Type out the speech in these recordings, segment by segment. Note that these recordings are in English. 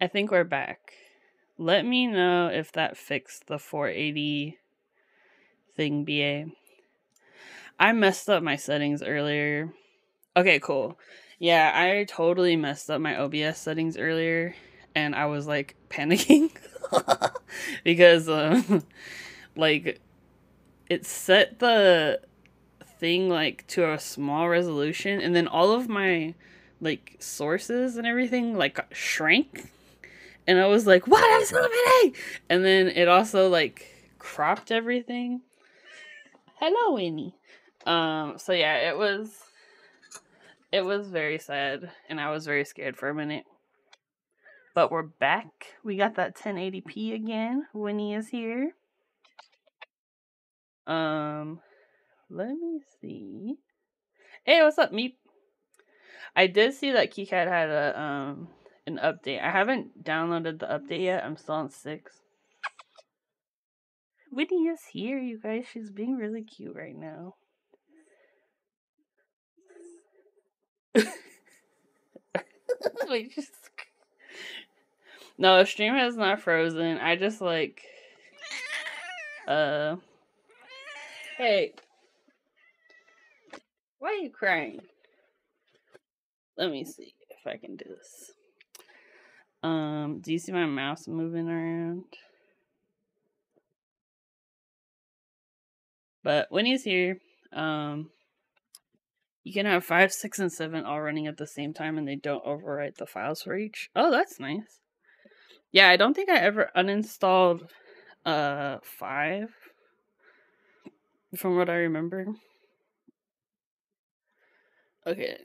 I think we're back. Let me know if that fixed the 480 thing, BA. I messed up my settings earlier. Okay, cool. Yeah, I totally messed up my OBS settings earlier, and I was like panicking because like it set the thing like to a small resolution, and then all of my like sources and everything like shrank, and I was like, "What is happening?" And then it also like cropped everything. Hello, Winnie. So yeah, it was very sad, and I was very scared for a minute. But we're back. We got that 1080p again. Winnie is here. Um, Let me see. Hey, what's up, Meep? I did see that KiCad had an update. I haven't downloaded the update yet. I'm still on 6. Winnie is here, you guys. She's being really cute right now. Wait, just... No, stream has not frozen. I just like uh hey, why are you crying? Let me see if I can do this. Do you see my mouse moving around? But Winnie's here. You can have 5, 6, and 7 all running at the same time, and they don't overwrite the files for each. Oh, that's nice. Yeah, I don't think I ever uninstalled 5 from what I remember. Okay.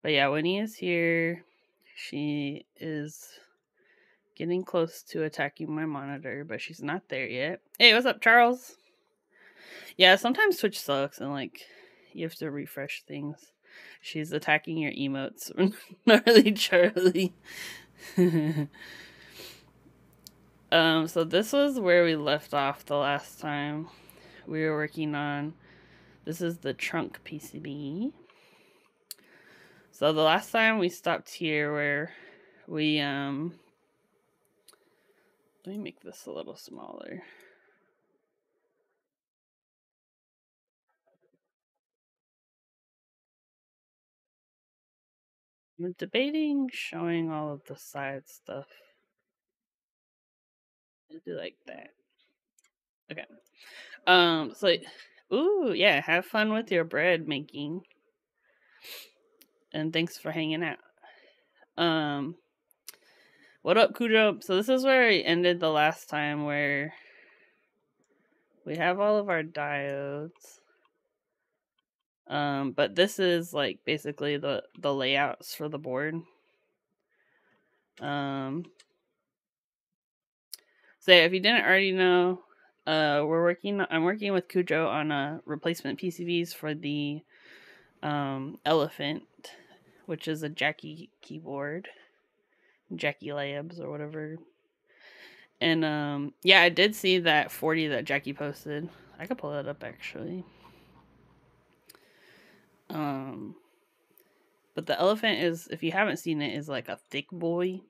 But yeah, Winnie is here. She is getting close to attacking my monitor, but she's not there yet. Hey, what's up, Charles? Yeah, sometimes Twitch sucks and like you have to refresh things. She's attacking your emotes. Gnarly Charlie. So this was where we left off the last time. We were working on, this is the trunk PCB. So the last time we stopped here where we let me make this a little smaller. I'm debating showing all of the side stuff. I'll do like that. Okay. So, ooh, yeah, have fun with your bread making. And thanks for hanging out. What up, Cujo? So this is where I ended the last time, where we have all of our diodes. But this is like basically the layouts for the board. So yeah, if you didn't already know, I'm working with Cujo on replacement PCBs for the Elephant, which is a Jackie keyboard, Jackie Labs or whatever. And yeah, I did see that 40 that Jackie posted. I could pull that up actually. But the Elephant is, if you haven't seen it, is like a thick boy.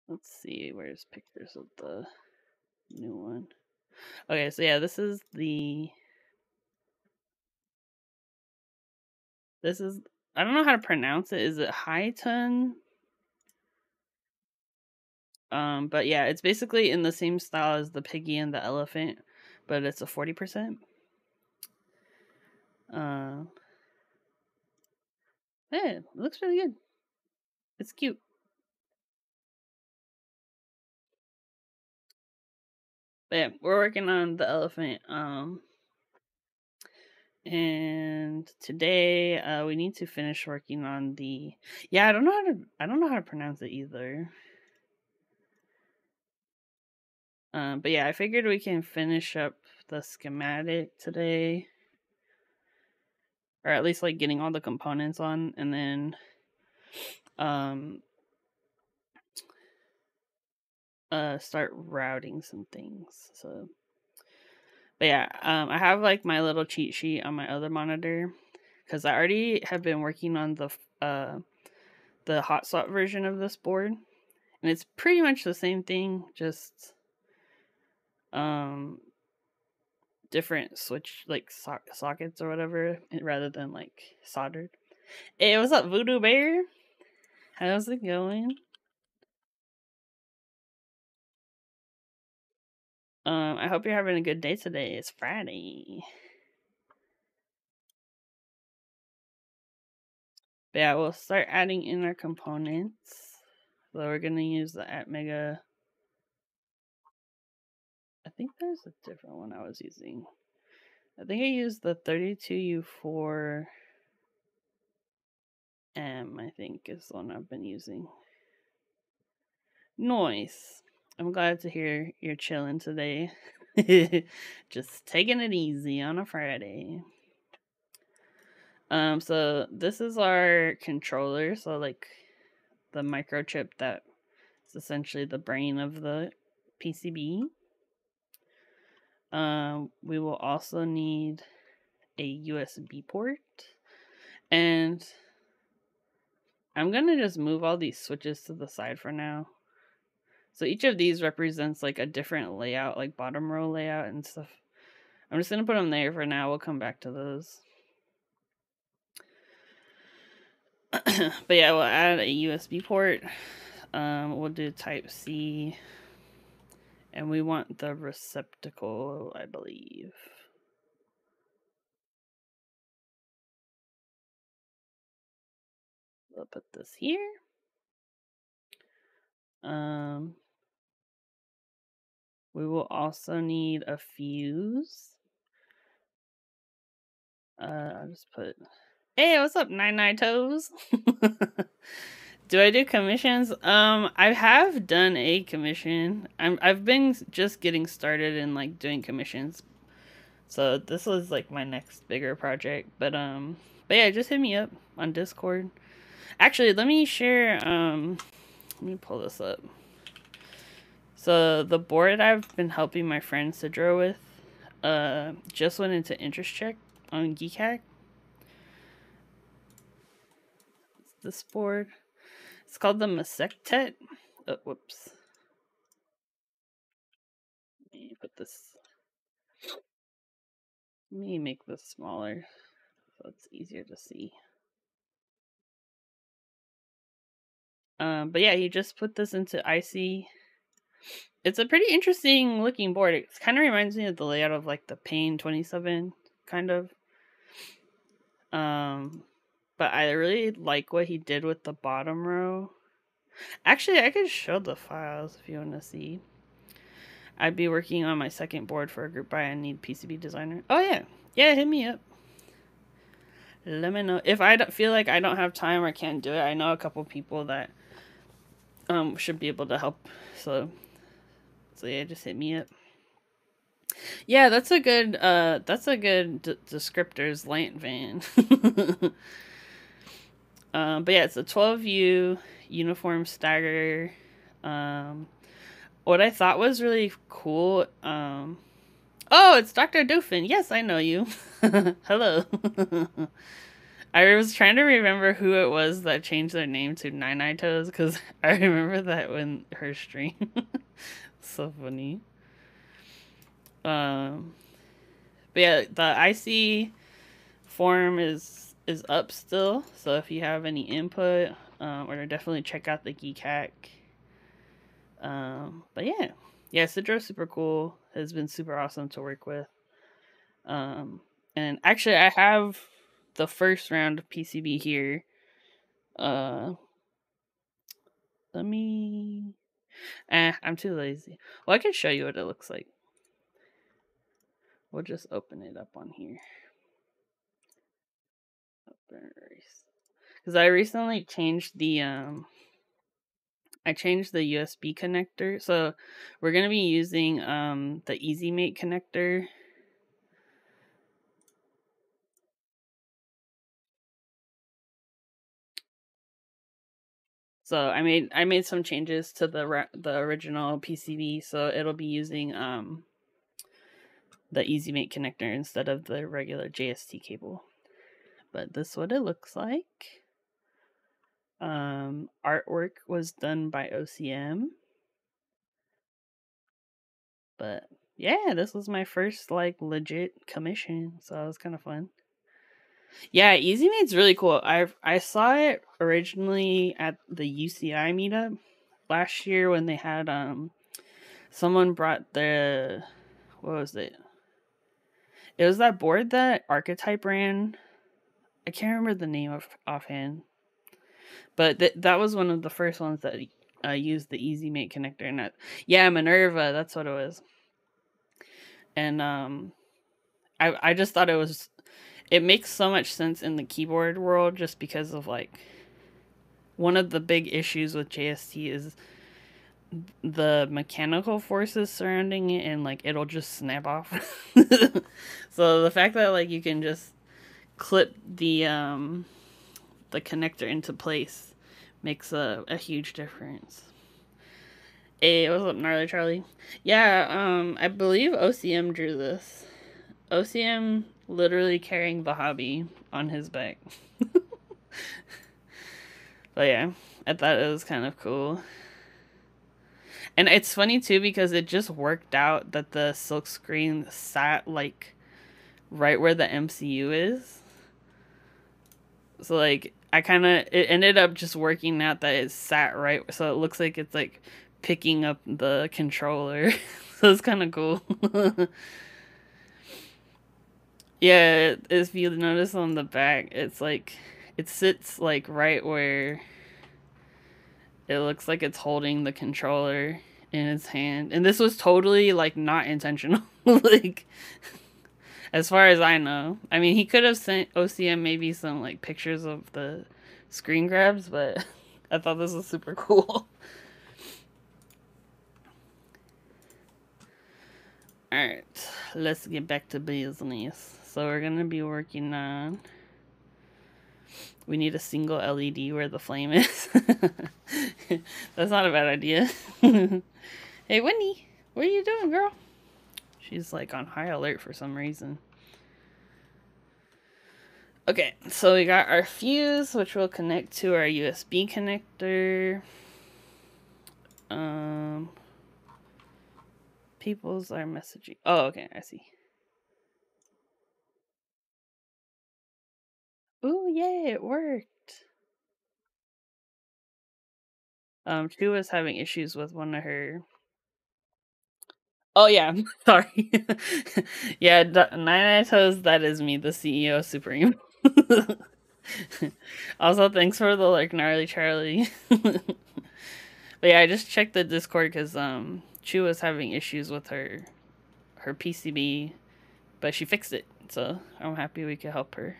Let's see, where's pictures of the new one. Okay, so yeah, this is I don't know how to pronounce it. Is it high ton? But yeah, it's basically in the same style as the Piggy and the Elephant, but it's a 40%. Yeah, it looks really good. It's cute. But yeah, we're working on the Elephant. And today we need to finish working on the, yeah, I don't know how to pronounce it either. But yeah, I figured we can finish up the schematic today, or at least like getting all the components on, and then start routing some things. So But yeah, I have like my little cheat sheet on my other monitor because I already have been working on the hot swap version of this board, and it's pretty much the same thing, just um different switch like sockets or whatever rather than like soldered. Hey, what's up, Voodoo Bear? How's it going? I hope you're having a good day today. It's Friday. But yeah, we'll start adding in our components. So we're gonna use the Atmega. I think there's a different one I was using. I think I used the 32U4M, I think is the one I've been using. Nice. I'm glad to hear you're chilling today. Just taking it easy on a Friday. So this is our controller, so like the microchip that is essentially the brain of the PCB. We will also need a USB port, and I'm gonna just move all these switches to the side for now. So each of these represents like a different layout, like bottom row layout and stuff. I'm just gonna put them there for now. We'll come back to those. But yeah, we'll add a USB port. We'll do type C, and we want the receptacle, I believe. We'll put this here. We will also need a fuse. I'll just put. Hey, what's up, Nine Toes? Do I do commissions? I have done a commission. I've been just getting started in like doing commissions, so this was like my next bigger project. But yeah, just hit me up on Discord. Actually, let me share. Let me pull this up. So the board I've been helping my friend Sidra with, just went into interest check on Geekhack. It's this board. It's called the Masectet. Oh, whoops. Let me put this. Let me make this smaller so it's easier to see. But yeah, he just put this into IC. It's a pretty interesting looking board. It kind of reminds me of the layout of like the Pain 27, kind of. But I really like what he did with the bottom row. Actually, I could show the files if you want to see. I'd be working on my second board for a group buy and need PCB designer. Oh yeah, yeah, hit me up. Let me know if I don't feel like I don't have time or can't do it. I know a couple people that should be able to help. So yeah, just hit me up. Yeah, that's a good descriptors Lant van. But yeah, it's a 12U uniform stagger. What I thought was really cool. Oh, it's Dr. Doofin. Yes, I know you. Hello. I was trying to remember who it was that changed their name to Nine Toes because I remember that when her stream. So funny. But yeah, the IC form is up still. So if you have any input, or definitely check out the Geek Hack. But yeah, Citro's super cool. Has been super awesome to work with. And actually, I have the first round of PCB here. Let me. I'm too lazy. Well, I can show you what it looks like. We'll just open it up on here. Because I recently changed the USB connector. So we're gonna be using the EasyMate connector. So I made some changes to the original PCB, so it'll be using the Easy Mate connector instead of the regular JST cable. But this is what it looks like. Artwork was done by OCM. But yeah, this was my first like legit commission, so it was kind of fun. Yeah, Easy Mate's really cool. I saw it originally at the UCI meetup last year when they had someone brought the, what was it? It was that board that Archetype ran. I can't remember the name of offhand, but that was one of the first ones that used the Easy Mate connector. And yeah, Minerva, that's what it was. And I just thought it makes so much sense in the keyboard world just because of like one of the big issues with JST is the mechanical forces surrounding it, and like it'll just snap off. So the fact that like you can just clip the connector into place makes a huge difference. Hey, what's up, Gnarly Charlie? Yeah, I believe OCM drew this. OCM literally carrying the hobby on his back. But yeah, I thought it was kind of cool. And it's funny too because it just worked out that the silk screen sat like right where the MCU is. So like it ended up just working out that it sat right, so it looks like it's like picking up the controller. So it's kind of cool. Yeah, if you notice on the back, it's like it sits like right where it looks like it's holding the controller in its hand. And this was totally like not intentional. Like, as far as I know. I mean, he could have sent OCM maybe some like pictures of the screen grabs, but I thought this was super cool. Alright, let's get back to business. So we're going to be working on... We need a single LED where the flame is. That's not a bad idea. Hey, Wendy, what are you doing, girl? She's like on high alert for some reason. Okay, so we got our fuse, which will connect to our USB connector. Peoples are messaging. Oh, okay, I see. Ooh, yay, it worked. She was having issues with one of her... Oh, yeah, sorry. Yeah, Nine Toes, that is me, the CEO Supreme. Also, thanks for the, like, gnarly Charlie. But yeah, I just checked the Discord because, she was having issues with her PCB, but she fixed it, so I'm happy we could help her.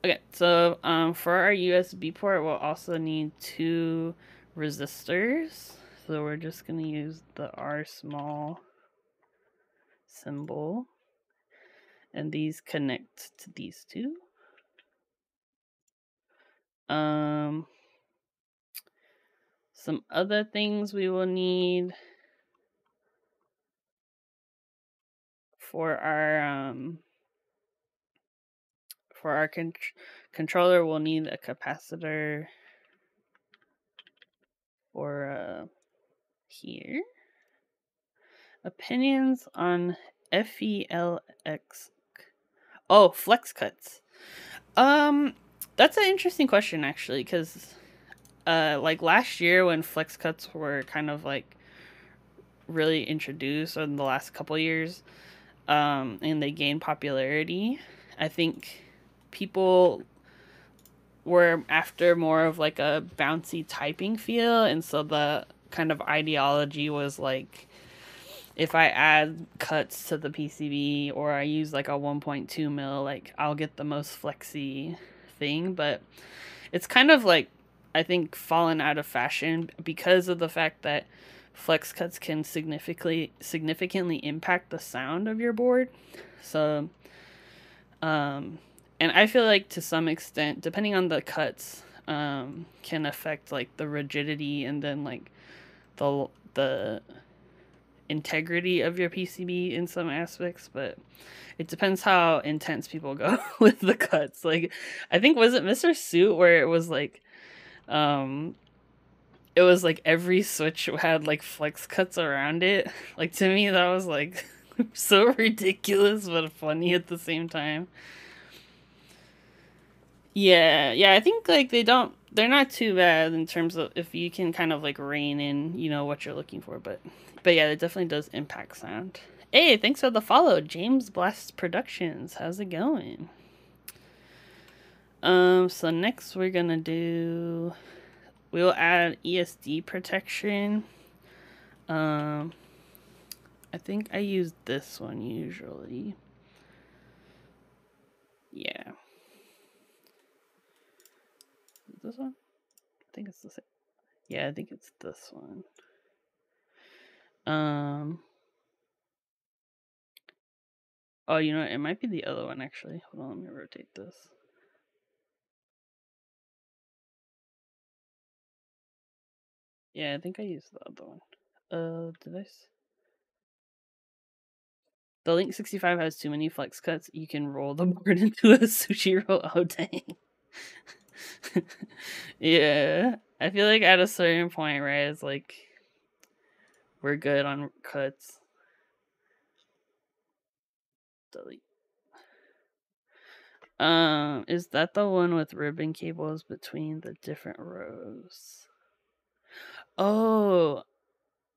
Okay, so for our USB port, we'll also need 2 resistors. So we're just going to use the R small symbol. And these connect to these 2. Some other things we will need for our controller, we'll need a capacitor for here. Opinions on FELX. Oh, flex cuts. That's an interesting question actually, because like last year when flex cuts were kind of like really introduced in the last couple years, and they gained popularity, I think people were after more of like a bouncy typing feel, and so the kind of ideology was like, if I add cuts to the PCB or I use like a 1.2 mil, like I'll get the most flexy thing. But it's kind of like, I think, fallen out of fashion because of the fact that flex cuts can significantly impact the sound of your board. So, and I feel like to some extent, depending on the cuts, can affect like the rigidity and then like the integrity of your PCB in some aspects, but it depends how intense people go with the cuts. Like, I think, was it Mr. Suit where it was like, um, it was like every switch had like flex cuts around it. Like, to me, that was like so ridiculous but funny at the same time. Yeah, I think like they're not too bad in terms of if you can kind of like rein in, what you're looking for, but yeah, it definitely does impact sound. Hey, thanks for the follow, James Blast Productions. How's it going? So next we'll add ESD protection. Um, I think I use this one usually. Yeah. This one? I think it's the same. Yeah, I think it's this one. Oh, you know what? It might be the other one actually. Hold on, let me rotate this. Yeah, I think I used the other one. Did I? The Link 65 has too many flex cuts. You can roll the board into a sushi roll. Oh, dang. Yeah. I feel like at a certain point, right, it's like we're good on cuts. Delete. Is that the one with ribbon cables between the different rows? Oh.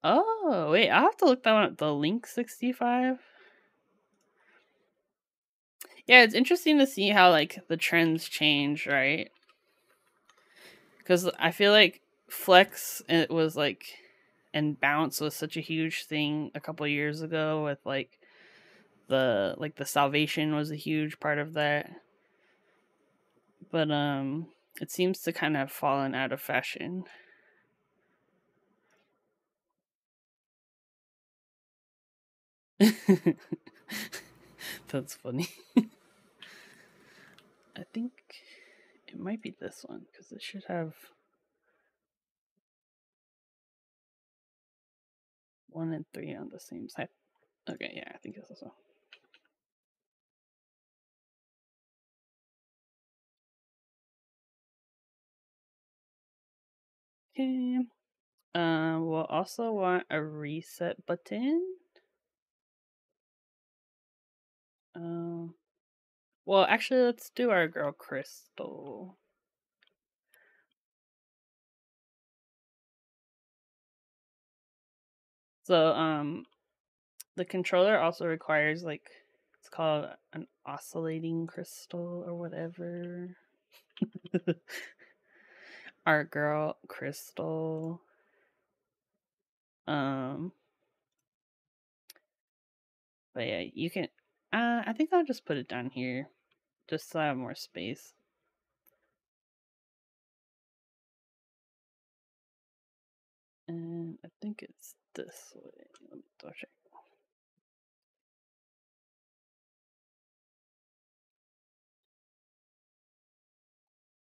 Oh, wait, I'll have to look that one up. The Link 65? Yeah, it's interesting to see how like the trends change, right? Because I feel like flex it was like and bounce was such a huge thing a couple years ago with like the salvation was a huge part of that. But it seems to kind of have fallen out of fashion. That's funny. I think it might be this one because it should have 1 and 3 on the same side. Okay, yeah, I think it's this one. Okay. We'll also want a reset button. Well, actually, let's do our girl Crystal. So, the controller also requires like it's called an oscillating crystal or whatever. Our girl Crystal. Um, but yeah, you can. I think I'll just put it down here, just so I have more space. And I think it's this way. Let me double check.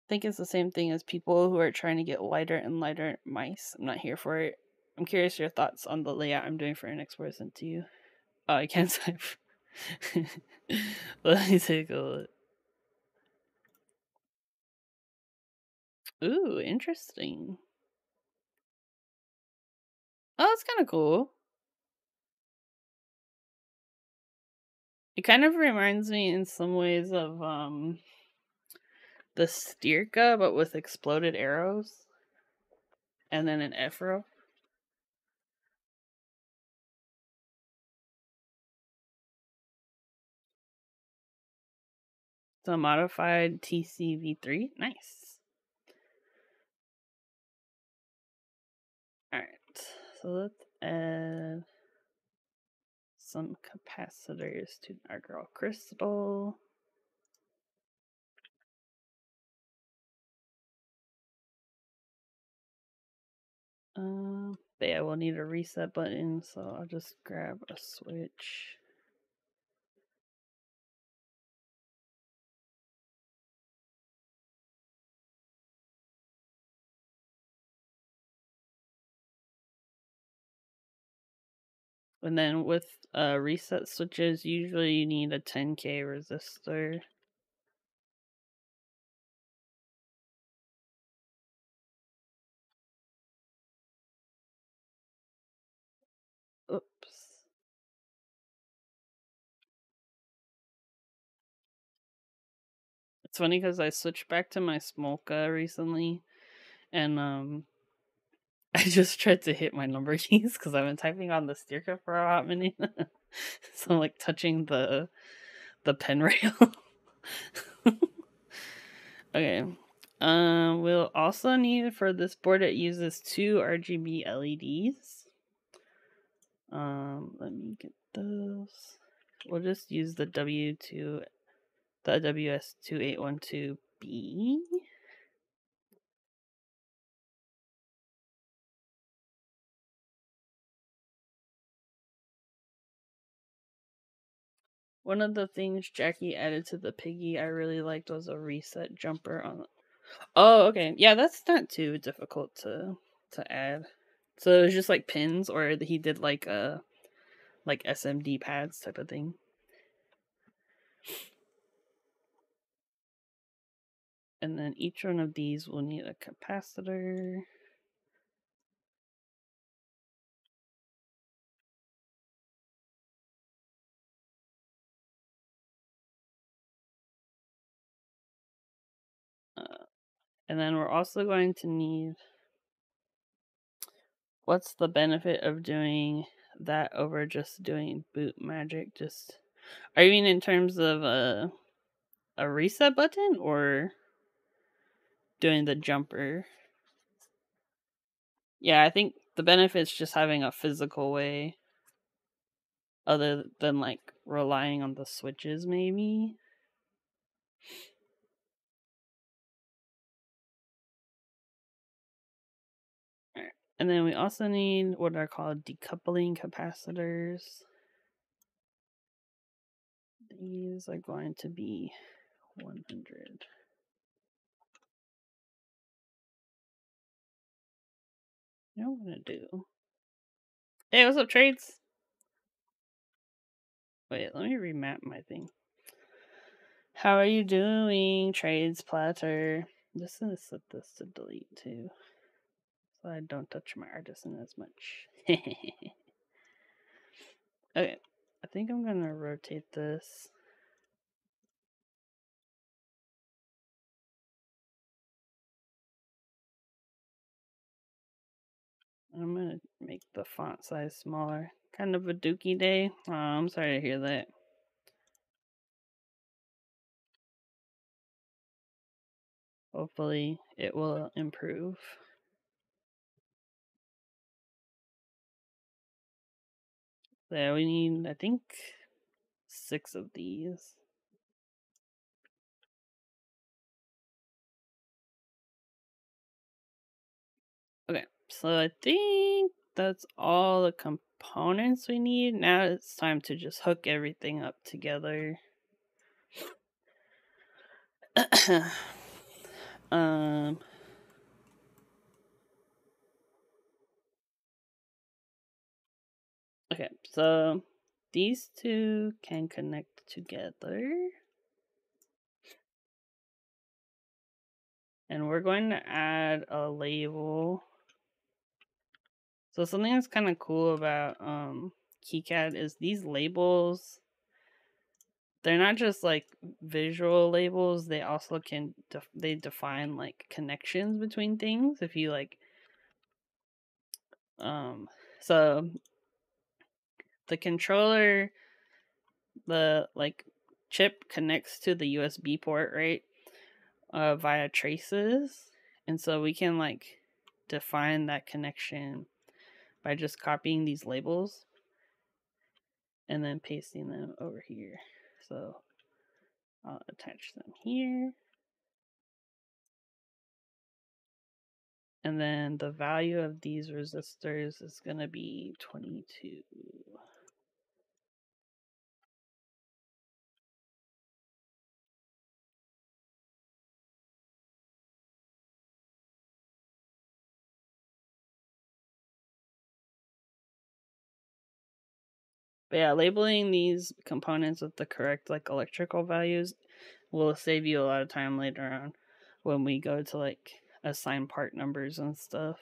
I think it's the same thing as people who are trying to get lighter and lighter mice. I'm not here for it. I'm curious your thoughts on the layout I'm doing for an next person to you. Oh, I can't type. Let me take a look. Ooh, interesting. Oh, that's kind of cool. It kind of reminds me in some ways of the Styrka, but with exploded arrows. And then an Efro. So modified TCV3. Nice. Alright. So let's add some capacitors to our girl Crystal. But yeah, we'll need a reset button, so I'll just grab a switch. And then with reset switches, usually you need a 10K resistor. Oops. It's funny because I switched back to my Smolka recently, and I just tried to hit my number keys because I've been typing on the steer cup for a hot minute. So I'm like touching the pen rail. Okay. We'll also need for this board it uses 2 RGB LEDs. Let me get those. We'll just use the WS2812B. One of the things Jackie added to the Piggy I really liked was a reset jumper on. Oh, okay. Yeah, that's not too difficult to add. So it's just like pins, or he did like SMD pads type of thing. And then each one of these will need a capacitor. And then we're also going to need, what's the benefit of doing that over just doing boot magic? Just, are you mean in terms of a reset button or doing the jumper? Yeah, I think the benefit's just having a physical way other than like relying on the switches maybe. Alright. And then we also need what are called decoupling capacitors. These are going to be 100. You know what I'm gonna do? Hey, what's up, trades? Wait, let me remap my thing. How are you doing, trades platter? I'm just gonna set this to delete too, so I don't touch my artisan as much. Okay, I think I'm gonna rotate this. I'm gonna make the font size smaller. Kind of a dookie day. Oh, I'm sorry to hear that. Hopefully it will improve. Yeah, we need, I think, 6 of these. Okay, so I think that's all the components we need. Now it's time to just hook everything up together. um okay, so these two can connect together. And we're going to add a label. So something that's kind of cool about KiCad is these labels, they're not just like visual labels, they also can they define like connections between things. If you like so the controller, the like chip connects to the USB port, right? Via traces. And so we can like define that connection by just copying these labels and then pasting them over here. So I'll attach them here. And then the value of these resistors is going to be 22. But yeah, labeling these components with the correct like electrical values will save you a lot of time later on when we go to like assign part numbers and stuff.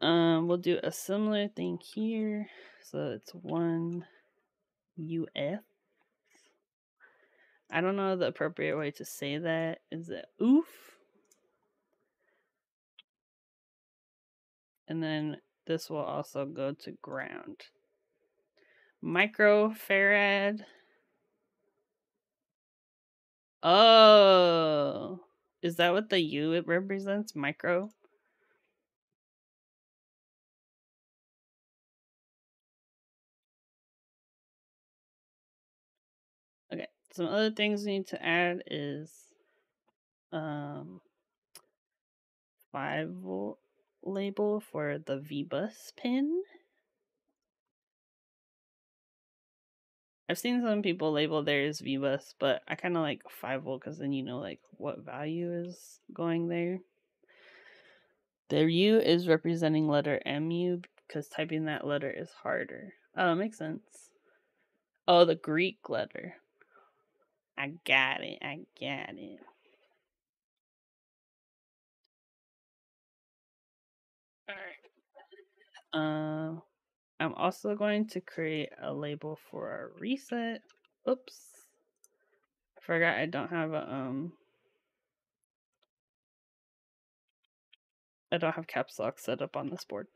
We'll do a similar thing here. So it's 1 UF. I don't know the appropriate way to say that. Is it oof? And then this will also go to ground. Microfarad. Oh, is that what the U it represents? Micro? Okay, some other things we need to add is 5-volt label for the V-bus pin. I've seen some people label theirs V-bus, but I kind of like 5-volt because then you know like what value is going there. The U is representing letter MU because typing that letter is harder. Oh, it makes sense. Oh, the Greek letter. I got it. Alright. I'm also going to create a label for our reset. Oops. I forgot I don't have a I don't have caps lock set up on this board.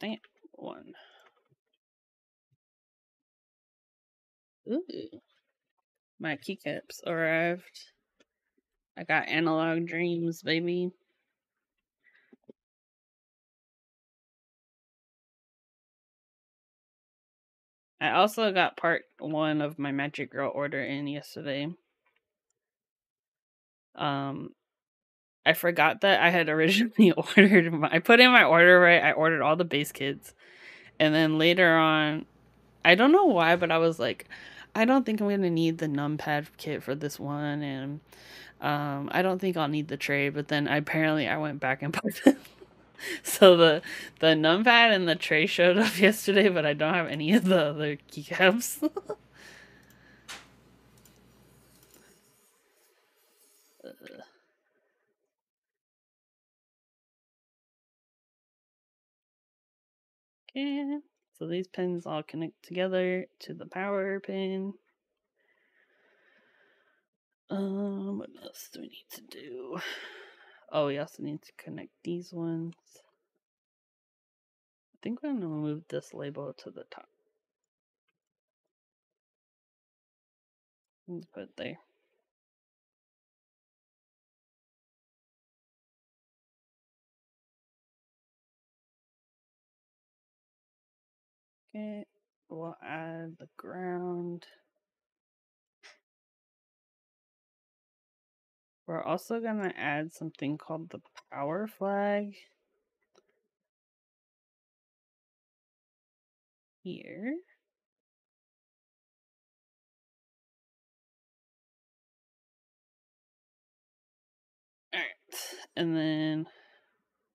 Dang it. 1. Ooh. My keycaps arrived. I got analog dreams, baby. I also got part 1 of my Magic Girl order in yesterday. I forgot that I had originally ordered I put in my order right. I ordered all the base kits. And then later on, I don't know why, but I was like, I don't think I'm going to need the numpad kit for this one, and I don't think I'll need the tray, but then apparently I went back and bought it. So the numpad and the tray showed up yesterday, but I don't have any of the other keycaps. Okay, so these pins all connect together to the power pin. What else do we need to do? Oh, we also need to connect these ones. I think I'm gonna move this label to the top. Let's put it there. Okay, we'll add the ground. We're also gonna add something called the power flag here. Alright, and then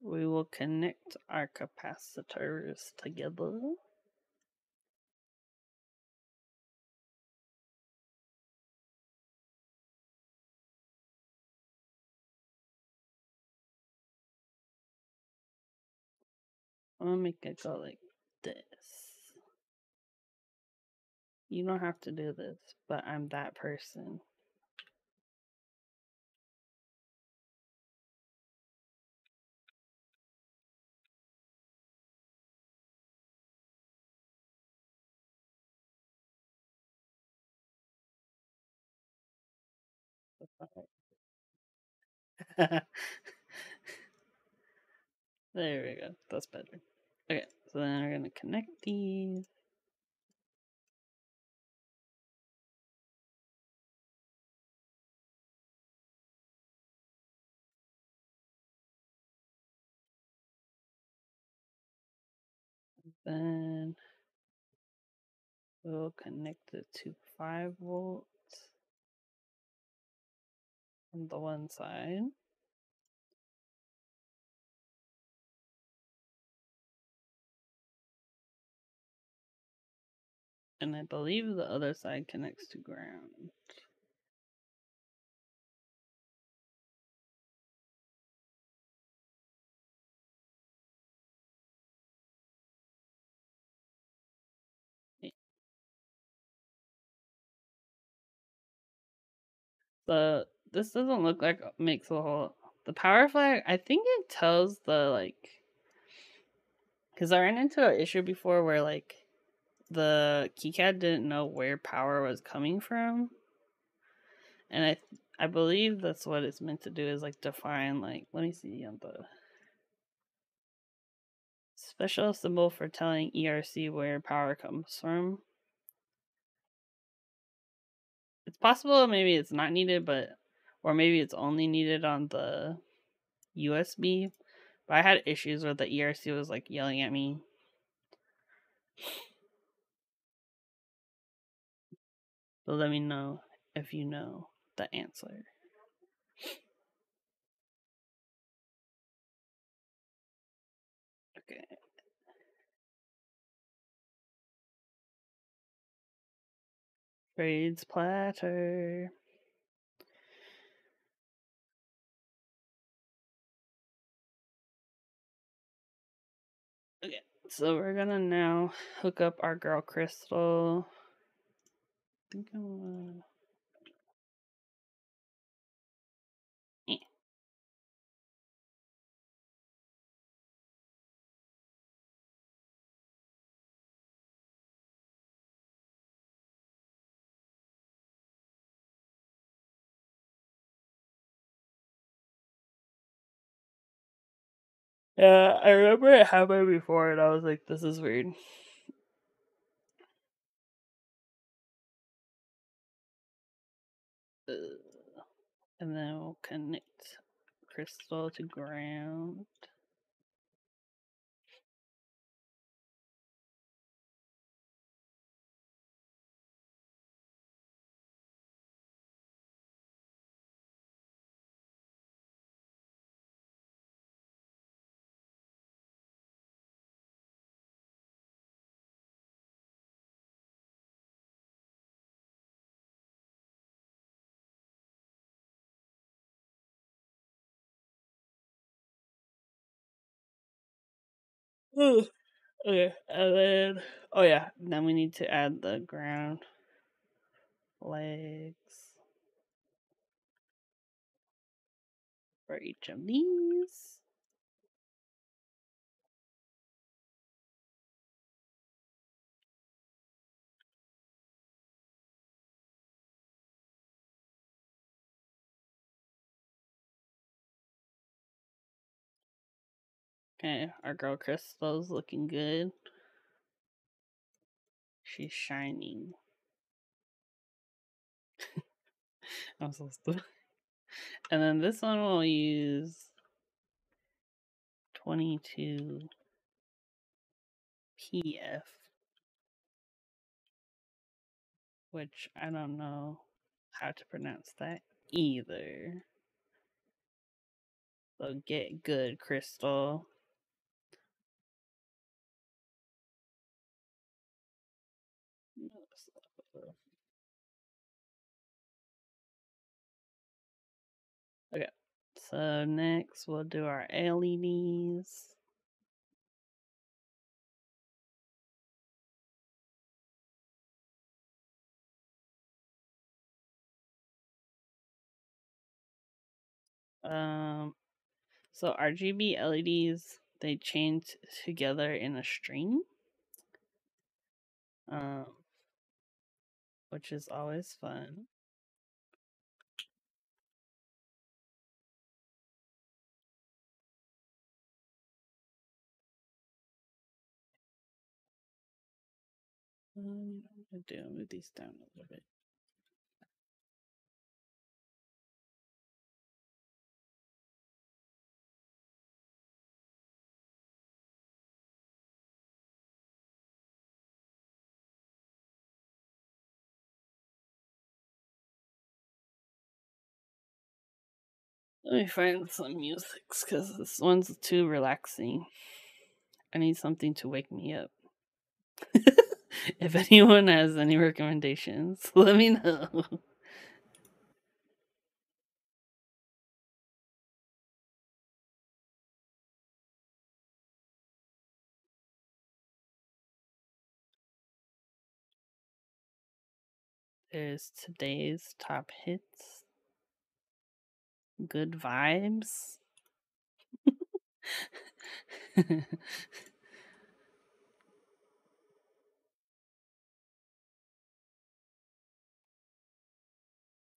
we will connect our capacitors together. I'm gonna make it go like this. You don't have to do this, but I'm that person. There we go. That's better. Okay, so then we're gonna connect these. Then we'll connect it to 5 volts on the one side. And I believe the other side connects to ground. The this doesn't look like it makes a whole the power flag. I think it tells the like because I ran into an issue before where like the keycad didn't know where power was coming from, and I believe that's what it's meant to do is like define like let me see on the special symbol for telling ERC where power comes from. It's possible maybe it's not needed, but or maybe it's only needed on the USB. But I had issues where the ERC was like yelling at me. So let me know if you know the answer. Okay. Trades platter. Okay, so we're gonna now hook up our girl Crystal. I think I'm gonna... Yeah, I remember it happened before, and I was like, "This is weird." And then we'll connect Crystal to ground. Okay, and then oh yeah, then we need to add the ground legs for each of these. Okay, our girl Crystal's looking good. She's shining. I'm so stupid. And then this one we'll use 22 PF, which I don't know how to pronounce that either. So get good, Crystal. Okay, so next we'll do our LEDs. So RGB LEDs, they chain together in a string, um, which is always fun. I'm gonna move these down a little bit. Let me find some music because this one's too relaxing. I need something to wake me up. If anyone has any recommendations, let me know. There's today's top hits. Good vibes.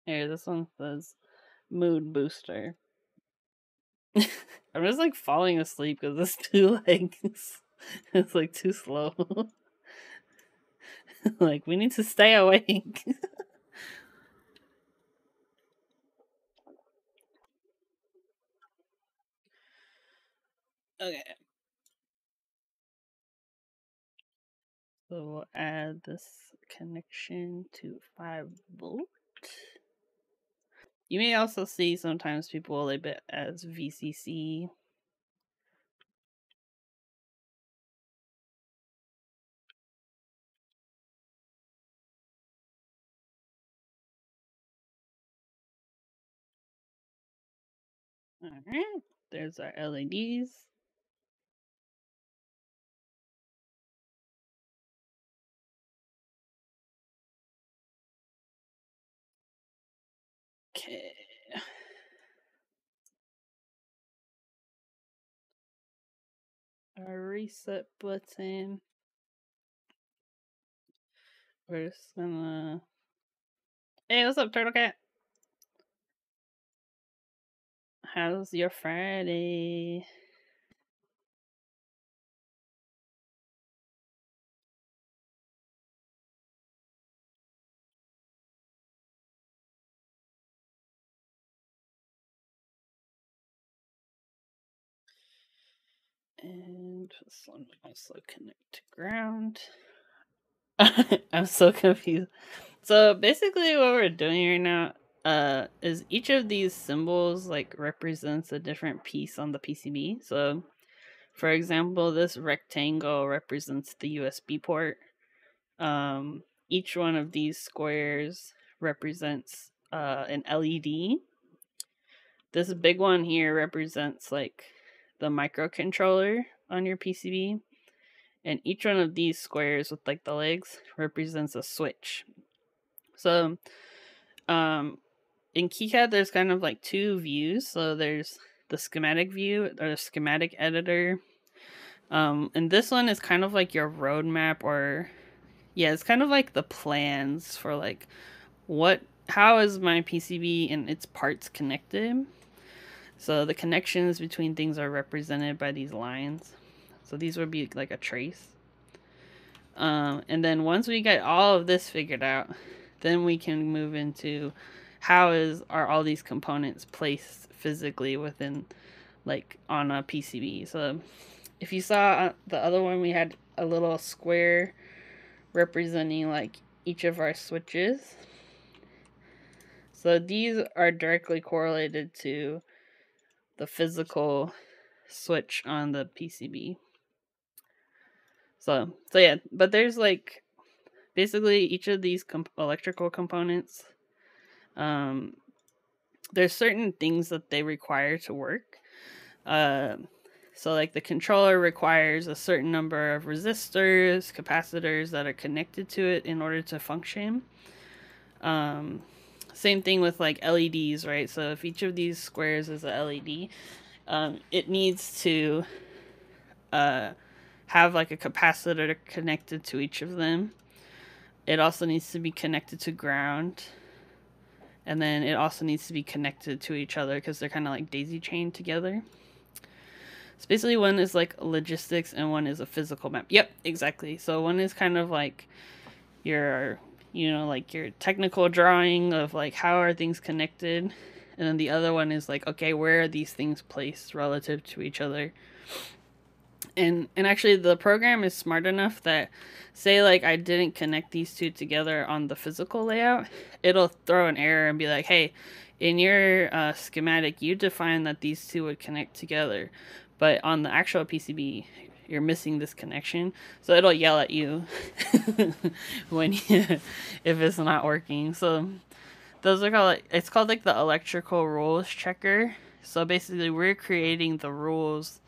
Here, this one says mood booster. I'm just like falling asleep because it's too like it's like too slow. Like we need to stay awake. Okay. So we'll add this connection to 5 volt. You may also see sometimes people label it as VCC. Alright, there's our LEDs. Okay. Our reset button. We're just gonna. Hey, what's up, Turtle Cat? How's your Friday? And this one also connect to ground. I'm so confused. So basically what we're doing right now is each of these symbols like represents a different piece on the PCB. So for example, this rectangle represents the USB port. Each one of these squares represents an LED. This big one here represents like the microcontroller on your PCB. And each one of these squares with like the legs represents a switch. So in KiCad there's kind of like 2 views. So there's the schematic view or the schematic editor. And this one is kind of like your roadmap, or yeah, it's kind of like the plans for like how is my PCB and its parts connected. So the connections between things are represented by these lines. So these would be like a trace. And then once we get all of this figured out, then we can move into are all these components placed physically within, like, on a PCB. So if you saw the other one, we had a little square representing like each of our switches. So these are directly correlated to the physical switch on the PCB. So yeah, but there's like basically each of these electrical components, there's certain things that they require to work. So like the controller requires a certain number of resistors, capacitors that are connected to it in order to function. Same thing with like LEDs, right? So if each of these squares is a LED, it needs to have like a capacitor connected to each of them. It also needs to be connected to ground. And then it also needs to be connected to each other because they're kind of like daisy chained together. So basically one is like logistics and one is a physical map. Yep, exactly. So one is kind of like your, like your technical drawing of like how are things connected. And then the other one is like, okay, where are these things placed relative to each other? And actually the program is smart enough that, say like I didn't connect these two together on the physical layout, it'll throw an error and be like, hey, in your schematic you defined that these two would connect together, but on the actual PCB you're missing this connection. So it'll yell at you when you, if it's not working. So those are called, it's called like the electrical rules checker. So basically we're creating the rules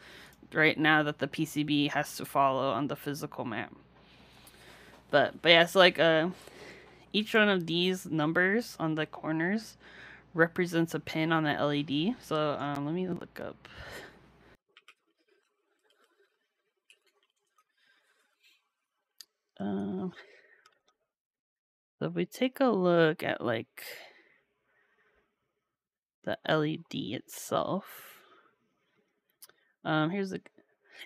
right now that the PCB has to follow on the physical map. But yeah, it's like each one of these numbers on the corners represents a pin on the LED. So let me look up. So if we take a look at like the LED itself. Here's the.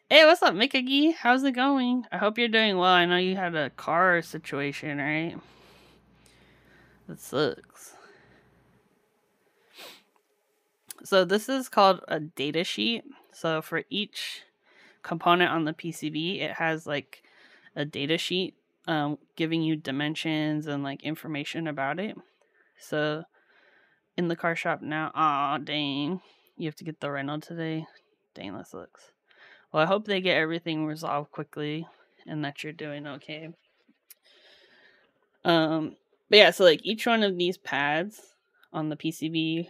Hey, what's up, Mikagi? How's it going? I hope you're doing well. I know you had a car situation, right? That sucks. So this is called a data sheet. So for each component on the PCB, it has like a data sheet giving you dimensions and like information about it. So in the car shop now, aw, dang, you have to get the rental today. Dang, that sucks. Well, I hope they get everything resolved quickly and that you're doing okay. But yeah, so like each one of these pads on the PCB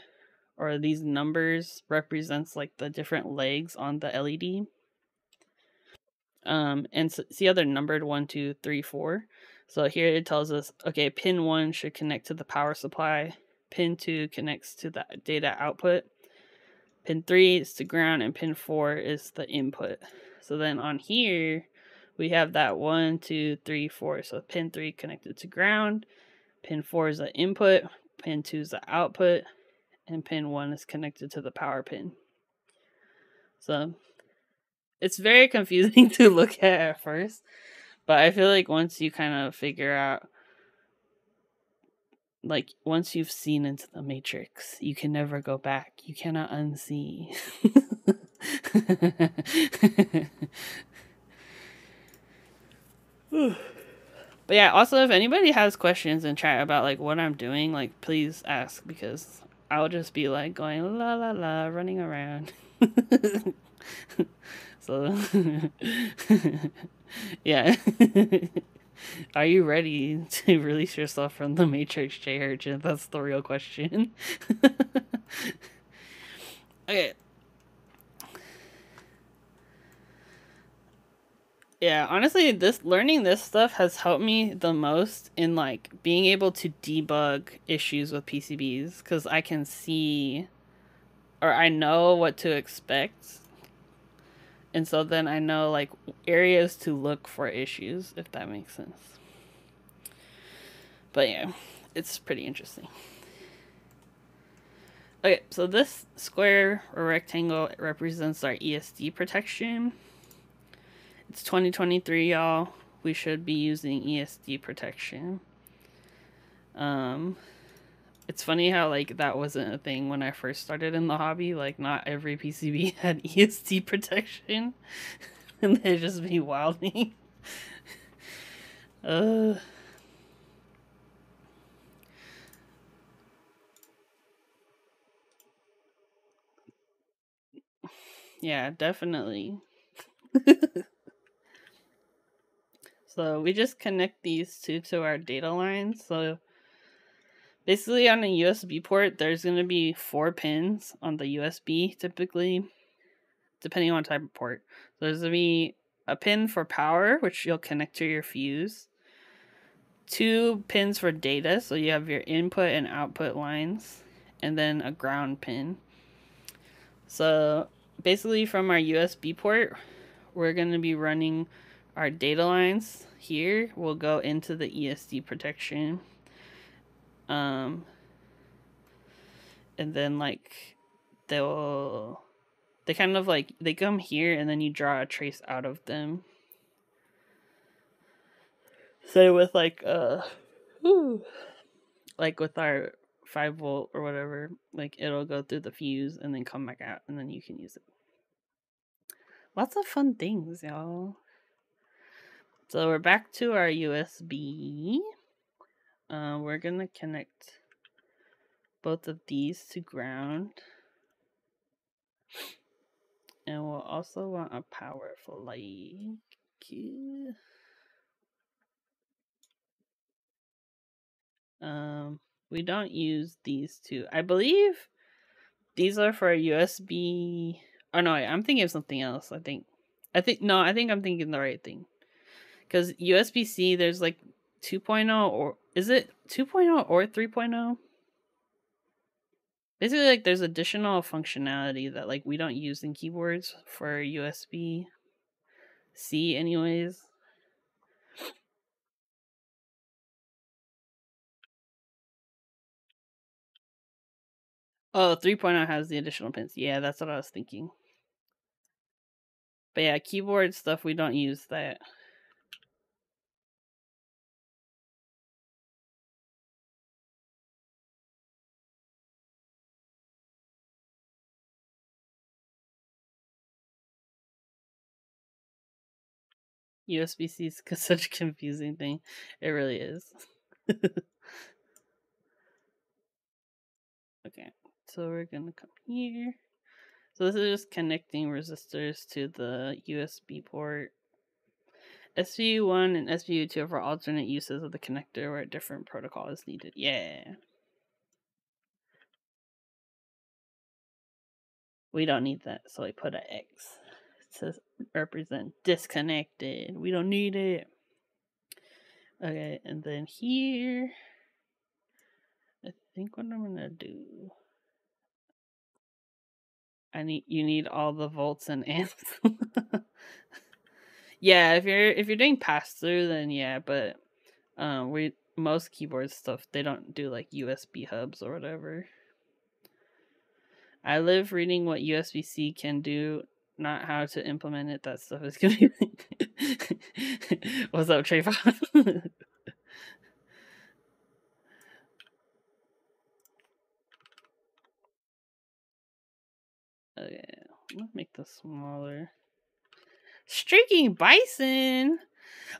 or these numbers represents like the different legs on the LED. And so, see how they're numbered 1, 2, 3, 4. So here it tells us, okay, pin 1 should connect to the power supply. Pin 2 connects to the data output. Pin 3 is to ground, and pin 4 is the input. So then on here, we have that 1, 2, 3, 4. So pin 3 connected to ground. Pin 4 is the input. Pin 2 is the output. And pin 1 is connected to the power pin. So it's very confusing to look at first. But I feel like once you kind of figure out, like, once you've seen into the Matrix, you can never go back. You cannot unsee. But yeah, also if anybody has questions in chat about like what I'm doing, like please ask, because I'll just be like going la la la, running around. So yeah. Are you ready to release yourself from the Matrix, J Urgent? That's the real question. Okay. Yeah, honestly, learning this stuff has helped me the most in like being able to debug issues with PCBs, because I can see, or I know what to expect. And so then I know like areas to look for issues, if that makes sense. But yeah, it's pretty interesting. Okay, so this square or rectangle represents our ESD protection. It's 2023, y'all. We should be using ESD protection. It's funny how like that wasn't a thing when I first started in the hobby. Like not every PCB had ESD protection, and they'd just be wilding. Yeah, definitely. So we just connect these two to our data lines. So basically on a USB port, there's going to be 4 pins on the USB typically, depending on type of port. So there's going to be a pin for power, which you'll connect to your fuse. 2 pins for data, so you have your input and output lines, and then a ground pin. So basically from our USB port, we're going to be running our data lines here will go into the ESD protection. And then like they kind of like, they come here and then you draw a trace out of them. So with like like with our 5-volt or whatever, like it'll go through the fuse and then come back out and then you can use it. Lots of fun things, y'all. So we're back to our USB. We're gonna connect both of these to ground. And we'll also want a power flag. We don't use these two. I believe these are for USB. Oh no, I'm thinking of something else. I think I'm thinking the right thing. Because USB-C, there's like 2.0, or is it 2.0 or 3.0? Basically, like there's additional functionality that like we don't use in keyboards for USB-C anyways. Oh, 3.0 has the additional pins. Yeah, that's what I was thinking. But yeah, keyboard stuff, we don't use that. USB-C is such a confusing thing. It really is. Okay, so we're gonna come here. So this is just connecting resistors to the USB port. SPU1 and SPU2 are for alternate uses of the connector where a different protocol is needed. Yeah. We don't need that, so we put an X to represent disconnected. We don't need it. Okay, and then here, I think what I'm gonna do, you need all the volts and amps. Yeah, if you're doing pass through, then yeah, but most keyboard stuff, they don't do like USB hubs or whatever. I live reading what USB-C can do, not how to implement it. That stuff is confusing. What's up, Trayvon? Okay, let's make this smaller. Streaking Bison!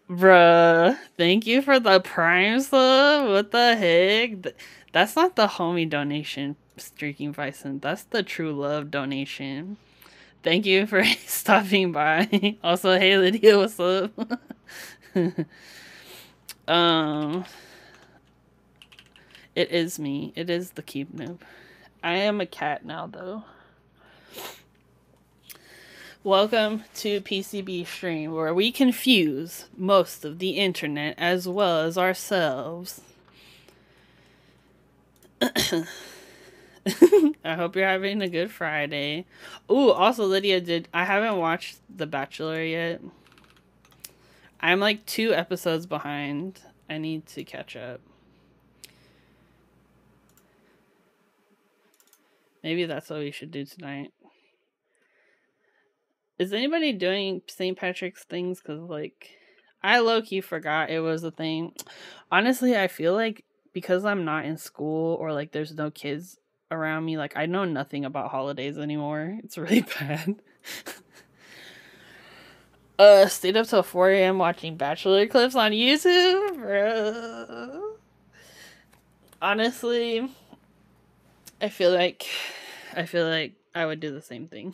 Bruh, thank you for the Prime sub. What the heck? That's not the homie donation, Streaking Bison. That's the true love donation. Thank you for stopping by. Also, hey Lydia, what's up? It is me. It is the Keep Noob. I am a cat now, though. Welcome to PCB Stream, where we confuse most of the internet as well as ourselves. I hope you're having a good Friday. Ooh, also Lydia, I haven't watched The Bachelor yet. I'm like 2 episodes behind. I need to catch up. Maybe that's what we should do tonight. Is anybody doing St. Patrick's things? Because, like, I low-key forgot it was a thing. Honestly, I feel like because I'm not in school or, like, there's no kids around me, like, I know nothing about holidays anymore. It's really bad. Stayed up till 4 a.m. watching Bachelor clips on YouTube, bro. Honestly, I feel like I would do the same thing.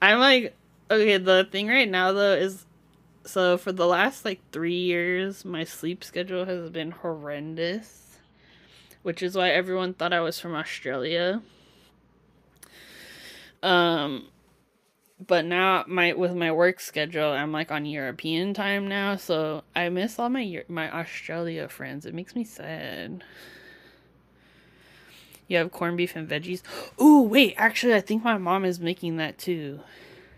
I'm like, okay, the thing right now though is, so for the last like 3 years, my sleep schedule has been horrendous, which is why everyone thought I was from Australia. But now with my work schedule, I'm like on European time now, so I miss all my Australia friends. It makes me sad. You have corned beef and veggies. Ooh, wait, actually, I think my mom is making that too.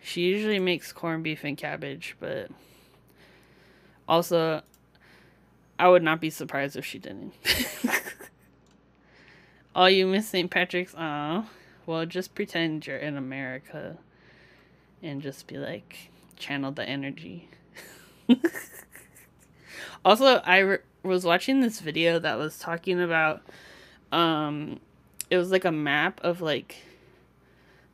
She usually makes corned beef and cabbage, but also, I would not be surprised if she didn't. Oh, you miss St. Patrick's? Aw. Well, just pretend you're in America and just be like, channel the energy. Also, I was watching this video that was talking about, it was like a map of like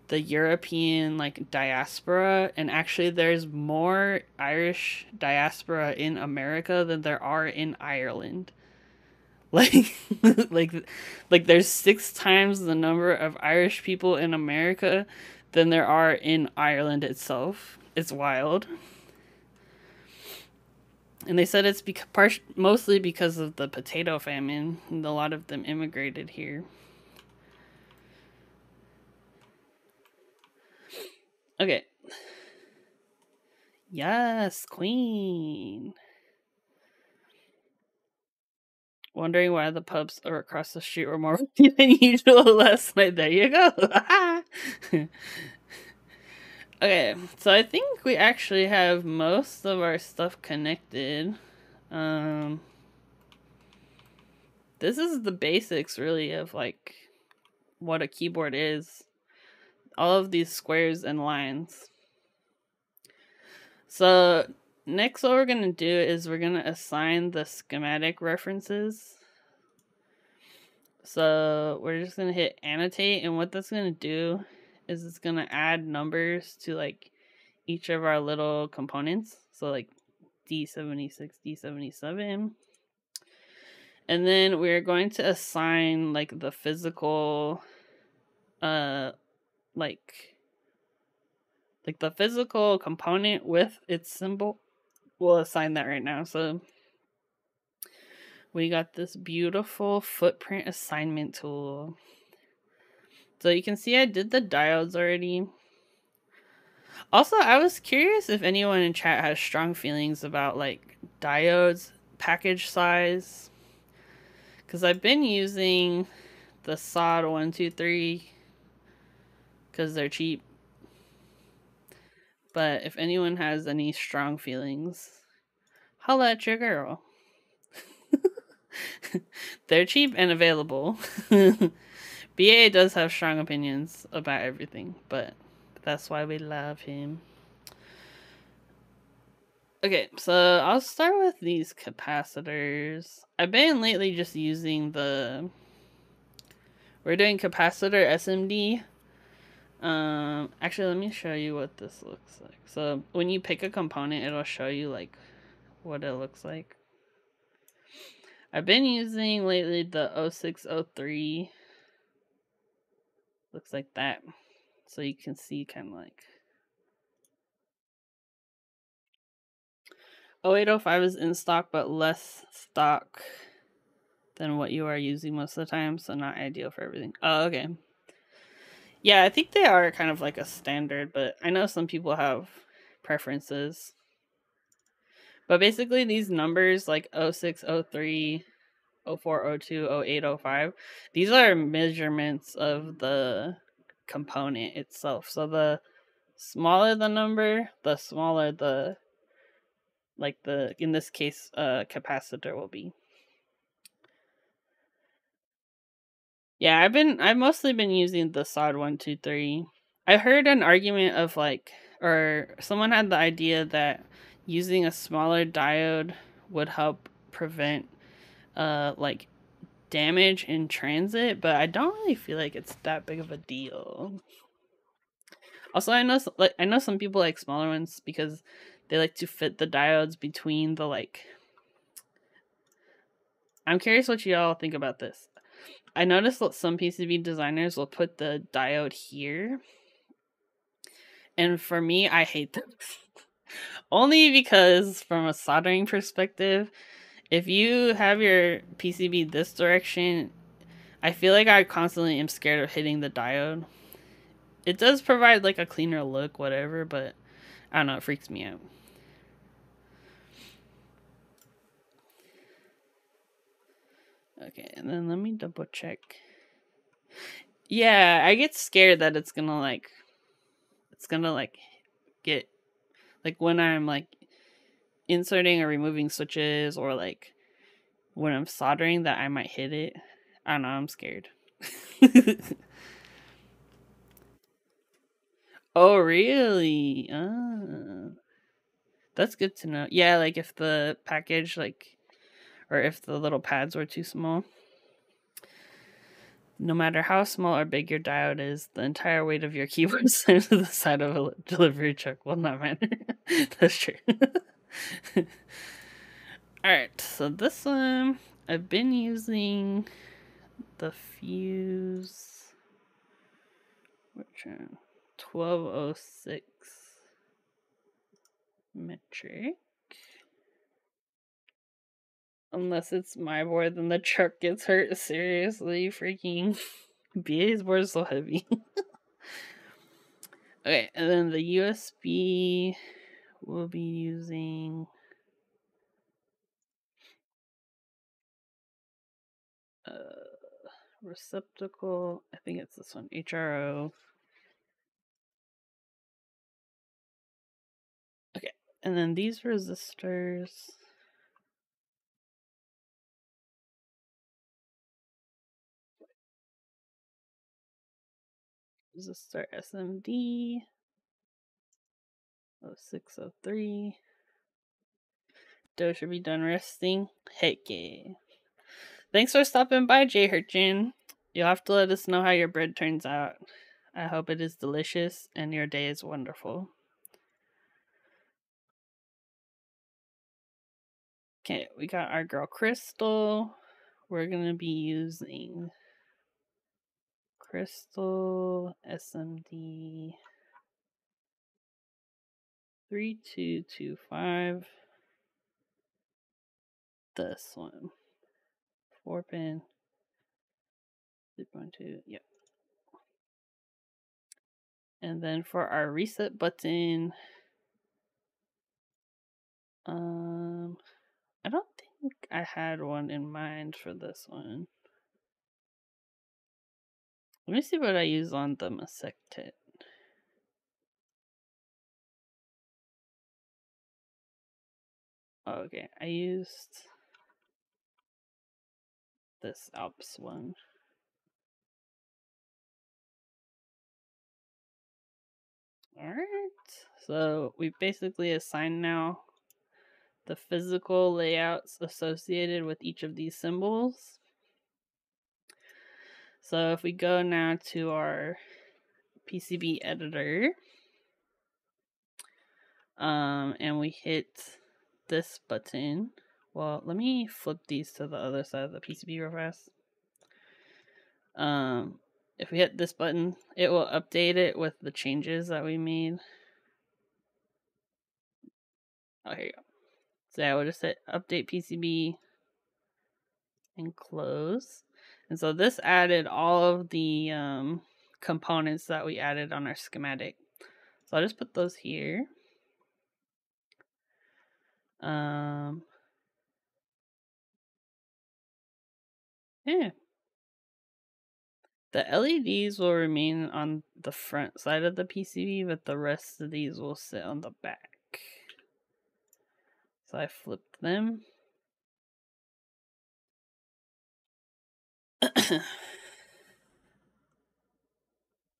the European like diaspora, and actually there's more Irish diaspora in America than there are in Ireland. Like like there's 6 times the number of Irish people in America than there are in Ireland itself. It's wild. And they said it's mostly because of the potato famine, and a lot of them immigrated here. Okay. Yes, queen. Wondering why the pubs are across the street were more empty than usual last night. There you go. Okay, so I think we actually have most of our stuff connected. This is the basics, really, of like what a keyboard is. All of these squares and lines. So next what we're going to do is we're going to assign the schematic references. So we're just going to hit annotate, and what that's going to do is it's going to add numbers to like each of our little components. So like D76, D77. And then we're going to assign like the physical like the physical component with its symbol. We'll assign that right now. So we got this beautiful footprint assignment tool. So you can see I did the diodes already. Also, I was curious if anyone in chat has strong feelings about like diodes package size, because I've been using the SOD 123 because they're cheap. But if anyone has any strong feelings, holla at your girl. They're cheap and available. BA does have strong opinions about everything, but that's why we love him. Okay, so I'll start with these capacitors. I've been lately just using we're doing capacitor SMD. Actually, let me show you what this looks like. So when you pick a component, it'll show you like what it looks like. I've been using lately the 0603. Looks like that. So you can see kind of like 0805 is in stock, but less stock than what you are using most of the time, so not ideal for everything. Oh, okay. Yeah, I think they are kind of like a standard, but I know some people have preferences. But basically these numbers like 06, 03, 04, 02, 08, 05, these are measurements of the component itself. So the smaller the number, the smaller the, like the, in this case, capacitor will be. Yeah, I've mostly been using the SOD 123. I heard an argument of like, or someone had the idea that using a smaller diode would help prevent like damage in transit, but I don't really feel like it's that big of a deal. Also, I know some people like smaller ones because they like to fit the diodes between the like. I'm curious what y'all think about this. I noticed that some PCB designers will put the diode here. And for me, I hate them. Only because from a soldering perspective, if you have your PCB this direction, I feel like I constantly am scared of hitting the diode. It does provide like a cleaner look, whatever, but I don't know, it freaks me out. Okay, and then let me double check. Yeah, I get scared that it's gonna like get, like when I'm like inserting or removing switches, or like when I'm soldering, that I might hit it. I don't know, I'm scared. Oh, really? That's good to know. Yeah, like if the package, like, or if the little pads were too small. No matter how small or big your diode is, the entire weight of your keyboard sent to the side of a delivery truck will not matter. That's true. Alright, so this one, I've been using the fuse. Which one? 1206 metric. Unless it's my board, then the truck gets hurt. Seriously, freaking BA's board is so heavy. Okay, and then the USB we'll be using receptacle. I think it's this one, HRO. Okay, and then these resistors. Resistor SMD 0603. Dough should be done resting. Heck yeah. Thanks for stopping by, Jay Hurchin. You'll have to let us know how your bread turns out. I hope it is delicious and your day is wonderful. Okay, we got our girl Crystal. We're going to be using Crystal SMD 3225. This one. 4-pin. 3.2. Yep. And then for our reset button, I don't think I had one in mind for this one. Let me see what I use on the Masectet. Oh, okay, I used this Alps one. Alright, so we've basically assigned now the physical layouts associated with each of these symbols. So if we go now to our PCB editor, and we hit this button. Well, let me flip these to the other side of the PCB real fast. If we hit this button, it will update it with the changes that we made. Oh, here you go. So yeah, we'll just hit update PCB and close. And so this added all of the components that we added on our schematic. So I'll just put those here. Yeah. The LEDs will remain on the front side of the PCB, but the rest of these will sit on the back. So I flipped them.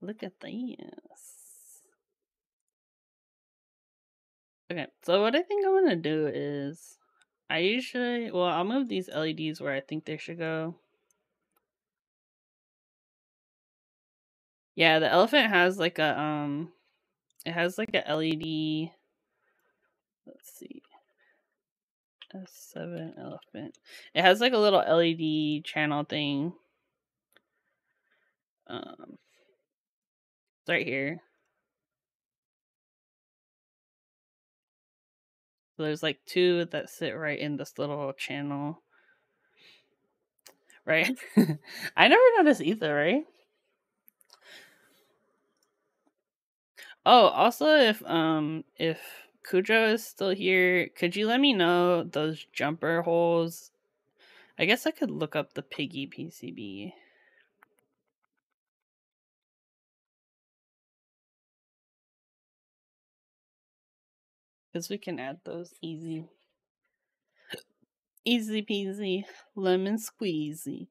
Look at this. Okay, so what I think I'm gonna do is I'll move these LEDs where I think they should go. Yeah, the elephant has like a it has like a LED. Let's see. S7 elephant. It has like a little LED channel thing. It's right here. So there's like two that sit right in this little channel. Right? I never noticed either, right? Oh, also if Cujo is still here, could you let me know those jumper holes? I guess I could look up the piggy PCB. Because we can add those easy. Easy peasy, lemon squeezy.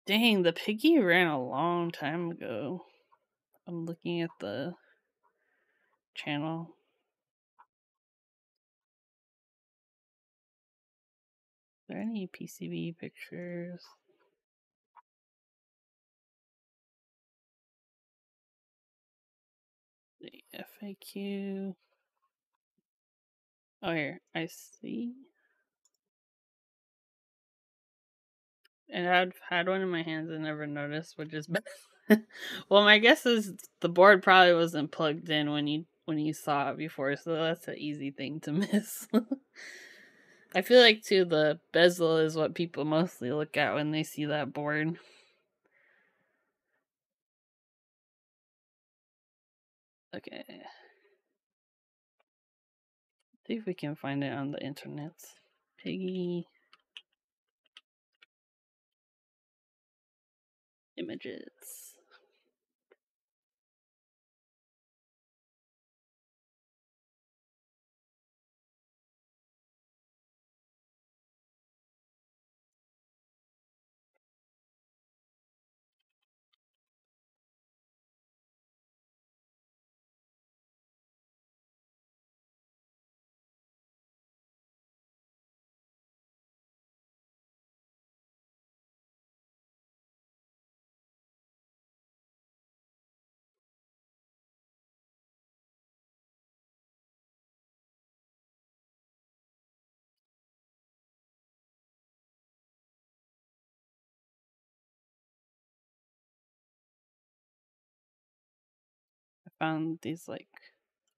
Dang, the piggy ran a long time ago. I'm looking at the channel. Are there any PCB pictures? The FAQ. Oh, here. I see. And I've had one in my hands and never noticed, which is bad. Well, my guess is the board probably wasn't plugged in when you saw it before, so that's an easy thing to miss. I feel like too the bezel is what people mostly look at when they see that board. Okay. See if we can find it on the internet. Piggy images. I found these like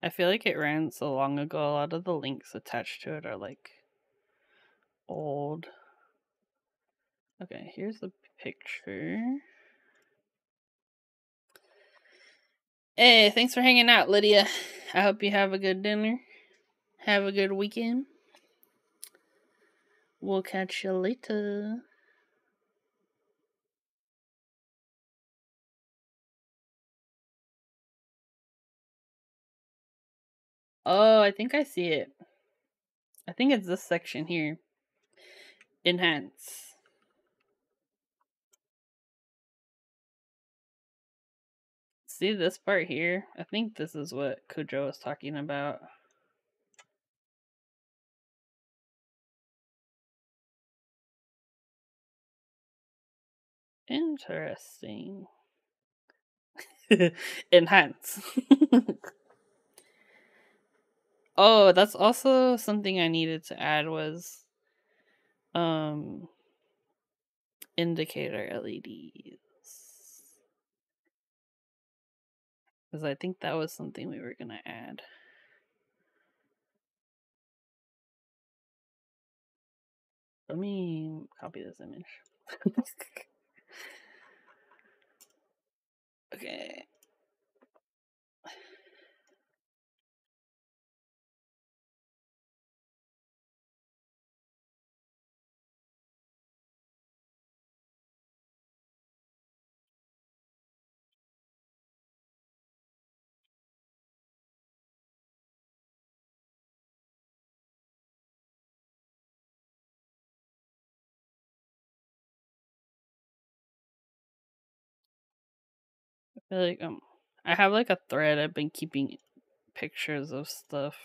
I feel like it ran so long ago, a lot of the links attached to it are like old. Okay, here's the picture. Hey, thanks for hanging out, Lydia. I hope you have a good dinner. Have a good weekend. We'll catch you later. Oh, I think I see it. I think it's this section here. Enhance. See this part here? I think this is what Kujo was talking about. Interesting. Enhance. Oh, that's also something I needed to add was indicator LEDs. Because I think that was something we were gonna add. Let me copy this image. Okay. I feel like I have like a thread I've been keeping pictures of stuff.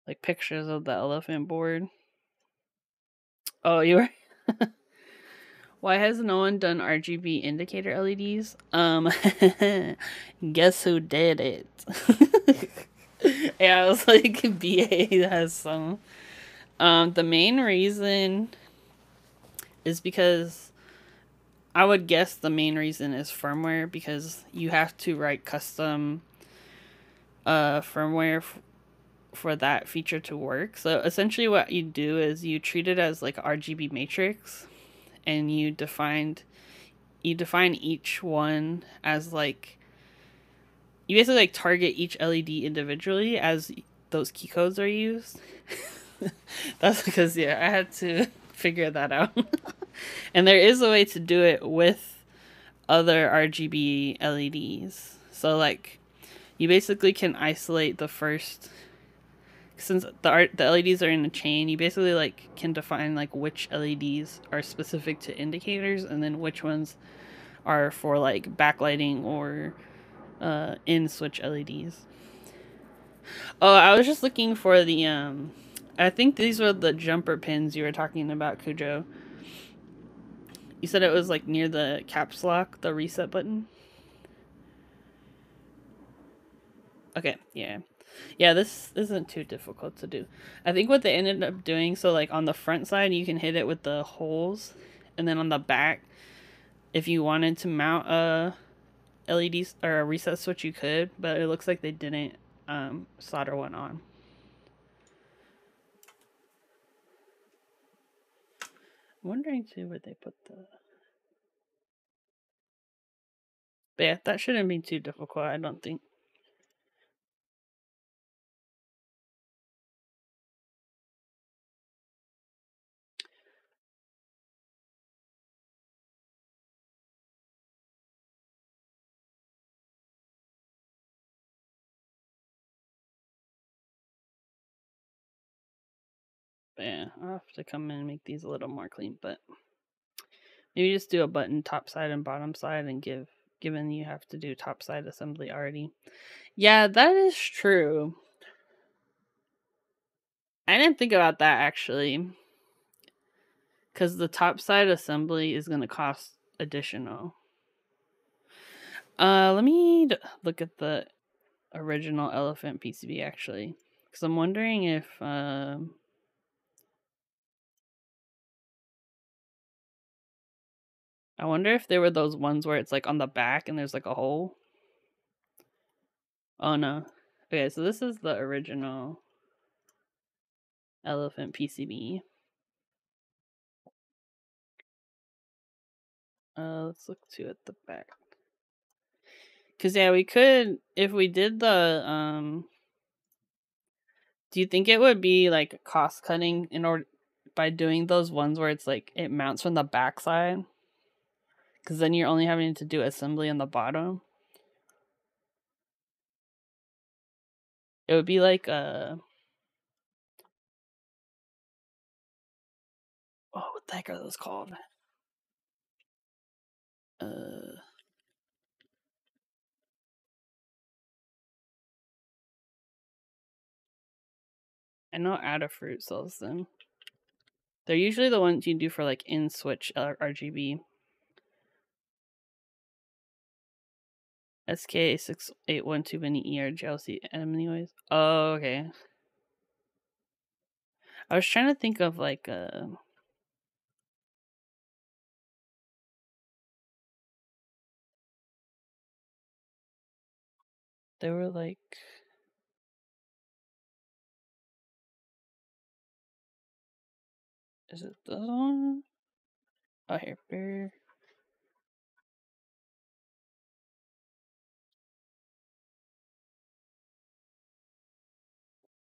Like pictures of the elephant board. Oh, you were Why has no one done RGB indicator LEDs? Guess who did it? Yeah, I was like BA has some. The main reason is because I would guess the main reason is firmware, because you have to write custom firmware for that feature to work. So essentially what you do is you treat it as like RGB matrix, and you define each one as like, you basically like target each LED individually as those key codes are used. That's because I had to figure that out. And there is a way to do it with other RGB LEDs. So like you basically can isolate the first, since the LEDs are in a chain, you basically like can define like which LEDs are specific to indicators and then which ones are for like backlighting or in switch LEDs. Oh, I was just looking for the I think these were the jumper pins you were talking about, Kujo. You said it was like near the caps lock, the reset button. Okay, yeah. Yeah, this isn't too difficult to do. I think what they ended up doing, so like on the front side, you can hit it with the holes, and then on the back, if you wanted to mount a LED or a reset switch, you could, but it looks like they didn't solder one on. I'm wondering too where they put the. But yeah, that shouldn't be too difficult, I don't think. But yeah, I'll have to come in and make these a little more clean, but maybe just do a button top side and bottom side and given you have to do top side assembly already. Yeah, that is true. I didn't think about that actually. Because the top side assembly is going to cost additional. Let me look at the original elephant PCB actually. Because I'm wondering if I wonder if there were those ones where it's like on the back and there's like a hole. Oh no. Okay, so this is the original elephant PCB. Let's look too at the back. Cause yeah, we could if we did the do you think it would be like cost cutting in order by doing those ones where it's like it mounts from the back side? Cause then you're only having to do assembly on the bottom. It would be like oh, what the heck are those called? Uh I know Adafruit sells them. They're usually the ones you do for like in switch RGB. SK6812 any ERGLC anyways. Oh, okay. I was trying to think of like they were like is it this one? Oh here, bear.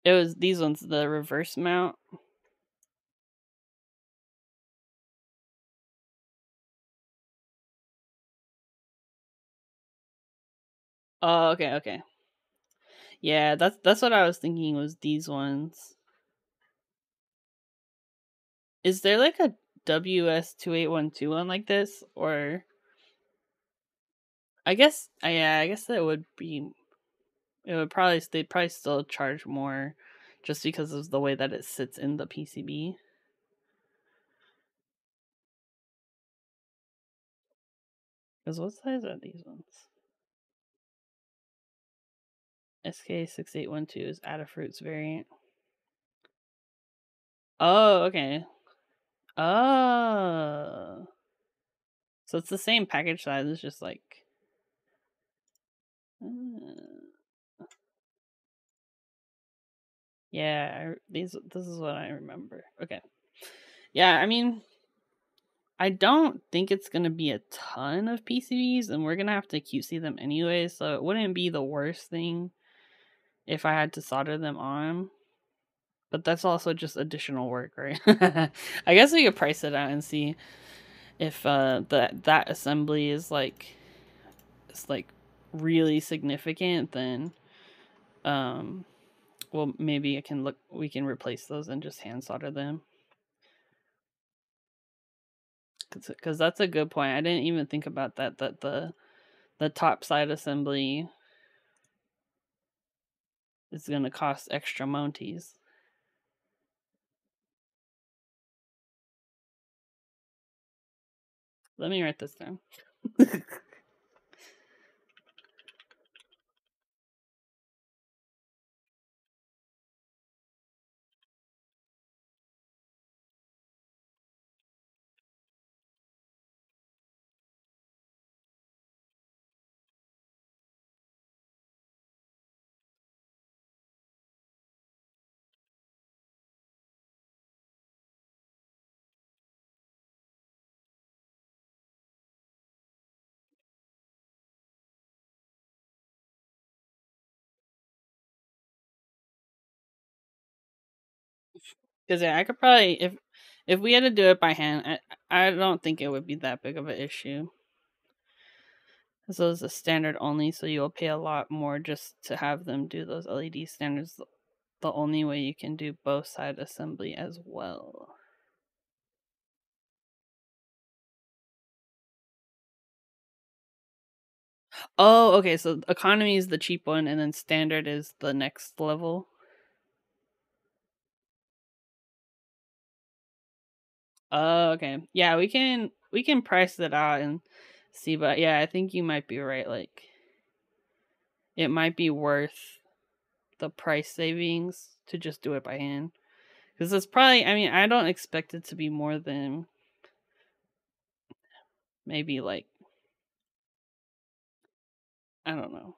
It was these ones, the reverse mount. Oh, okay, okay. Yeah, that's what I was thinking was these ones. Is there like a WS2812 one like this? Or I guess yeah, I guess that would be it would probably they'd probably still charge more just because of the way that it sits in the PCB. Because what size are these ones? SK6812 is Adafruit's variant. Oh, okay. Oh. So it's the same package size, it's just like yeah, this is what I remember. Okay. Yeah, I mean, I don't think it's gonna be a ton of PCBs, and we're gonna have to QC them anyway, so it wouldn't be the worst thing if I had to solder them on. But that's also just additional work, right? I guess we could price it out and see if that assembly is like it's like really significant, then well maybe we can replace those and just hand solder them. Because that's a good point. I didn't even think about that the top side assembly is going to cost extra mounties. Let me write this down. Because yeah, I could probably if we had to do it by hand, I don't think it would be that big of an issue. So it's a standard only, so you'll pay a lot more just to have them do those LED standards. The only way you can do both side assembly as well. Oh, okay. So economy is the cheap one, and then standard is the next level. Oh, okay. Yeah, we can price it out and see, but yeah, I think you might be right. Like, it might be worth the price savings to just do it by hand, because it's probably. I mean, I don't expect it to be more than maybe like I don't know.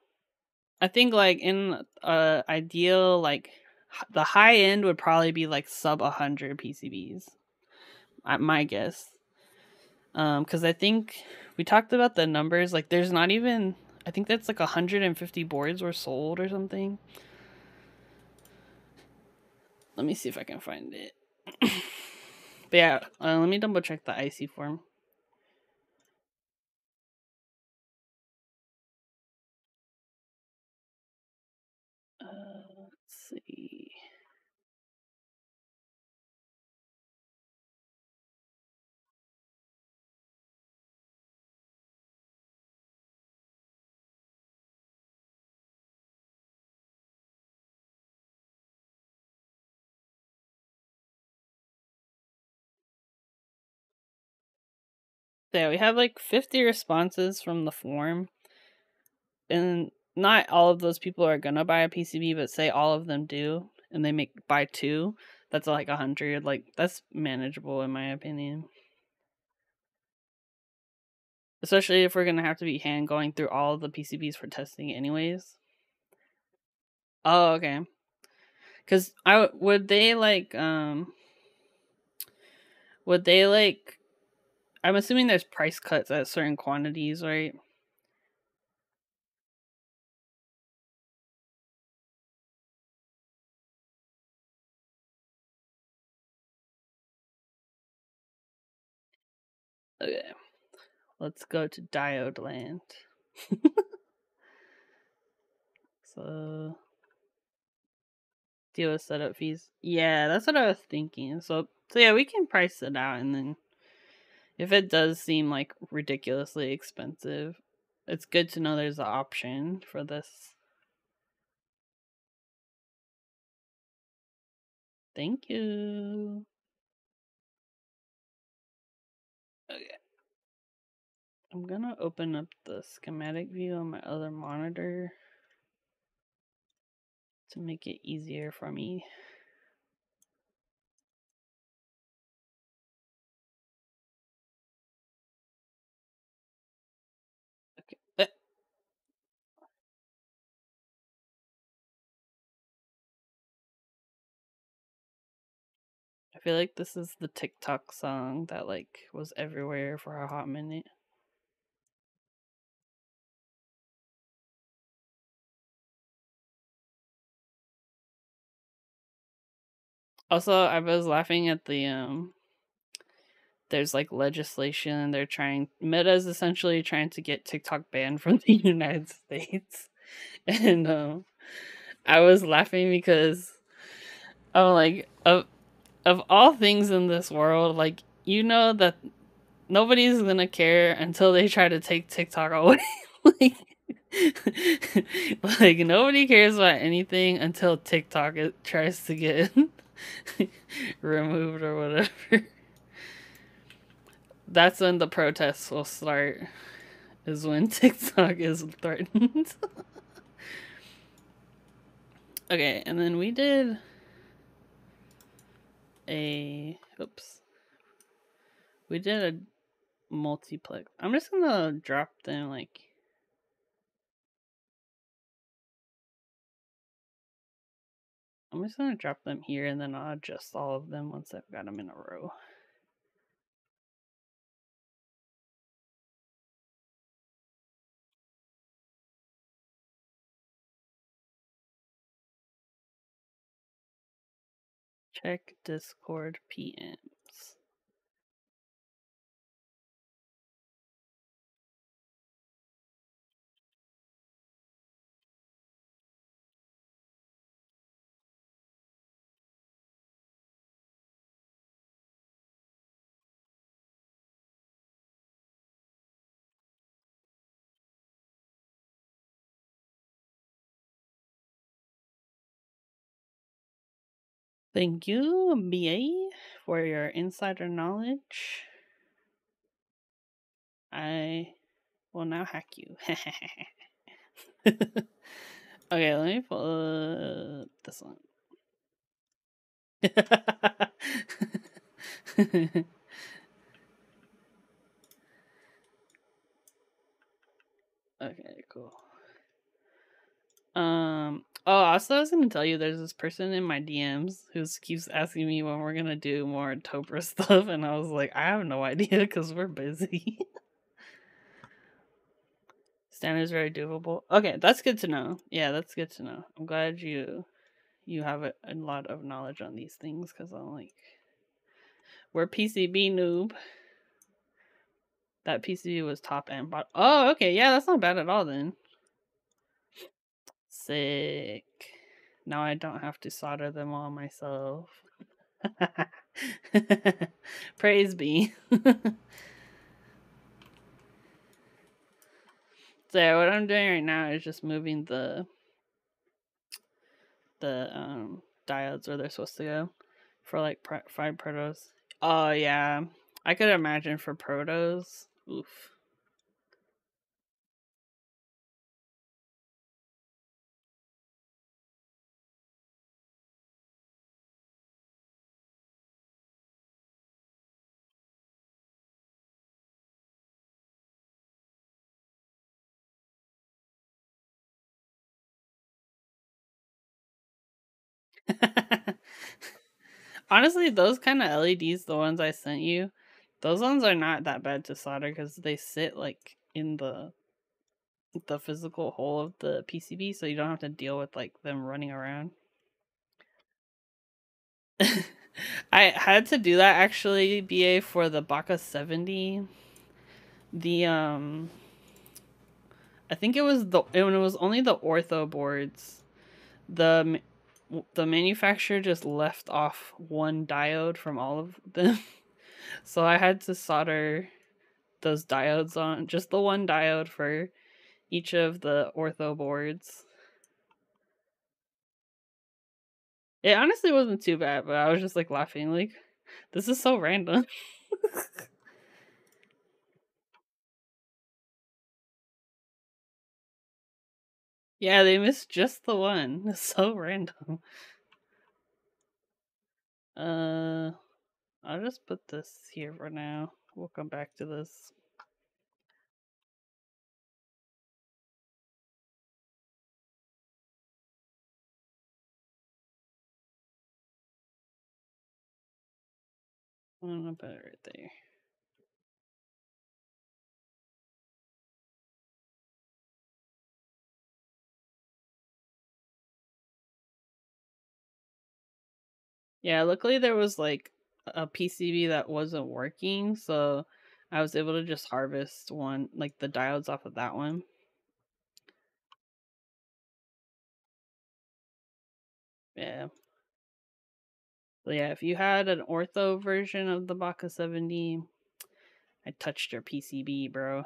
I think like in ideal like the high end would probably be like sub 100 PCBs. My guess. Cuz I think we talked about the numbers like there's not even I think that's like 150 boards were sold or something. Let me see if I can find it. But yeah, let me double check the IC form. Let's see. Yeah, we have like 50 responses from the form, and not all of those people are gonna buy a PCB, but say all of them do, and they make buy two. That's like 100. Like that's manageable in my opinion. Especially if we're gonna have to be hand going through all of the PCBs for testing, anyways. Oh, okay. Because I would they like would they like I'm assuming there's price cuts at certain quantities, right? Okay, let's go to Diode Land. So deal with setup fees. Yeah, that's what I was thinking. So yeah, we can price it out, and then if it does seem like ridiculously expensive, it's good to know there's an option for this. Thank you. Okay. I'm gonna open up the schematic view on my other monitor to make it easier for me. Okay. I feel like this is the TikTok song that like was everywhere for a hot minute. Also, I was laughing at there's like legislation they're trying Meta is essentially trying to get TikTok banned from the United States. And I was laughing because I'm like of all things in this world, like you know that nobody's gonna care until they try to take TikTok away. like, like nobody cares about anything until TikTok tries to get removed or whatever. That's when the protests will start. Is when TikTok is threatened. Okay, and then we did oops. We did a multiplex. I'm just gonna drop them like I'm just gonna drop them here and then I'll adjust all of them once I've got them in a row. Check Discord PMs. Thank you, BA, for your insider knowledge. I will now hack you. Okay, let me pull this one. Okay, cool. Oh, also, I was gonna tell you, there's this person in my DMs who keeps asking me when we're gonna do more Topra stuff, and I was like, I have no idea because we're busy. Standard's very doable. Okay, that's good to know. Yeah, that's good to know. I'm glad you have a lot of knowledge on these things because I'm like, we're PCB noob. That PCB was top end, but oh, okay, yeah, that's not bad at all then. Sick. Now I don't have to solder them all myself. Praise be. So yeah, what I'm doing right now is just moving the diodes where they're supposed to go for like 5 protos. Oh yeah, I could imagine for protos. Oof. Honestly, those kind of LEDs, the ones I sent you, those ones are not that bad to solder because they sit like in the physical hole of the PCB, so you don't have to deal with like them running around. I had to do that actually, BA, for the Baka 70. The I think it was when it was only the ortho boards. The manufacturer just left off one diode from all of them. So I had to solder those diodes on, just the one diode for each of the ortho boards. It honestly wasn't too bad, but I was just like laughing, like, this is so random. Yeah, they missed just the one. It's so random. I'll just put this here for now. We'll come back to this. I'm gonna put it right there. Yeah, luckily there was like a PCB that wasn't working, so I was able to just harvest one, like the diodes off of that one. Yeah. So yeah, if you had an ortho version of the Baka 70, I touched your PCB, bro.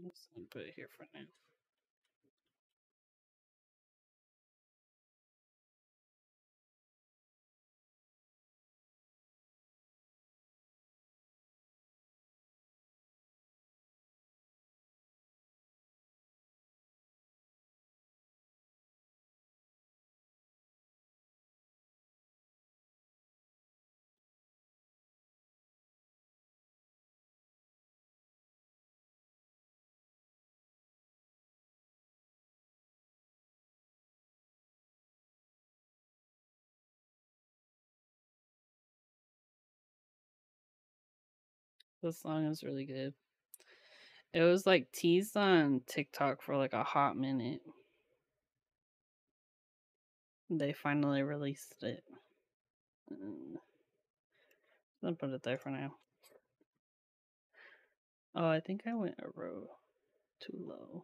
Let's put it here for now. This song is really good. It was like teased on TikTok for like a hot minute. They finally released it. I'll put it there for now. Oh, I think I went a row too low.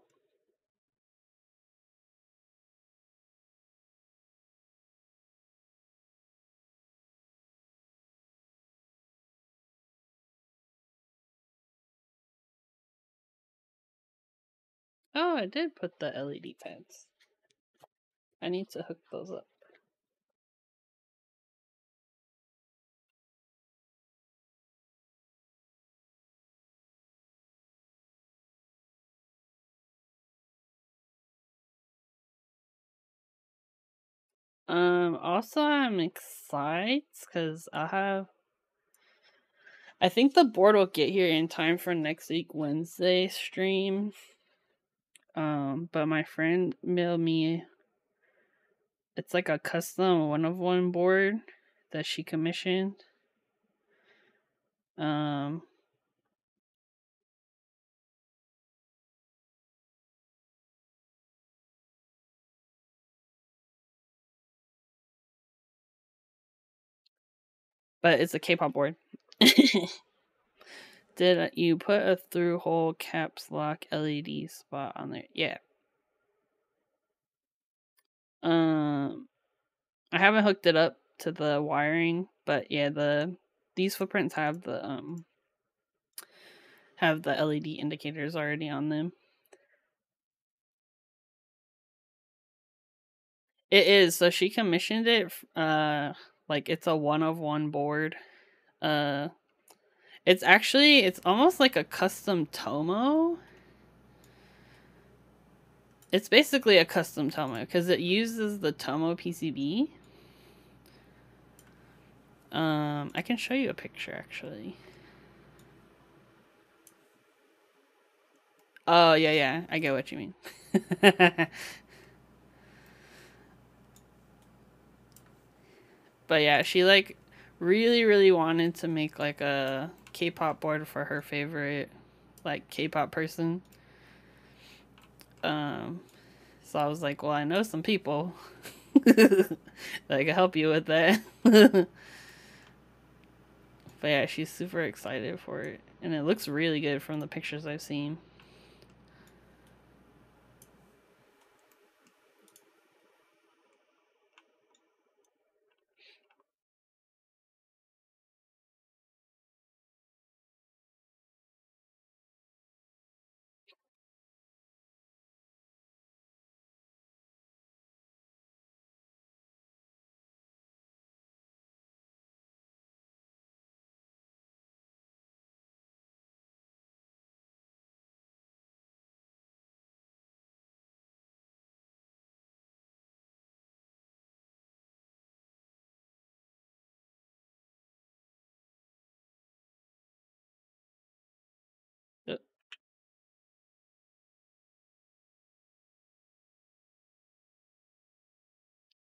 Oh, I did put the LED pads. I need to hook those up. Also I'm excited because I think the board will get here in time for next week Wednesday stream. But my friend mailed me, it's like a custom 1-of-1 board that she commissioned. But it's a K-pop board. Did you put a through hole caps lock LED spot on there? Yeah. I haven't hooked it up to the wiring, but yeah, these footprints have the LED indicators already on them. It is. So she commissioned it. Like it's a 1-of-1 board. It's almost like a custom Tomo. It's basically a custom Tomo because it uses the Tomo PCB. I can show you a picture actually. Oh yeah, I get what you mean. But yeah, she like really wanted to make like a K-pop board for her favorite like K-pop person. So I was like, well, I know some people that can help you with that. But yeah, she's super excited for it, and it looks really good from the pictures I've seen.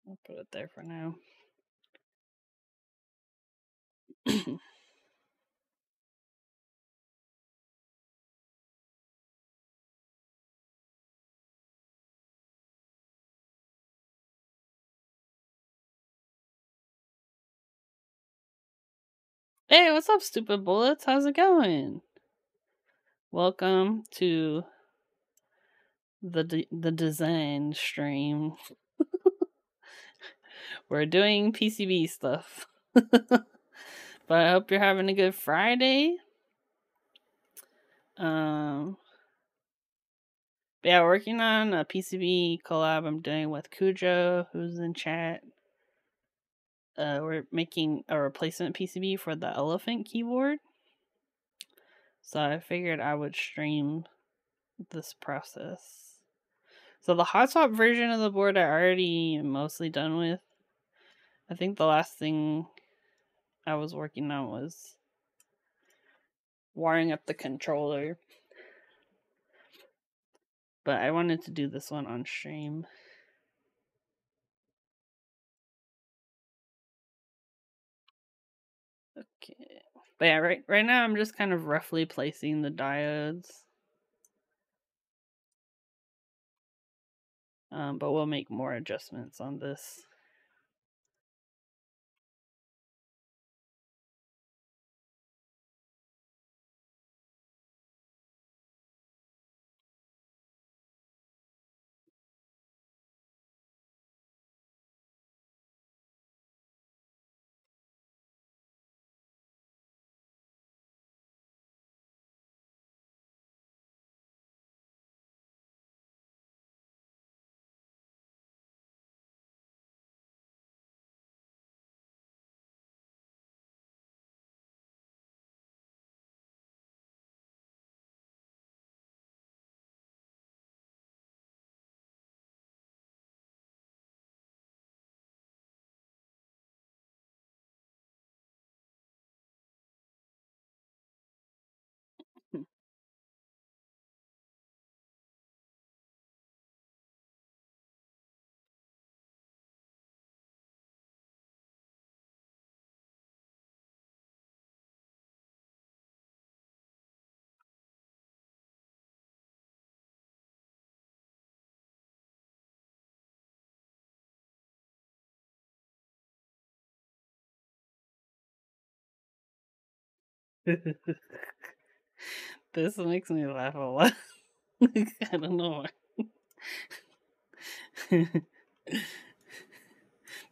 I'll put it there for now. Hey, what's up, stupid bullets? How's it going? Welcome to the design stream. We're doing PCB stuff. But I hope you're having a good Friday. But yeah, working on a PCB collab I'm doing with Cujo, who's in chat. We're making a replacement PCB for the elephant keyboard. So I figured I would stream this process. So the hot swap version of the board I already mostly done with. I think the last thing I was working on was wiring up the controller. But I wanted to do this one on stream. Okay. But yeah, right now I'm just kind of roughly placing the diodes. But we'll make more adjustments on this. This makes me laugh a lot. I don't know why.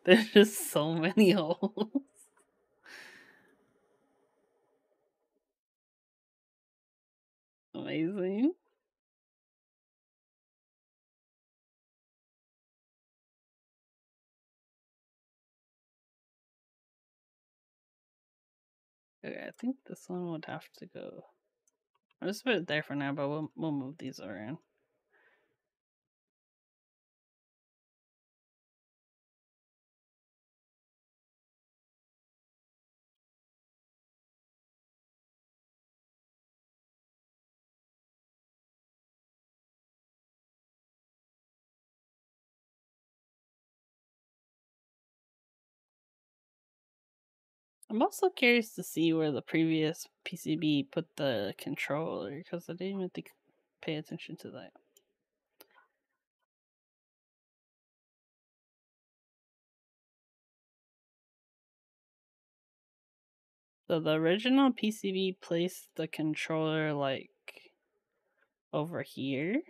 There's just so many holes. Amazing. Okay, I think this one would have to go. I'll just put it there for now, but we'll move these around. I'm also curious to see where the previous PCB put the controller, because I didn't even pay attention to that. So the original PCB placed the controller like over here,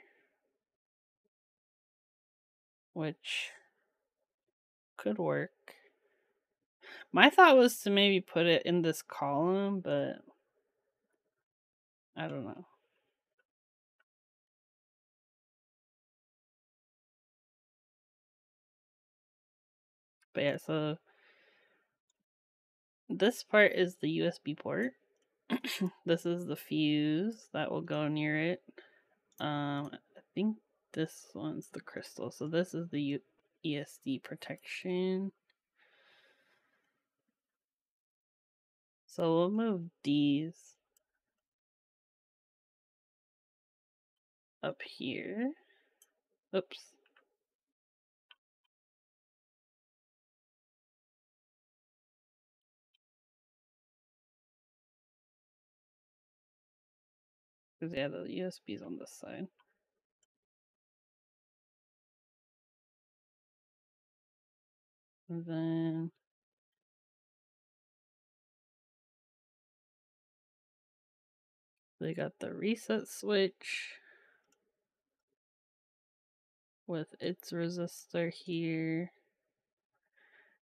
which could work. My thought was to maybe put it in this column, but I don't know. But yeah, so this part is the USB port. This is the fuse that will go near it. I think this one's the crystal. So this is the ESD protection. So we'll move these up here. Oops. Because yeah, the USB's on this side. And then they got the reset switch with its resistor here.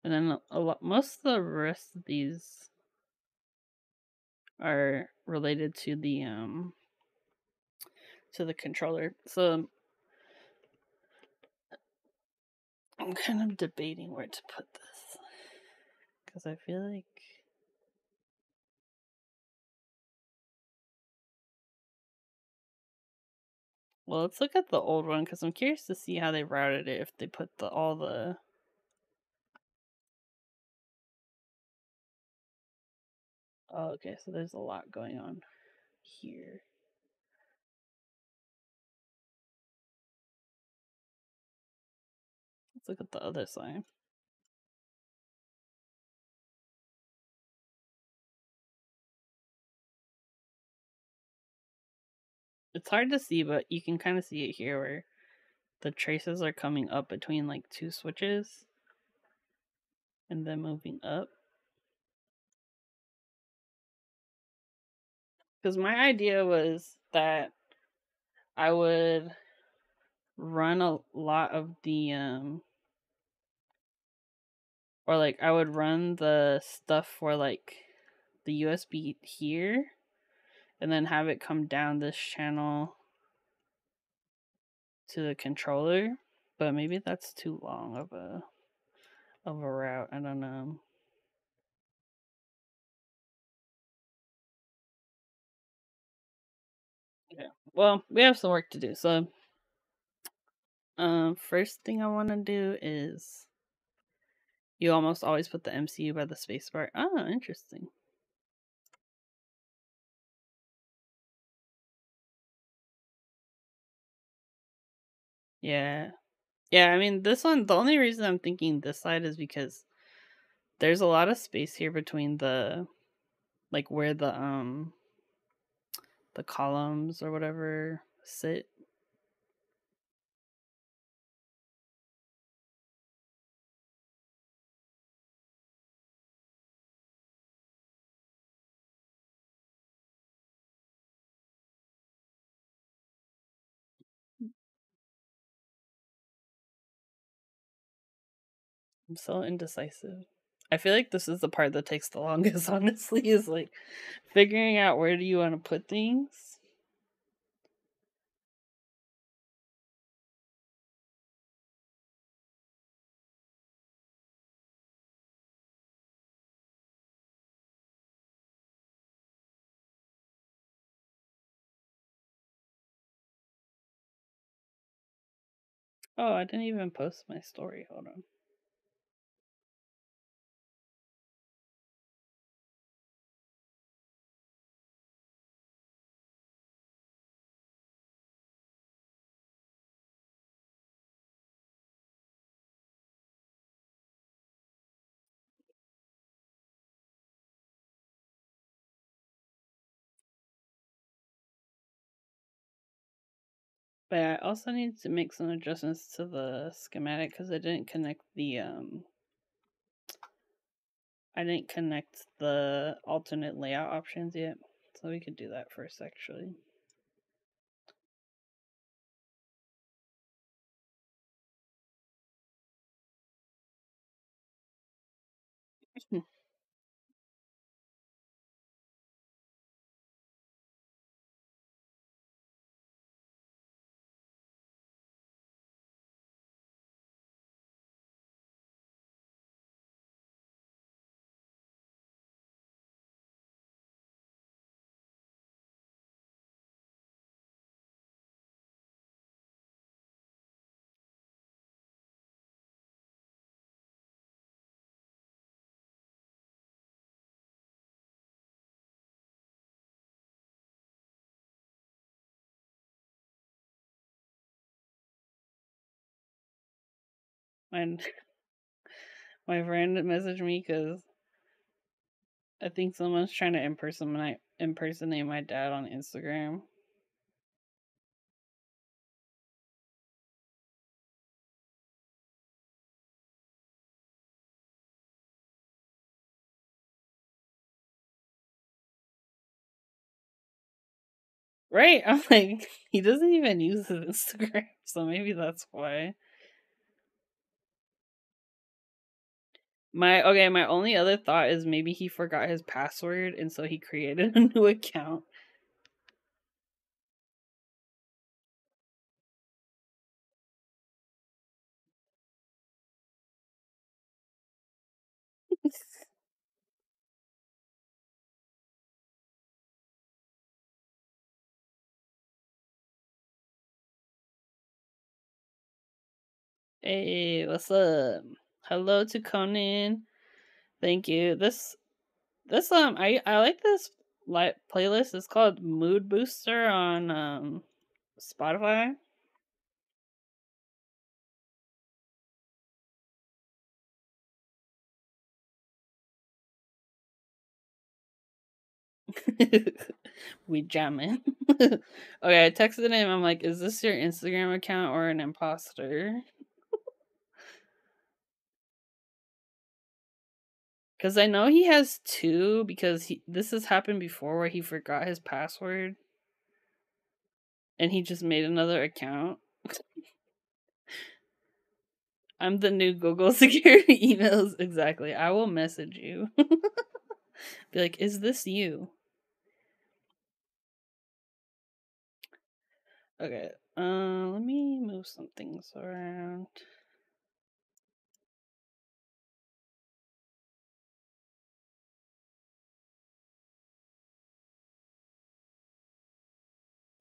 And then most of the rest of these are related to the controller. So I'm kind of debating where to put this. Because I feel like... Well, let's look at the old one, because I'm curious to see how they routed it, if they put all the... Oh, okay, so there's a lot going on here. Let's look at the other side. It's hard to see, but you can kind of see it here where the traces are coming up between like two switches and then moving up. Because my idea was that I would run a lot of the or like I would run the stuff for like the USB here and then have it come down this channel to the controller, but maybe that's too long of a route. I don't know. Yeah. Well, we have some work to do. So first thing I want to do is you almost always put the MCU by the spacebar. Oh, interesting. Yeah. Yeah, I mean, this one, the only reason I'm thinking this side is because there's a lot of space here between the, like, where the columns or whatever sit. I'm so indecisive. I feel like this is the part that takes the longest, honestly, is like figuring out where do you want to put things. Oh, I didn't even post my story. Hold on. But I also need to make some adjustments to the schematic because I didn't connect the alternate layout options yet. So we could do that first, actually. And my friend messaged me because I think someone's trying to impersonate my dad on Instagram. Right? I'm like, he doesn't even use his Instagram, so maybe that's why. My only other thought is maybe he forgot his password and so he created a new account. Hey, what's up? Hello to Conan. Thank you. I like this playlist. It's called Mood Booster on Spotify. We jamming. Okay, I texted him. I'm like, "Is this your Instagram account or an imposter?" Because I know he has two. Because this has happened before where he forgot his password and he just made another account. I'm the new Google security emails. Exactly. I will message you. Be like, "Is this you?" Okay. Let me move some things around.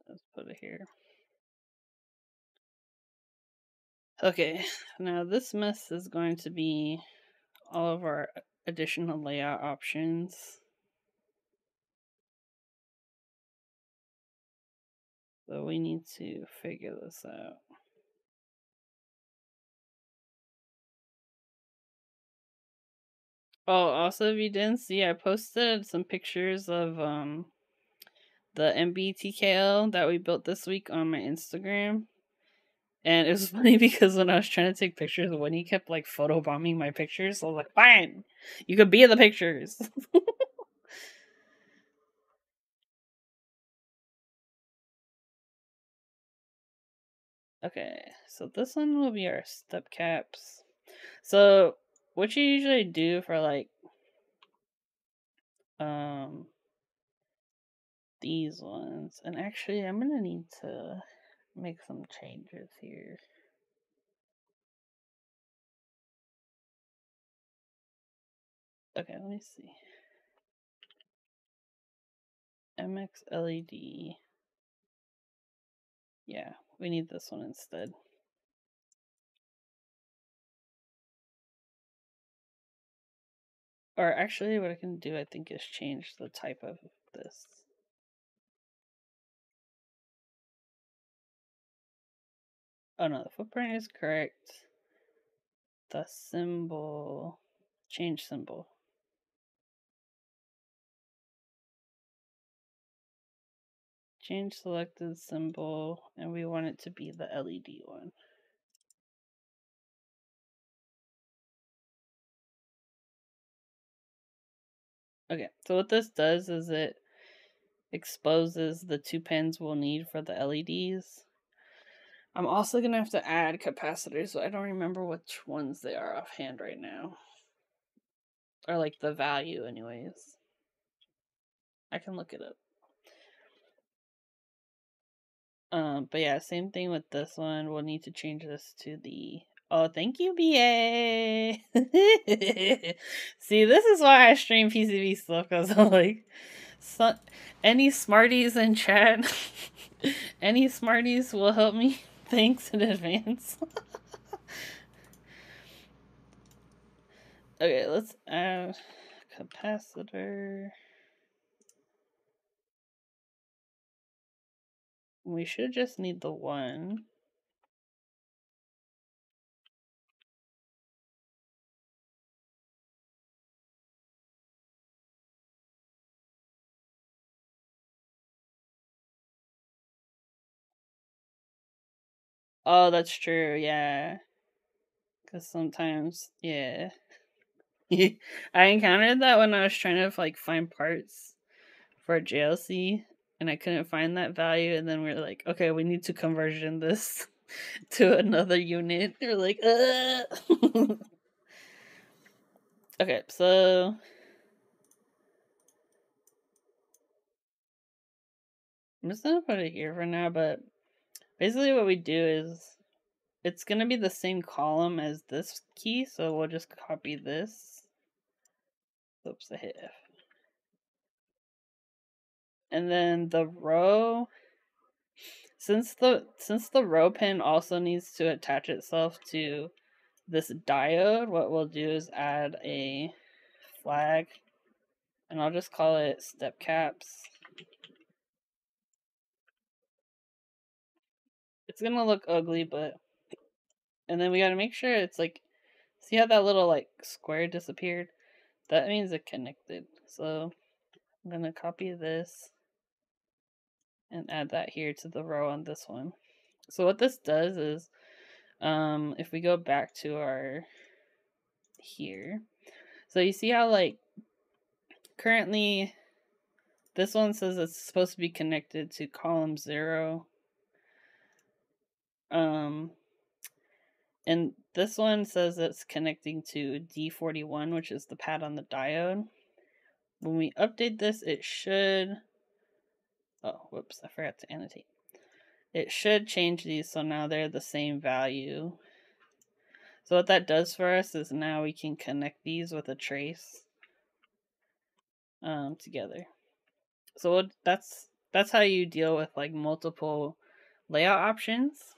Let's put it here. Okay. Now this mess is going to be all of our additional layout options. So we need to figure this out. Oh, also if you didn't see, I posted some pictures of the MBTKL that we built this week on my Instagram. And it was funny because when I was trying to take pictures, when he kept like photobombing my pictures, I was like, "Fine, you could be in the pictures." Okay, so this one will be our step caps. So what you usually do for like um these ones, and actually I'm gonna need to make some changes here. Okay, let me see. MX LED. Yeah, we need this one instead. Or actually, what I can do, I think, is change the type of this. Oh no, the footprint is correct. The symbol. Change symbol. Change selected symbol, and we want it to be the LED one. Okay, so what this does is it exposes the two pins we'll need for the LEDs. I'm also gonna have to add capacitors, so I don't remember which ones they are offhand right now. Or like the value anyways. I can look it up. But yeah, same thing with this one. We'll need to change this to the oh, thank you, BA. See, this is why I stream PCB stuff, because I'm like, any smarties in chat, any smarties will help me. Thanks in advance. Okay, let's add capacitor. We should just need the one. Oh, that's true. Yeah. Because sometimes, yeah. I encountered that when I was trying to like find parts for JLC and I couldn't find that value, and then we are like, okay, we need to conversion this to another unit. They're like, okay, so I'm just gonna put it here for now, but basically what we do is it's gonna be the same column as this key, so we'll just copy this. Oops, I hit F. And then the row, since the row pin also needs to attach itself to this diode, what we'll do is add a flag, and I'll just call it step caps. It's gonna look ugly, but, and then we gotta make sure it's like, see how that little like square disappeared? That means it connected. So I'm gonna copy this and add that here to the row on this one. So what this does is, if we go back to our here, so you see how like currently this one says it's supposed to be connected to column 0. And this one says it's connecting to D41, which is the pad on the diode. When we update this, it should, oh, whoops, I forgot to annotate. It should change these so now they're the same value. So what that does for us is now we can connect these with a trace together. So that's how you deal with like multiple layout options.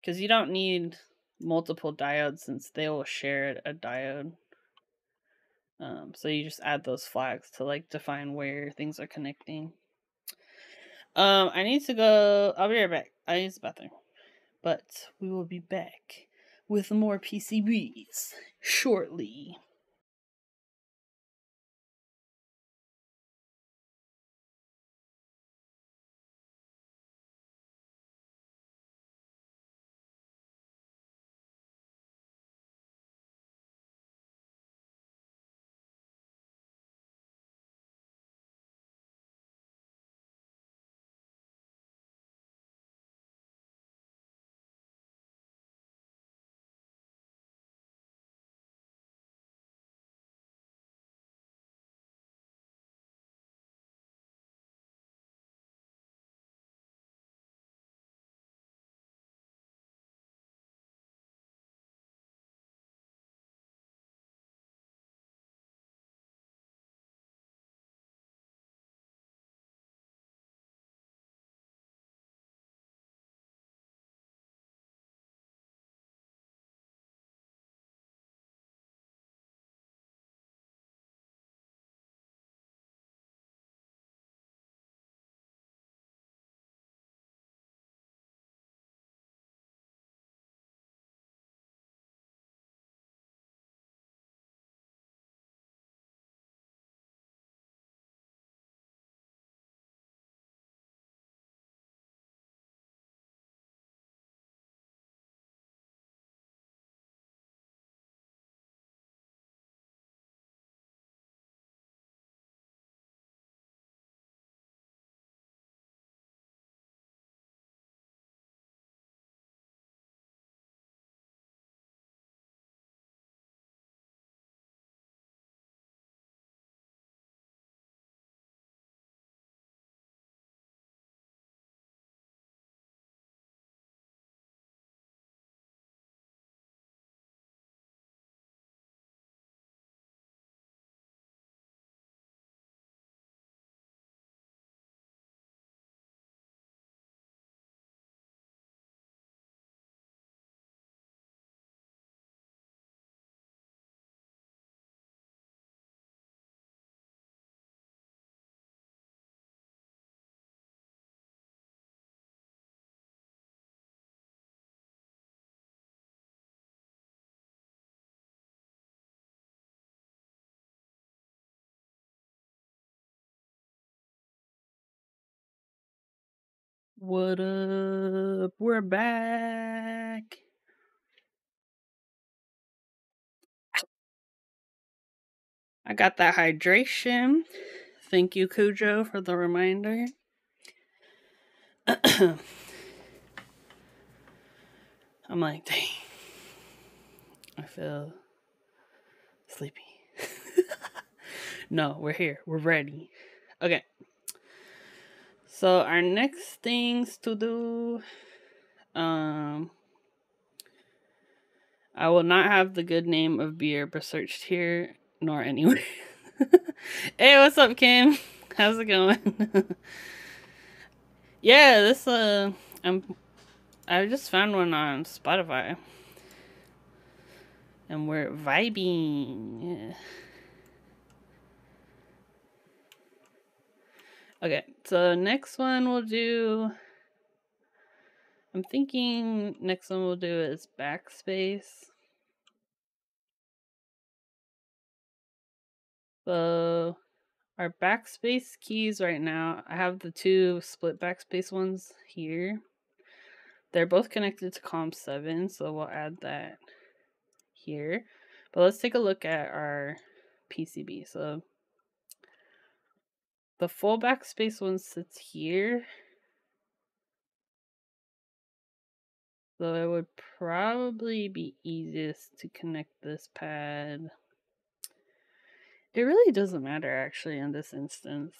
Because you don't need multiple diodes since they will share a diode. So you just add those flags to like define where things are connecting. I need to go. I'll be right back. I use the bathroom. But we will be back with more PCBs shortly. What up? We're back. I got that hydration. Thank you, Cujo, for the reminder. I'm like, dang. I feel sleepy. No, we're here. We're ready. Okay. So our next things to do, I will not have the good name of beer researched here, nor anywhere. Hey, what's up, Kim? How's it going? Yeah, this I just found one on Spotify, and we're vibing. Okay, so next one we'll do. I'm thinking next one we'll do is backspace. So our backspace keys right now, I have the two split backspace ones here. They're both connected to COM7, so we'll add that here. But let's take a look at our PCB. So the full backspace one sits here. So it would probably be easiest to connect this pad. It really doesn't matter actually in this instance,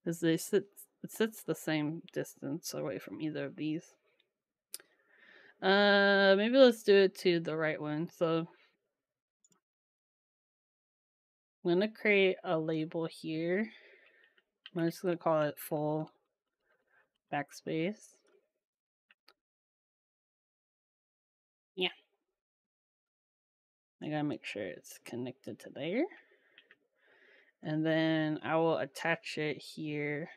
because it sits the same distance away from either of these. Maybe let's do it to the right one. So I'm gonna create a label here. I'm just gonna call it full backspace. Yeah. I gotta make sure it's connected to there. And then I will attach it here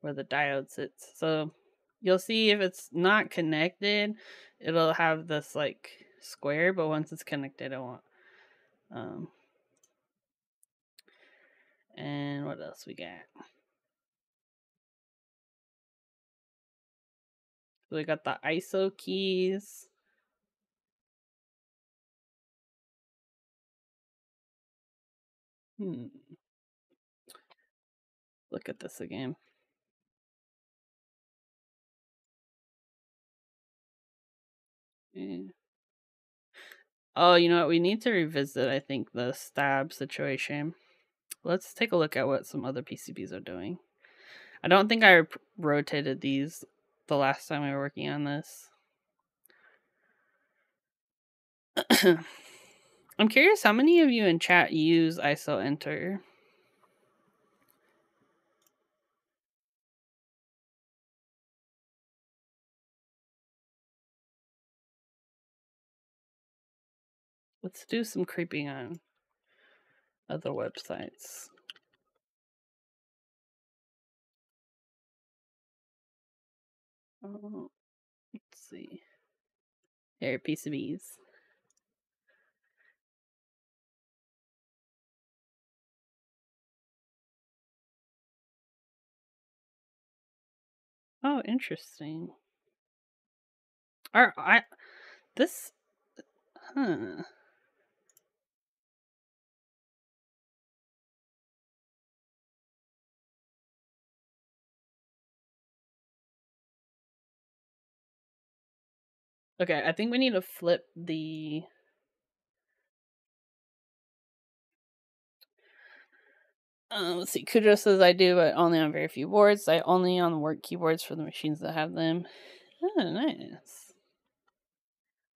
where the diode sits. So you'll see if it's not connected, it'll have this like square, but once it's connected, it won't. And what else we got? So we got the ISO keys. Look at this again. Yeah. Oh, you know what? We need to revisit, I think, the stab situation. Let's take a look at what some other PCBs are doing. I don't think I rotated these the last time we were working on this. I'm curious how many of you in chat use ISO enter. Let's do some creeping on other websites. Oh, let's see. Here, PCBs. Oh, interesting. This, huh. Okay, I think we need to flip the... let's see. Kudo says I do, but only on very few boards. I only on work keyboards for the machines that have them. Oh, nice.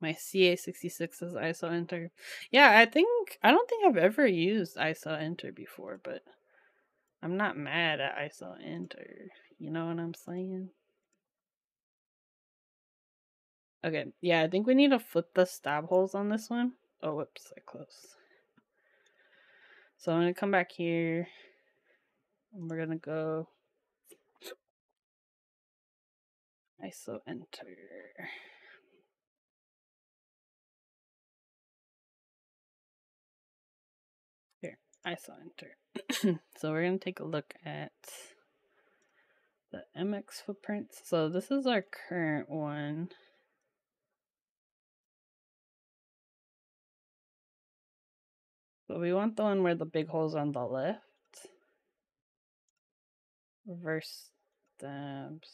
My CA66 says ISO enter. Yeah, I don't think I've ever used ISO enter before, but I'm not mad at ISO enter. You know what I'm saying? Okay, yeah, I think we need to flip the stab holes on this one. Oh, whoops, I closed. So I'm gonna come back here, and we're gonna go ISO enter. Here, ISO enter. So we're gonna take a look at the MX footprints. So this is our current one. But we want the one where the big hole's on the left. Reverse stabs.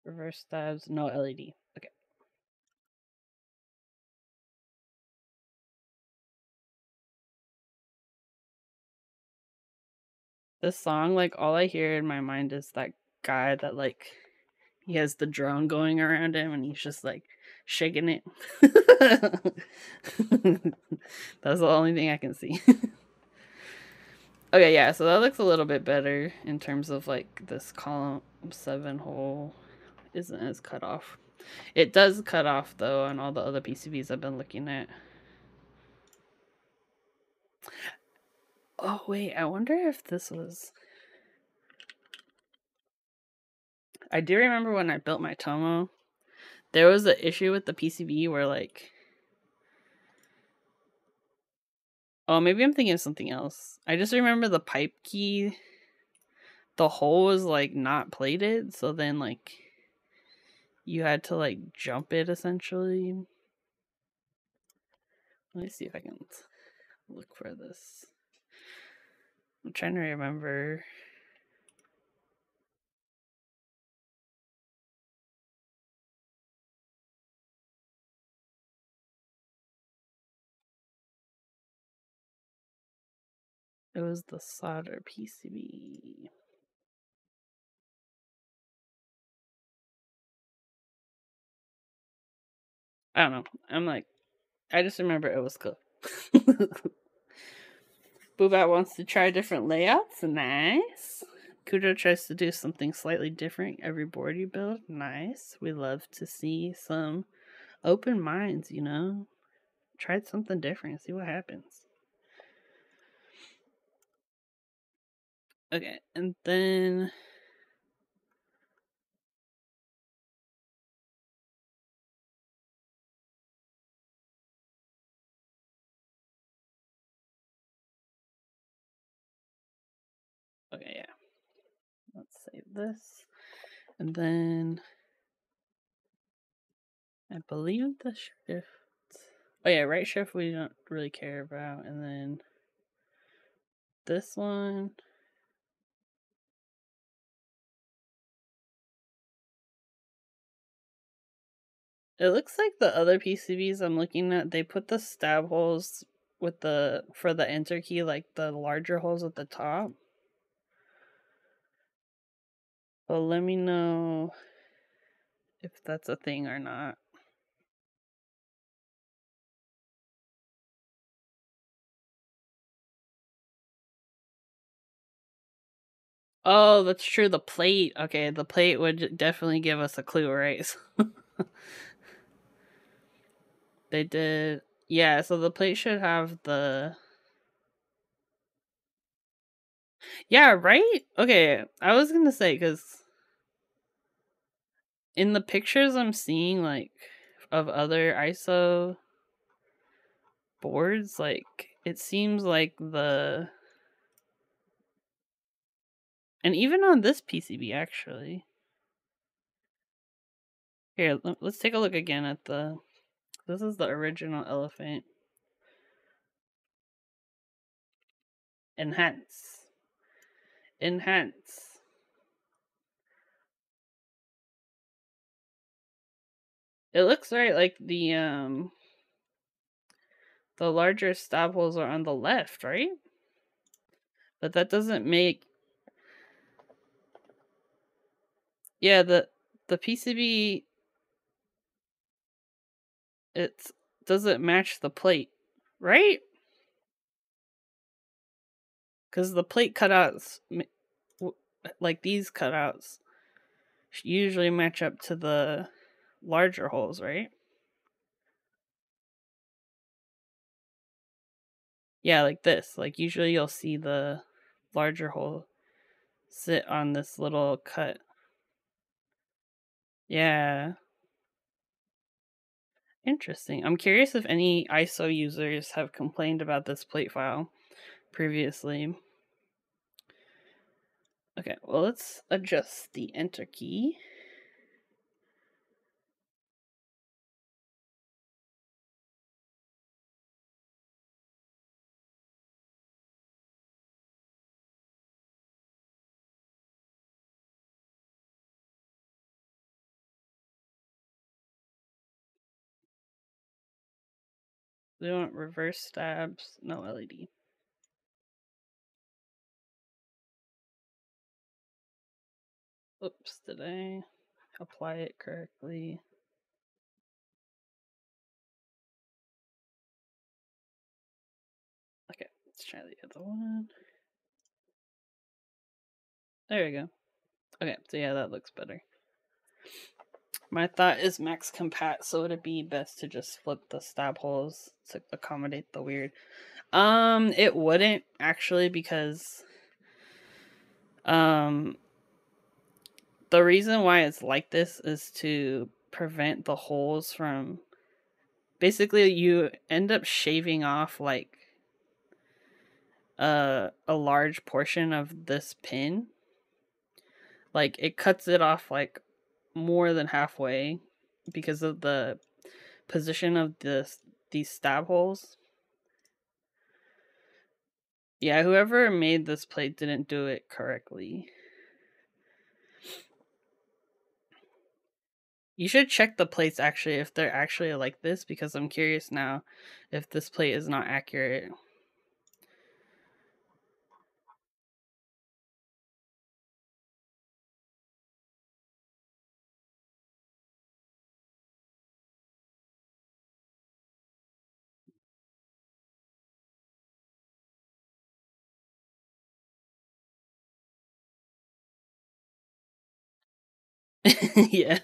Reverse stabs, no LED. Okay. This song, like, all I hear in my mind is that guy that, like, He has the drone going around him and he's just like shaking it. That's the only thing I can see. Okay, yeah, so that looks a little bit better in terms of like this column 7 hole isn't as cut off. It does cut off though on all the other PCBs I've been looking at. Oh wait, I wonder if this was... I do remember when I built my Tomo, there was an issue with the PCB where like... Oh, maybe I'm thinking of something else. I just remember the pipe key, the hole was like not plated, so then like you had to like jump it essentially. Let me see if I can look for this. I'm trying to remember. It was the solder PCB. I don't know. I'm like, I just remember it was cool. Boobat wants to try different layouts. Nice. Kudo tries to do something slightly different every board you build. Nice. We love to see some open minds, you know? Try something different. See what happens. Okay, and then... Okay, yeah. Let's save this. And then... I believe the shift... Oh yeah, right shift we don't really care about. And then... this one... It looks like the other PCBs I'm looking at, they put the stab holes with the... for the enter key, like the larger holes at the top. But let me know if that's a thing or not. Oh, that's true. The plate. Okay, the plate would definitely give us a clue, right? They did. Yeah, so the plate should have the... Yeah, right? Okay, I was gonna say, because in the pictures I'm seeing, like, of other ISO boards, like, it seems like the... And even on this PCB, actually. Here, let's take a look again at the... This is the original elephant. Enhance. Enhance. It looks right, like the larger stab holes are on the left, right? But that doesn't make... Yeah, the PCB, it doesn't match the plate, right? Because the plate cutouts, like these cutouts, usually match up to the larger holes, right? Yeah, like this. Like usually you'll see the larger hole sit on this little cut. Yeah. Interesting. I'm curious if any ISO users have complained about this plate file previously. Okay, well, let's adjust the enter key. We want reverse stabs, no LED. Oops, did I? apply it correctly. Okay, let's try the other one. There we go. Okay, so yeah, that looks better. My thought is max compat, so it'd be best to just flip the stab holes to accommodate the weird. It wouldn't actually, because the reason why it's like this is to prevent the holes from, basically you end up shaving off like a large portion of this pin. Like it cuts it off like more than halfway because of the position of these stab holes. Yeah, whoever made this plate didn't do it correctly. You should check the plates actually if they're actually like this, because I'm curious now if this plate is not accurate. Yeah.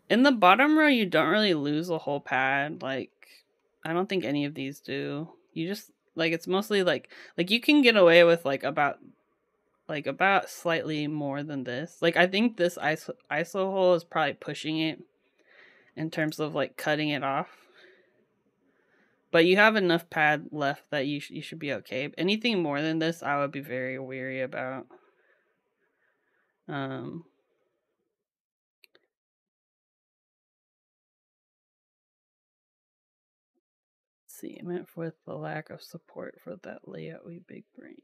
In the bottom row, you don't really lose a whole pad. Like, I don't think any of these do. You just, like, it's mostly like you can get away with about slightly more than this. Like, I think this ISO hole is probably pushing it in terms of like cutting it off. But you have enough pad left that you should be okay. Anything more than this, I would be very weary about. See, I meant with the lack of support for that layout we big brained.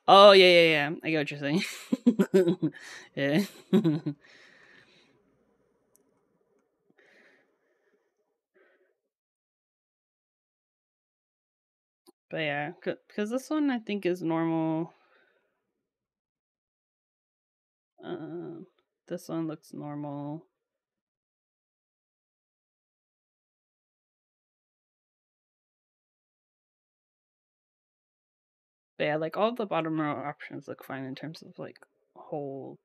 Oh yeah. I get what you're saying. Yeah. But yeah, because this one I think is normal. This one looks normal. But yeah, like all the bottom row options look fine in terms of like hole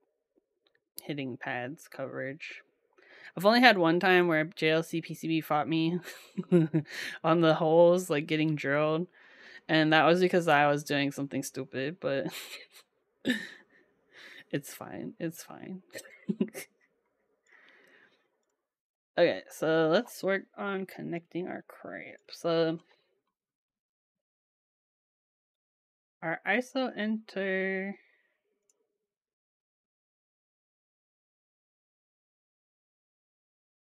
hitting pads coverage. I've only had one time where JLC PCB fought me on the holes, like getting drilled, and that was because I was doing something stupid, but it's fine. It's fine. Okay, so let's work on connecting our cramp. So our ISO enter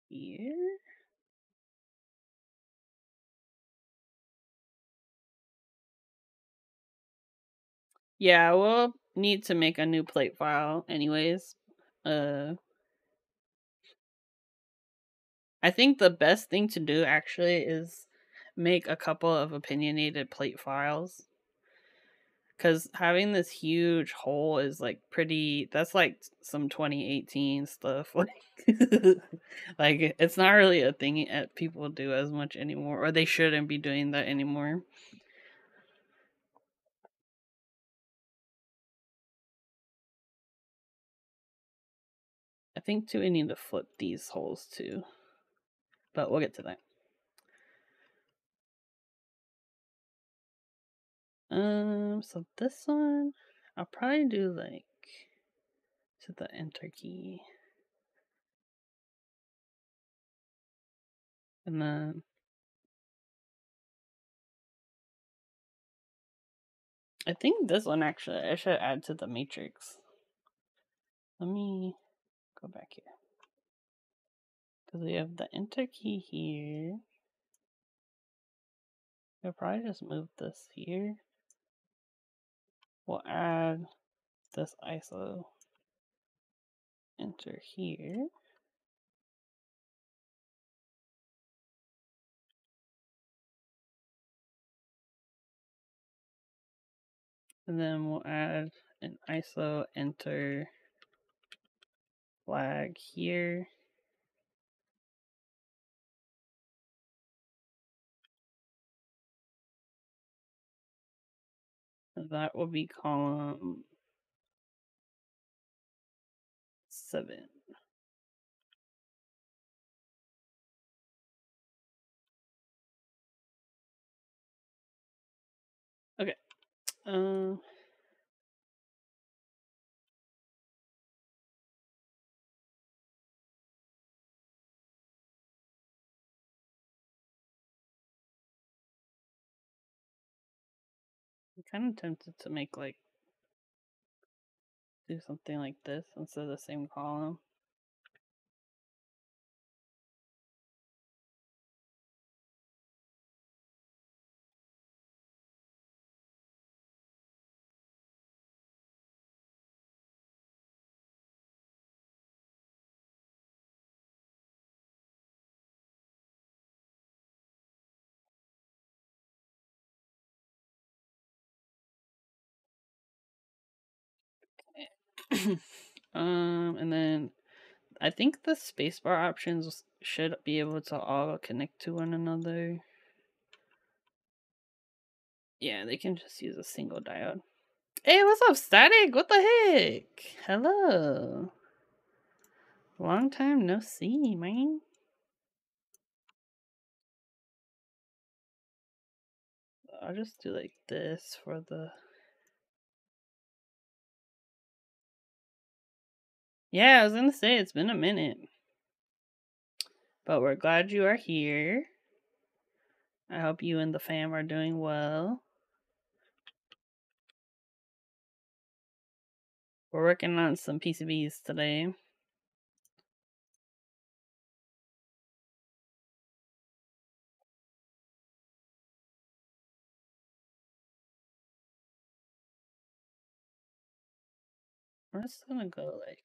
here. Yeah, we'll need to make a new plate file anyways. I think the best thing to do actually is make a couple of opinionated plate files. Because having this huge hole is like pretty, that's like some 2018 stuff. Like, like it's not really a thing people do as much anymore, or they shouldn't be doing that anymore. I think too, we need to flip these holes too, but we'll get to that. So this one, I'll probably do like to the enter key. And then I think this one actually I should add to the matrix. Let me go back here. Because we have the enter key here. We'll probably just move this here. We'll add this ISO enter here. And then we'll add an ISO enter flag here. And that will be column 7. Okay. I'm kind of tempted to make like do something like this instead of the same column. And then I think the spacebar options should be able to all connect to one another. Yeah, they can just use a single diode. Hey, what's up, Static? What the heck? Hello. Long time no see, man. I'll just do like this for the... Yeah, I was gonna say it's been a minute. But we're glad you are here. I hope you and the fam are doing well. We're working on some PCBs today. We're just gonna go like...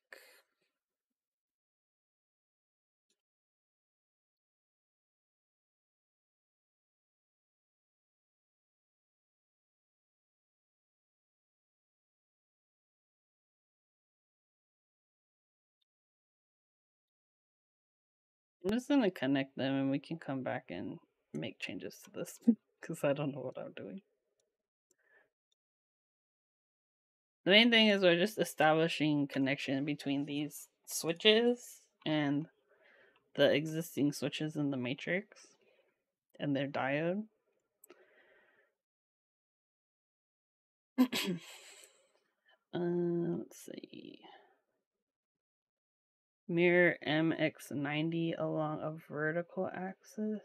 I'm just gonna connect them and we can come back and make changes to this because I don't know what I'm doing. The main thing is we're just establishing connection between these switches and the existing switches in the matrix and their diode. Let's see. Mirror MX90 along a vertical axis.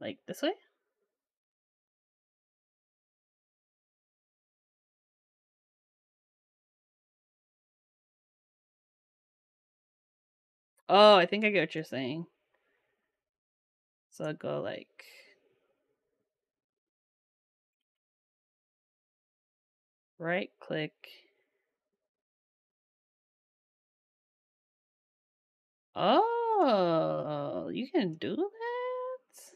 Like this way? Oh, I think I get what you're saying. So I'll go like... right click. Oh, you can do that?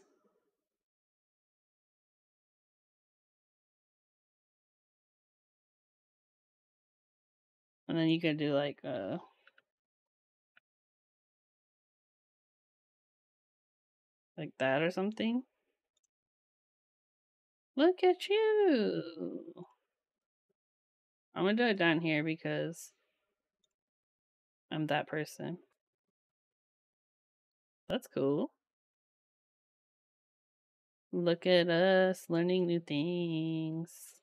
And then you can do like that or something. Look at you. I'm gonna do it down here because I'm that person. That's cool. Look at us learning new things.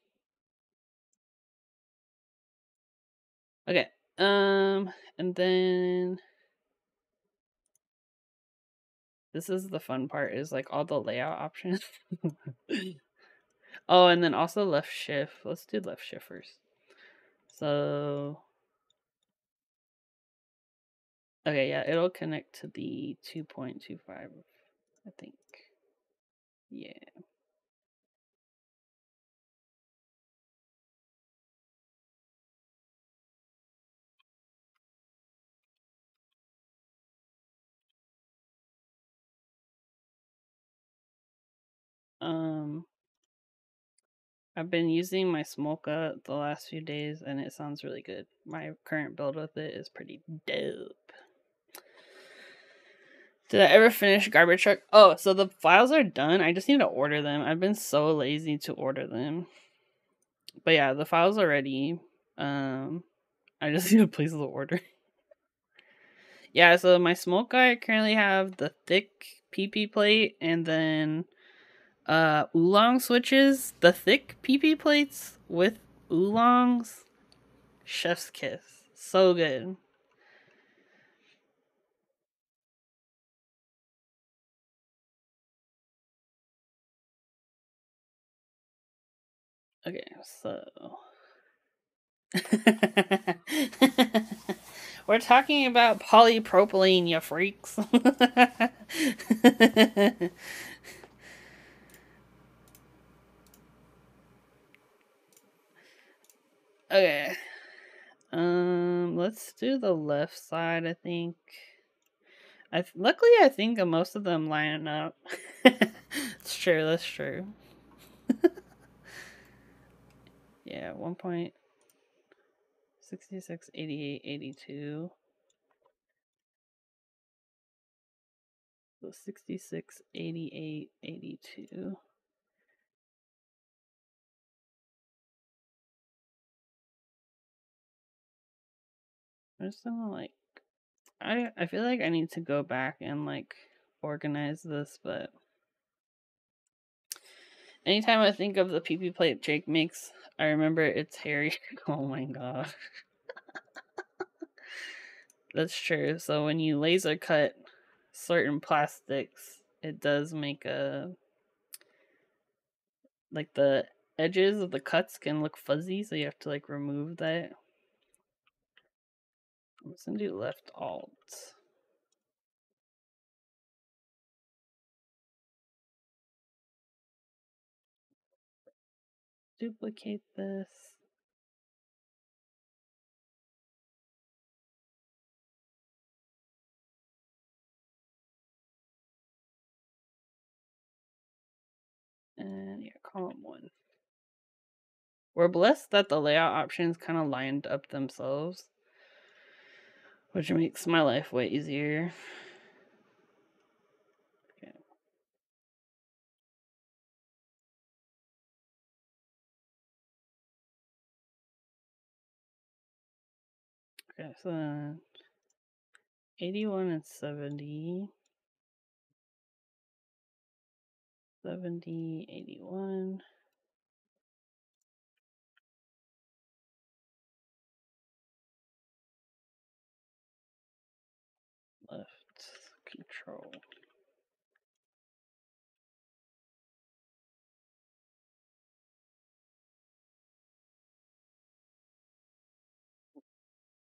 Okay. And then this is the fun part, is like all the layout options. Oh, and then also left shift. Let's do left shift first. So okay, yeah, it'll connect to the 2.25, I think. Yeah. Um I've been using my Smolka the last few days and it sounds really good. My current build with it is pretty dope. Did I ever finish Garbage Truck? Oh, so the files are done. I just need to order them. I've been so lazy to order them. But yeah, the files are ready. I just need to place the order. Yeah, so my smoke guy, I currently have the thick PP plate and then oolong switches. The thick PP plates with oolongs. Chef's kiss. So good. Okay, so we're talking about polypropylene, you freaks. Okay. Let's do the left side, I think. Luckily I think most of them line up. It's true, that's true. Yeah, 1.668882. So 668882. I'm just gonna like I feel like I need to go back and like organize this, but anytime I think of the PP plate Jake makes, I remember it's hairy. Oh my god. That's true. So when you laser cut certain plastics, it does make like the edges of the cuts can look fuzzy, so you have to like remove that. I'm just gonna do left alt. Duplicate this. And yeah, column 1. We're blessed that the layout options kind of lined up themselves, which makes my life way easier. Okay. Okay, so 81 and 70. 70, 81. Left control.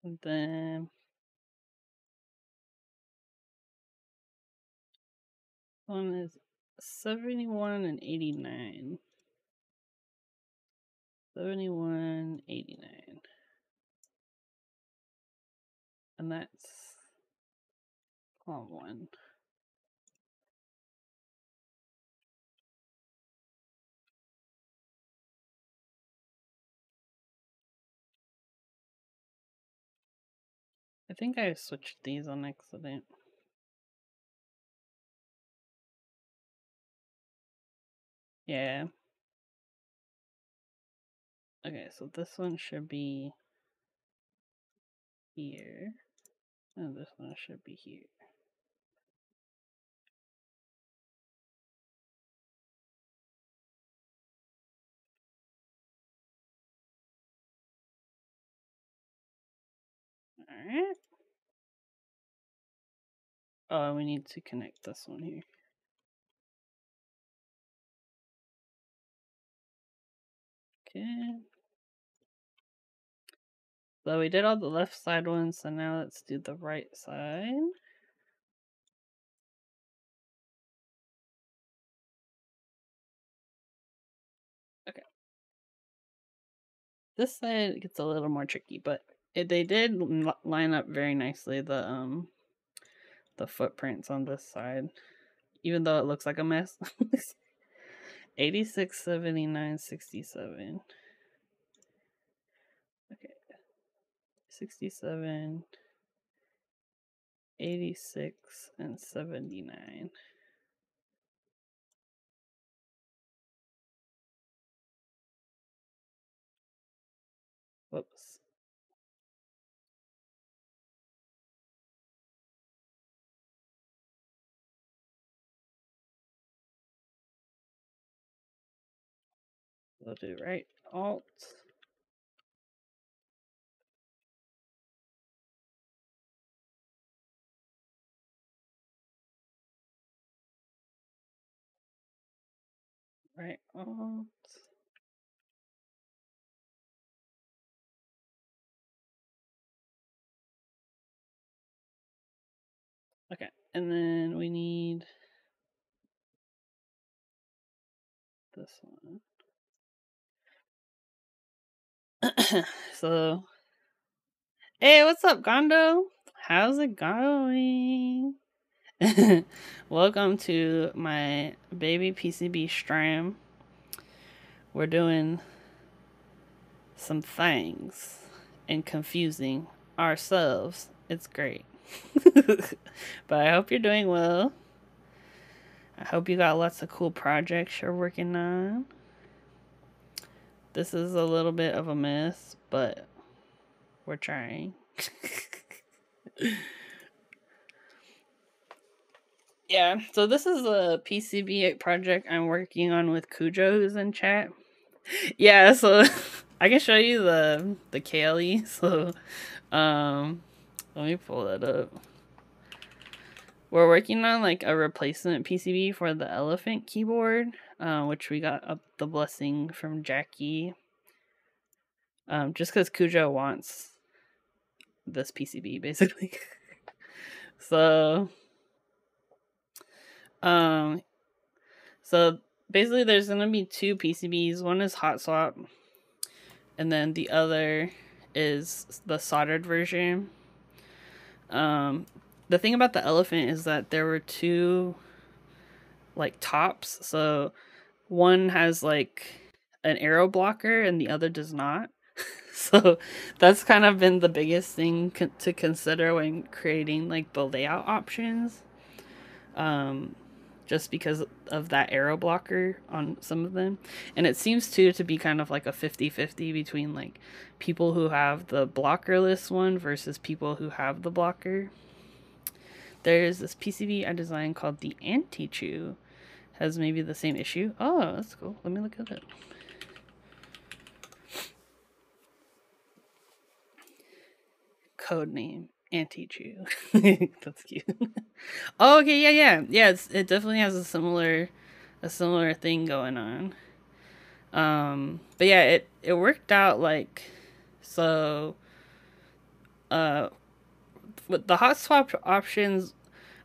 And then one is 71 and 89. 71, 89. And that's column 1. I think I switched these on accident. Yeah. Okay, so this one should be here. And this one should be here. Alright. Oh, we need to connect this one here. Okay. So we did all the left side ones, so now let's do the right side. Okay. This side gets a little more tricky, but they did line up very nicely, the footprints on this side, even though it looks like a mess. 86, 79, 67. Okay. 67, 86, and 79. Whoops. We'll do right alt. Right alt. Okay, and then we need this one. So, hey, what's up, Gondo? How's it going? Welcome to my baby PCB stream. We're doing some things and confusing ourselves. It's great. But I hope you're doing well. I hope you got lots of cool projects you're working on. This is a little bit of a mess, but we're trying. Yeah, so this is a PCB project I'm working on with Cujo, who's in chat. Yeah, so I can show you the Kaylee. So let me pull that up. We're working on like a replacement PCB for the elephant keyboard, which we got the blessing from Jackie. Just because Cujo wants this PCB, basically. So, so basically, there's gonna be two PCBs. One is hot swap, and then the other is the soldered version. The thing about the elephant is that there were two like tops, so one has like an arrow blocker and the other does not. So that's kind of been the biggest thing to consider when creating like the layout options, just because of that arrow blocker on some of them. And it seems too to be kind of like a 50-50 between like people who have the blockerless one versus people who have the blocker. There's this PCB I designed called the Anti-Chew. Has maybe the same issue. Oh, that's cool. Let me look at it. Code name Anti-Chew. That's cute. Oh, okay, yeah. It definitely has a similar thing going on. But yeah, it worked out like so. With the hot swap options,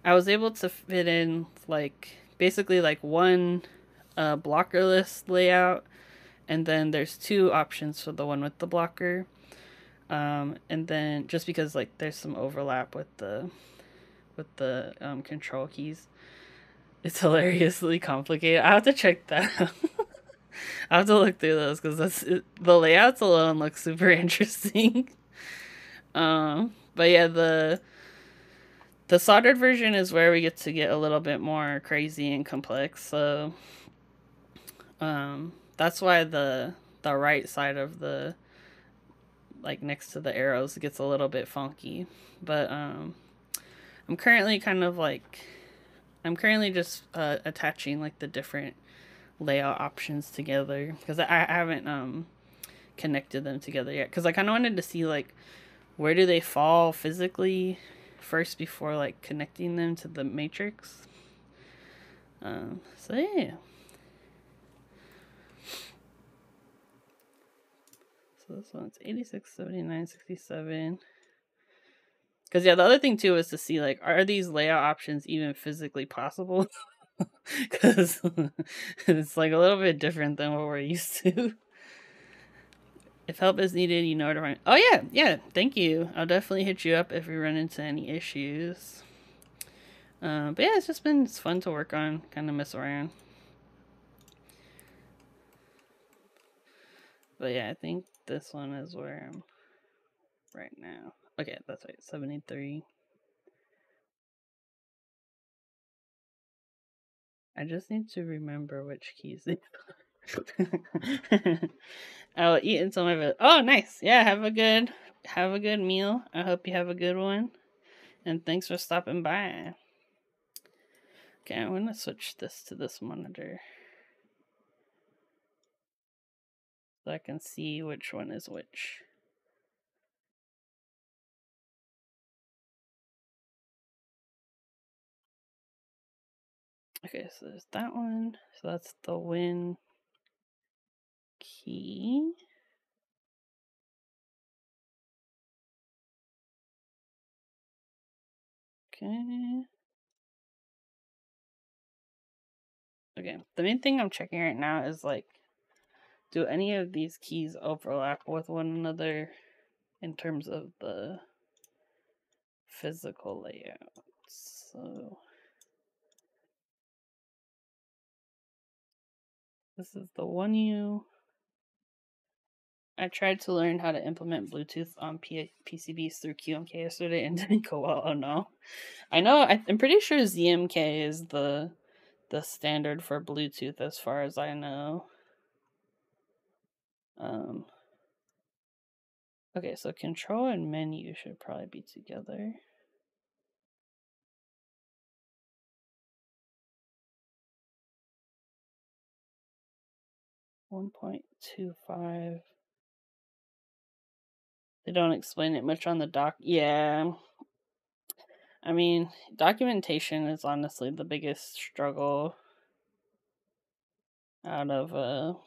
I was able to fit in like basically like one blockerless layout, and then there's two options for the one with the blocker. And then just because like there's some overlap with the control keys, it's hilariously complicated. I have to check that out. I have to look through those because the layouts alone look super interesting. But yeah, the soldered version is where we get to get a little bit more crazy and complex. So that's why the right side of the like next to the arrows gets a little bit funky. But I'm currently just attaching like the different layout options together because I haven't connected them together yet, because I kind of wanted to see like where do they fall physically first before like connecting them to the matrix. So yeah. So this one's 86, 79, 67. Because yeah, the other thing too is to see like, are these layout options even physically possible? Because it's like a little bit different than what we're used to. If help is needed, you know where to run. Oh yeah, thank you. I'll definitely hit you up if we run into any issues. But yeah, it's fun to work on, kind of mess around. But yeah, I think this one is where I'm right now. Okay, that's right, 73. I just need to remember which keys they I will eat until my Oh, nice. Yeah, have a good meal. I hope you have a good one. And thanks for stopping by. Okay, I'm gonna switch this to this monitor so I can see which one is which. Okay, so there's that one. So that's the win key. Okay. Okay, the main thing I'm checking right now is like, do any of these keys overlap with one another in terms of the physical layout? So this is the 1U. I tried to learn how to implement Bluetooth on PCBs through QMK yesterday and didn't go well. Oh no. I know, I'm pretty sure ZMK is the standard for Bluetooth as far as I know. Okay, so control and menu should probably be together. .25. They don't explain it much on the doc. Yeah. I mean, documentation is honestly the biggest struggle out of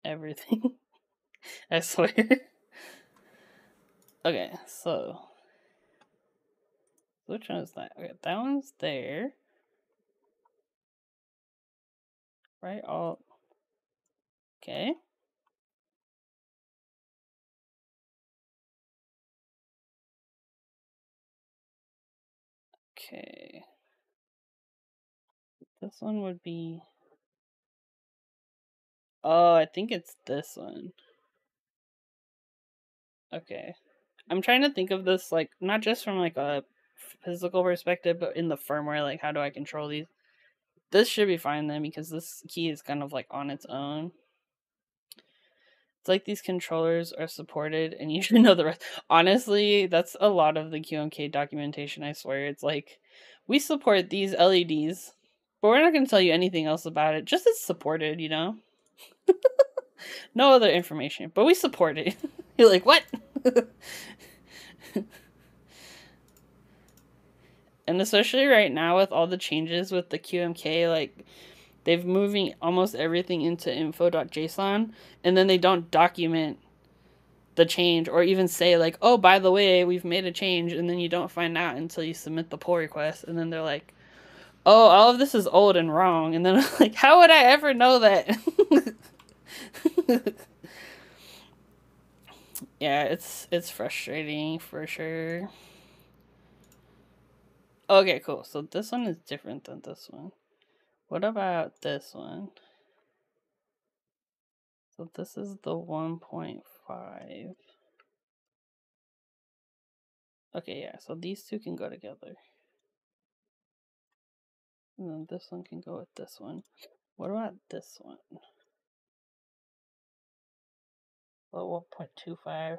everything. I swear. Okay, so which one is that? Okay, that one's there. Right? All okay. Okay. This one would be. Oh, I think it's this one. Okay. I'm trying to think of this, like, not just from, like, a physical perspective, but in the firmware, like, how do I control these? This should be fine then, because this key is kind of, like, on its own. It's like these controllers are supported, and you should know the rest. Honestly, that's a lot of the QMK documentation, I swear. It's like, we support these LEDs, but we're not going to tell you anything else about it. Just it's supported, you know? No other information, but we support it. You're like, what? And especially right now with all the changes with the QMK, like, they've moving almost everything into info.json, and then they don't document the change or even say, like, oh, by the way, we've made a change, and then you don't find out until you submit the pull request, and then they're like, oh, all of this is old and wrong, and then I'm like, how would I ever know that? Yeah, it's frustrating for sure. Okay, cool. So this one is different than this one. What about this one? So this is the 1.5. Okay, yeah, so these two can go together. And then this one can go with this one. What about this one? Well, 1.25.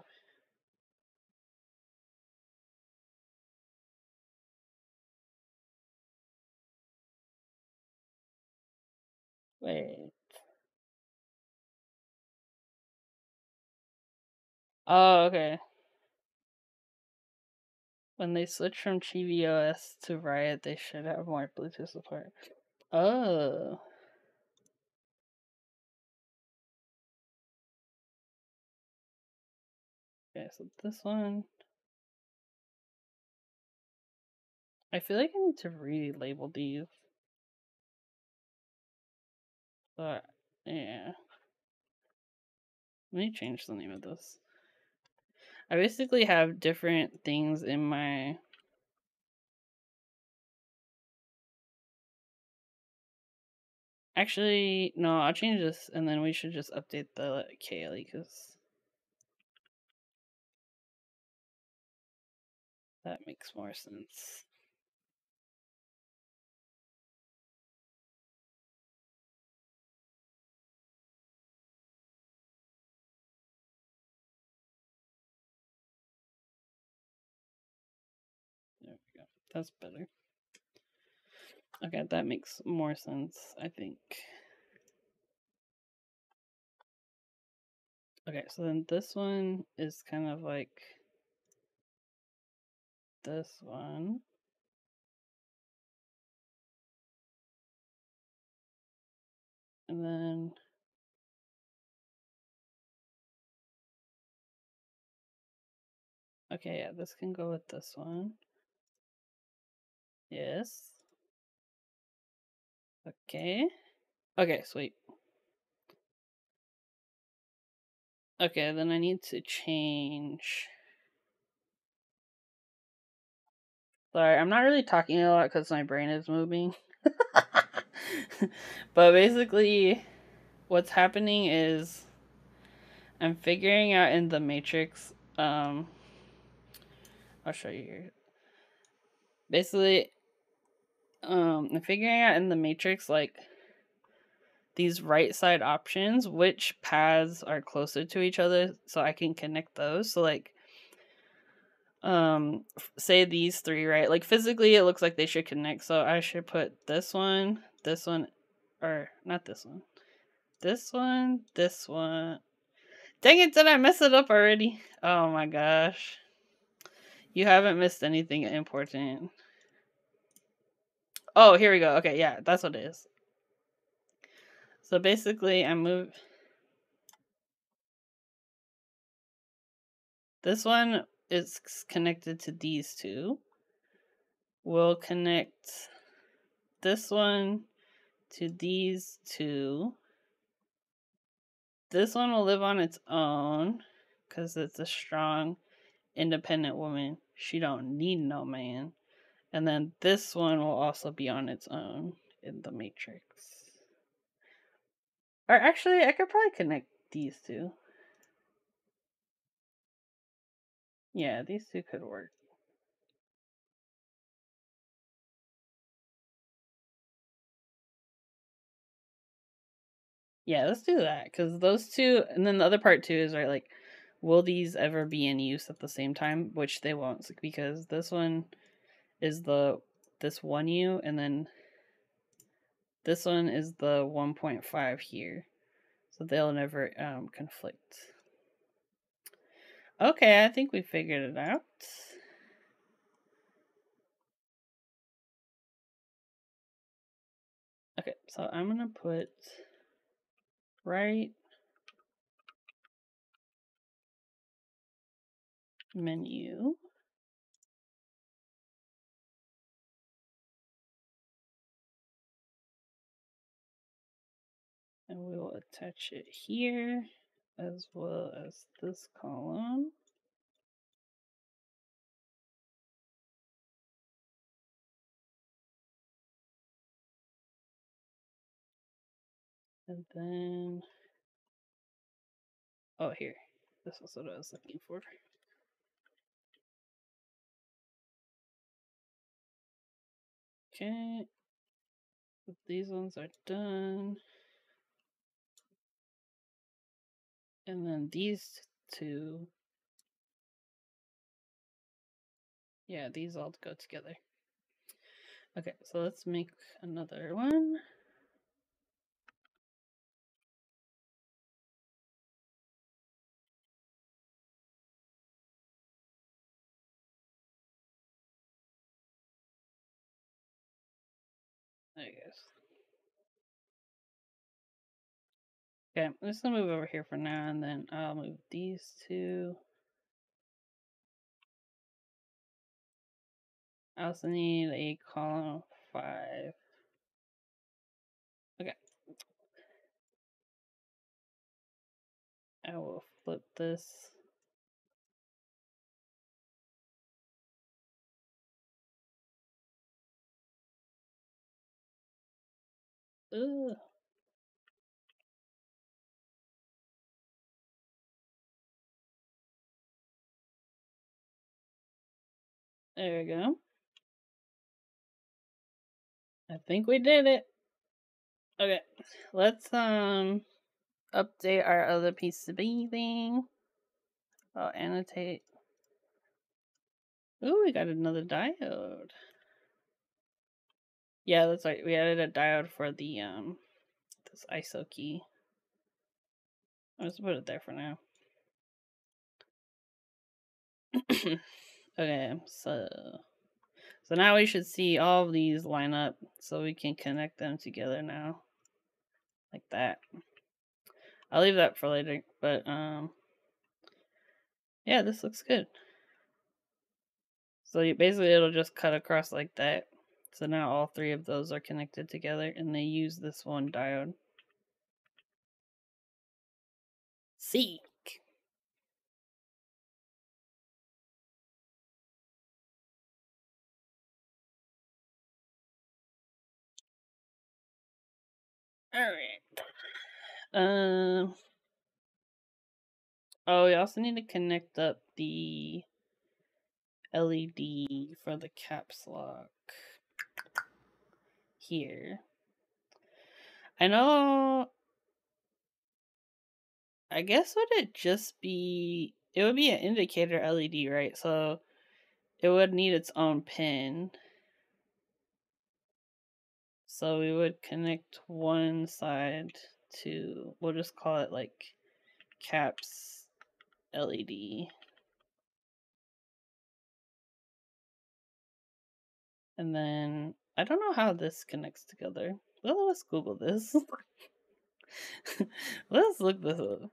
Wait. Oh, okay. When they switch from ChivvyOS to Riot, they should have more Bluetooth support. Oh. Okay, so this one. I feel like I need to relabel these. But, yeah. Let me change the name of this. I basically have different things in my Actually, no, I'll change this and then we should just update the KLE because that makes more sense. There we go. That's better. Okay, that makes more sense, I think. Okay, so then this one is kind of like this one. And then okay, yeah, this can go with this one. Yes. Okay. Okay, sweet. Okay, then I need to change. Sorry, I'm not really talking a lot because my brain is moving. But basically, what's happening is I'm figuring out in the matrix. I'll show you here. Basically, I'm figuring out in the matrix like these right side options, which paths are closer to each other, so I can connect those. So like, say these three, right? Like physically, it looks like they should connect. So I should put this one, or not this one, this one, this one. Dang it! Did I mess it up already? Oh my gosh. You haven't missed anything important. Oh, here we go. Okay, yeah, that's what it is. So basically, I move. This one is connected to these two. We'll connect this one to these two. This one will live on its own because it's a strong, independent woman. She don't need no man. And then this one will also be on its own in the matrix. Or actually, I could probably connect these two. Yeah, these two could work. Yeah, let's do that because those two, and then the other part too is right. Like, will these ever be in use at the same time? Which they won't, because this one is this 1U, and then this one is the 1.5 here, so they'll never conflict. Okay, I think we figured it out. Okay, so I'm gonna put right menu. And we will attach it here as well as this column. And then, oh, here. This is what I was looking for. Okay. These ones are done. And then these two. Yeah, these all go together. Okay, so let's make another one. There it goes. Okay, I'm just gonna move over here for now, and then I'll move these two. I also need a column 5. Okay. I will flip this. Ugh. There we go. I think we did it. Okay, let's update our other PCB thing. I'll annotate. Ooh, we got another diode. Yeah, that's right. We added a diode for the this ISO key. I'll just put it there for now. Okay, so now we should see all of these line up so we can connect them together now. Like that. I'll leave that for later, but yeah, this looks good. So basically it'll just cut across like that. So now all three of those are connected together and they use this one diode. Seek. Alright. Oh, we also need to connect up the LED for the caps lock here. I know. I guess would it just be? It would be an indicator LED, right? So it would need its own pin. So we would connect one side to, we'll just call it like caps LED. And then I don't know how this connects together. Well, let's Google this. Let's look this up.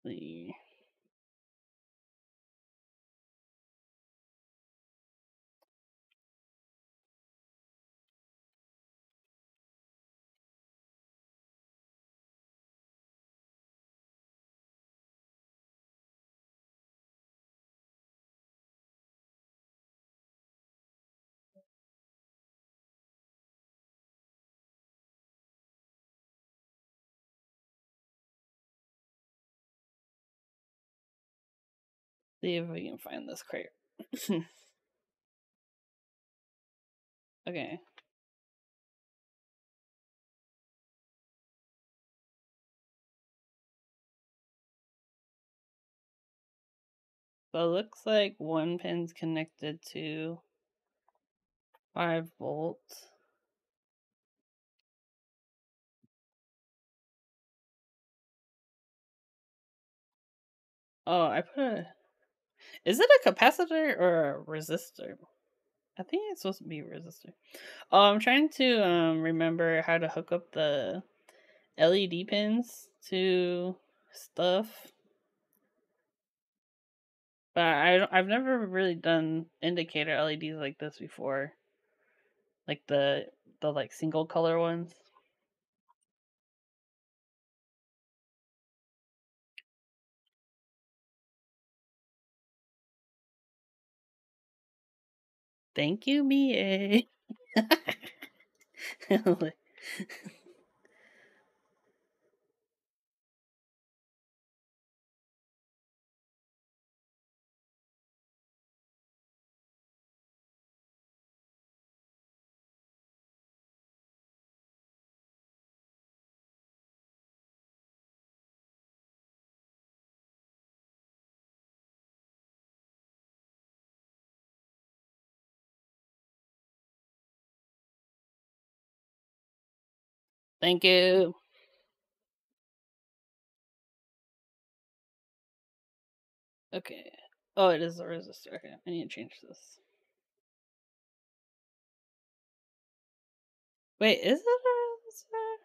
See. See if we can find this crate. Okay. So it looks like one pin's connected to 5 volts. Oh, I put a. Is it a capacitor or a resistor? I think it's supposed to be a resistor. Oh, I'm trying to remember how to hook up the LED pins to stuff. But I've never really done indicator LEDs like this before. Like the like single color ones. Thank you, BA. Thank you. Okay. Oh, it is a resistor. Okay, I need to change this. Wait, is it a resistor?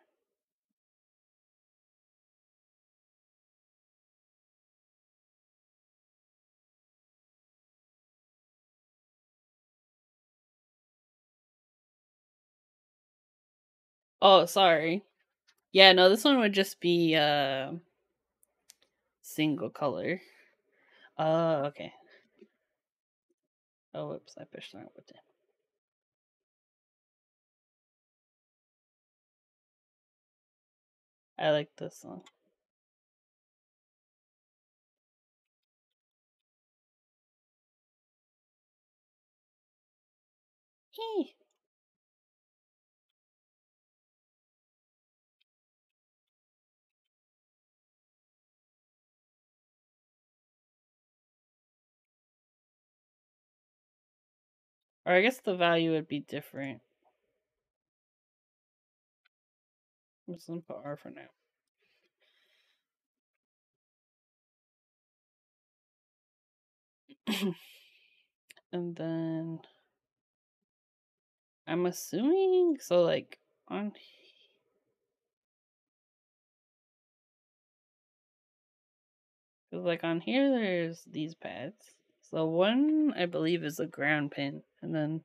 Oh, sorry. Yeah, no, this one would just be single color. Okay. Oh, whoops, I pushed the wrong button. I like this song. Hey. Or I guess the value would be different. I'm just gonna put R for now. And then I'm assuming so like on like on here there's these pads. So one I believe is a ground pin, and then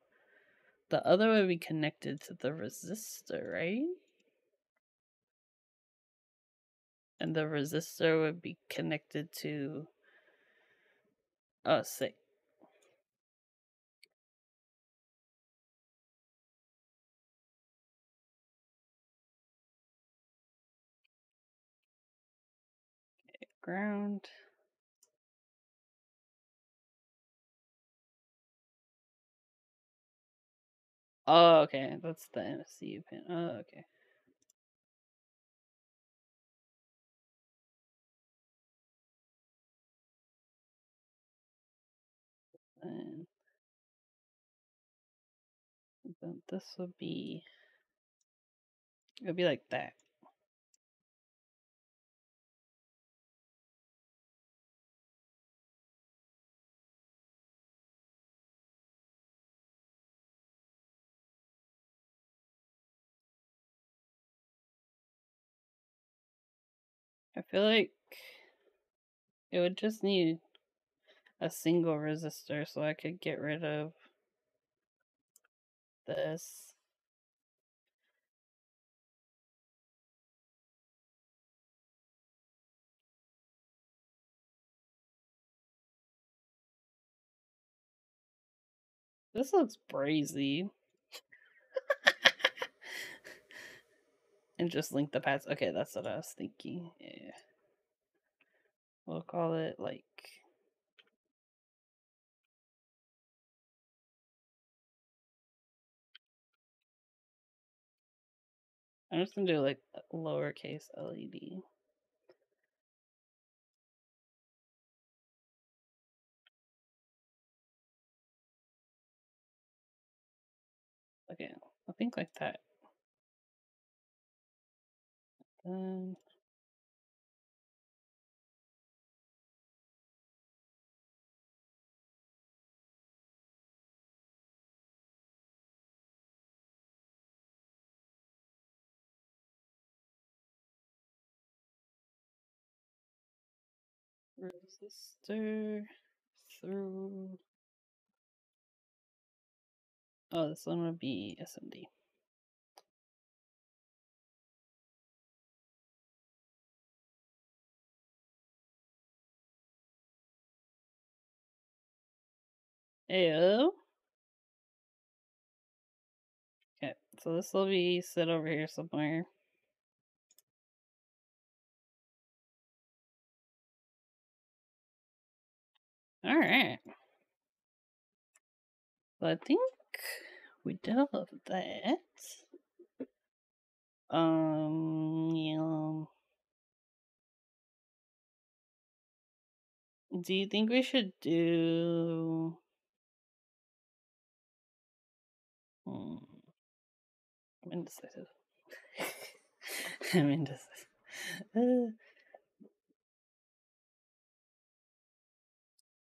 the other would be connected to the resistor, right? And the resistor would be connected to say ground. Oh, okay, that's the MCU pin. Oh, okay. And then this would be, it would be like that. I feel like it would just need a single resistor so I could get rid of this. This looks brazy. And just link the pads. Okay, that's what I was thinking. Yeah. We'll call it like I'm just gonna do like lowercase LED. Okay, I think like that. Then resistor through. Oh, this one would be SMD. Ayo. Okay, so this will be sit over here somewhere. All right. So I think we did all of that. Yeah. Do you think we should do? Hmm, I'm indecisive. I'm indecisive. Well,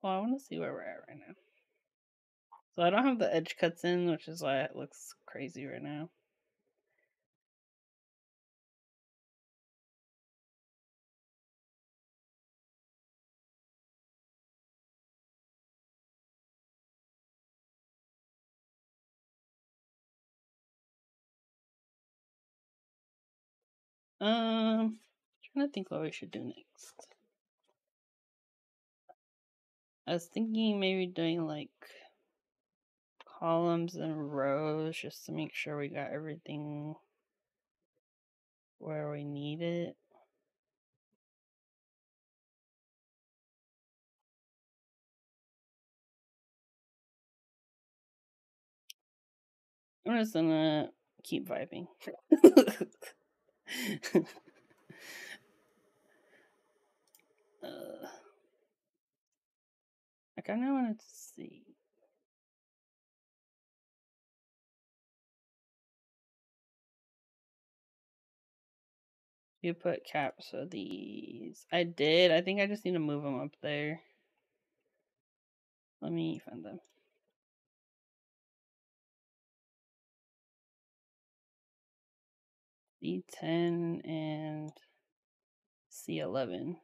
I want to see where we're at right now. So I don't have the edge cuts in, which is why it looks crazy right now. Trying to think what we should do next. I was thinking maybe doing like columns and rows just to make sure we got everything where we need it. I'm just gonna keep vibing. I kind of wanted to see. You put caps of these. I did. I think I just need to move them up there. Let me find them. C10 and C11.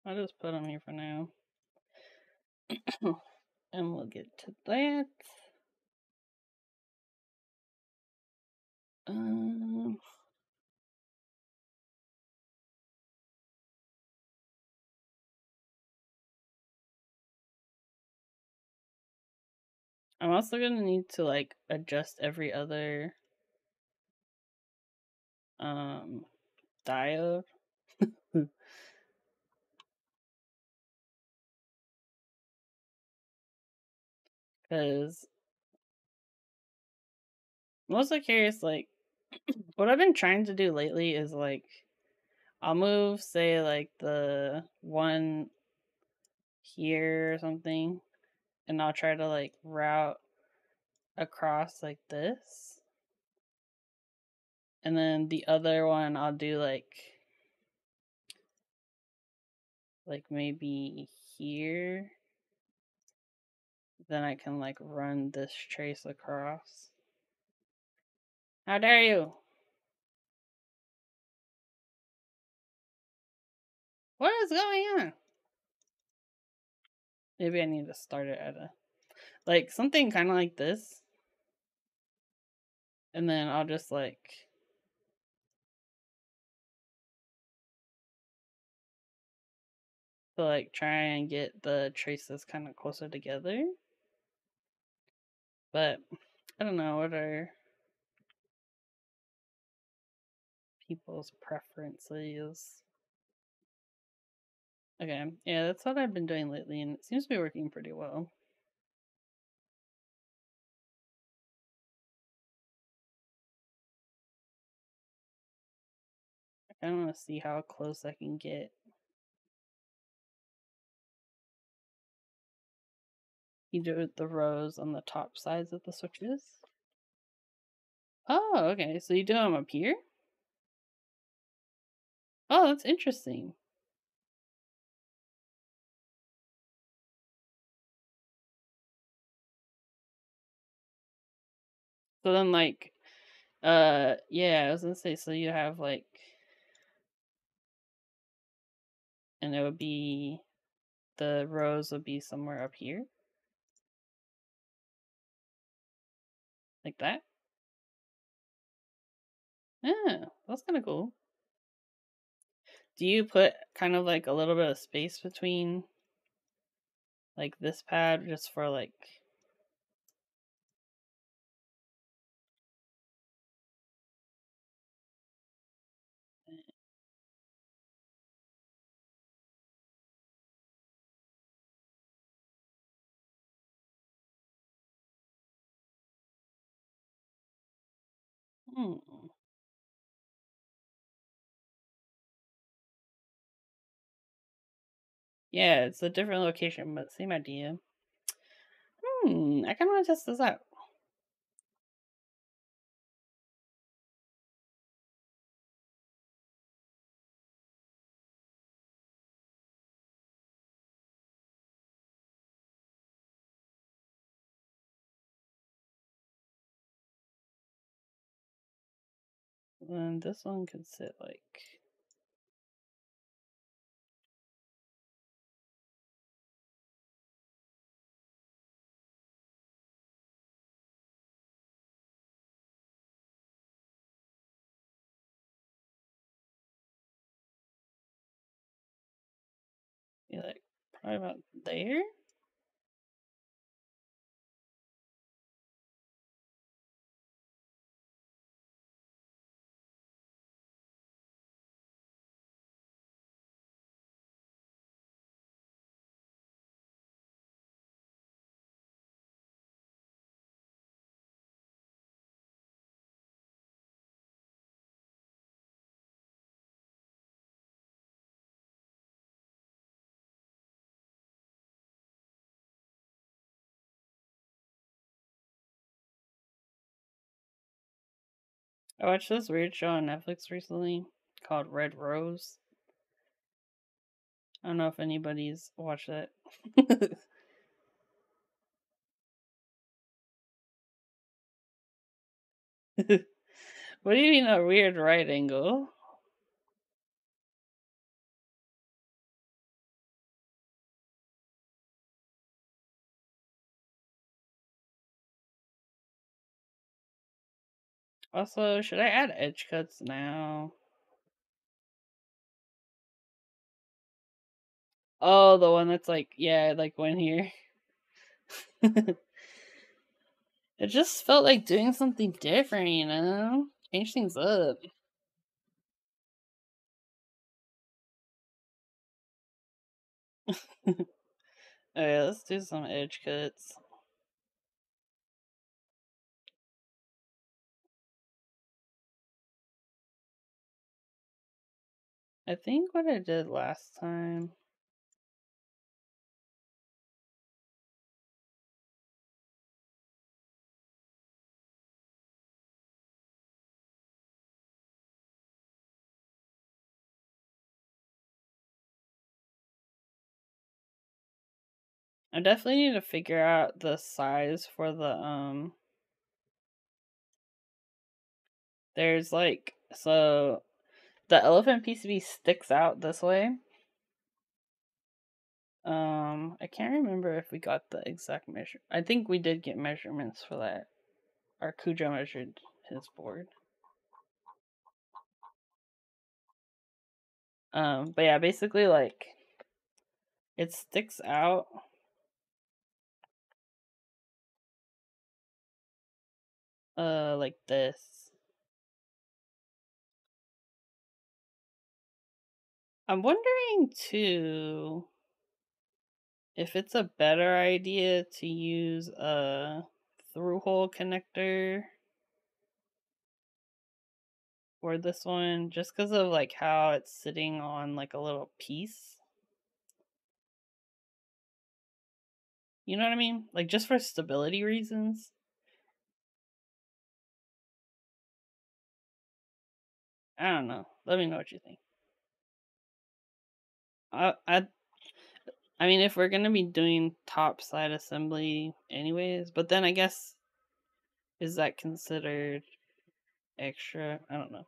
I'll just put them here for now. And we'll get to that. I'm also gonna need to like adjust every other diode. Because I'm also curious, like, what I've been trying to do lately is like, I'll move, say, like the one here or something, and I'll try to like route across like this. And then the other one I'll do like maybe here. Then I can like run this trace across. How dare you? What is going on? Maybe I need to start it at a like something kind of like this. And then I'll just like try and get the traces kind of closer together. But I don't know, what are people's preferences? Okay, yeah, that's what I've been doing lately, and it seems to be working pretty well. I kind of want to see how close I can get. You do the rows on the top sides of the switches. Oh, okay. So you do them up here? Oh, that's interesting. So then, like, yeah, I was gonna say, so you have like, and it would be, the rows would be somewhere up here, like that. Yeah, that's kind of cool. Do you put kind of like a little bit of space between like this pad just for like hmm. Yeah, it's a different location, but same idea. I kind of want to test this out. And this one could sit like, Be like, probably about there? I watched this weird show on Netflix recently called Red Rose. I don't know if anybody's watched it. What do you mean a weird right angle? Also, should I add edge cuts now? Oh, the one that's like, yeah, like one here. It just felt like doing something different, you know? Change things up. Okay, let's do some edge cuts. I think what I did last time. I definitely need to figure out the size for the there's like, so the elephant PCB sticks out this way. I can't remember if we got the exact measure. I think we did get measurements for that. Our Cujo measured his board. But yeah, basically like it sticks out. Like this. I'm wondering too if it's a better idea to use a through hole connector for this one, just because of like how it's sitting on like a little piece. You know what I mean? Like just for stability reasons. I don't know. Let me know what you think. I I I mean, if we're gonna be doing top side assembly anyways, but then I guess is that considered extra? I don't know.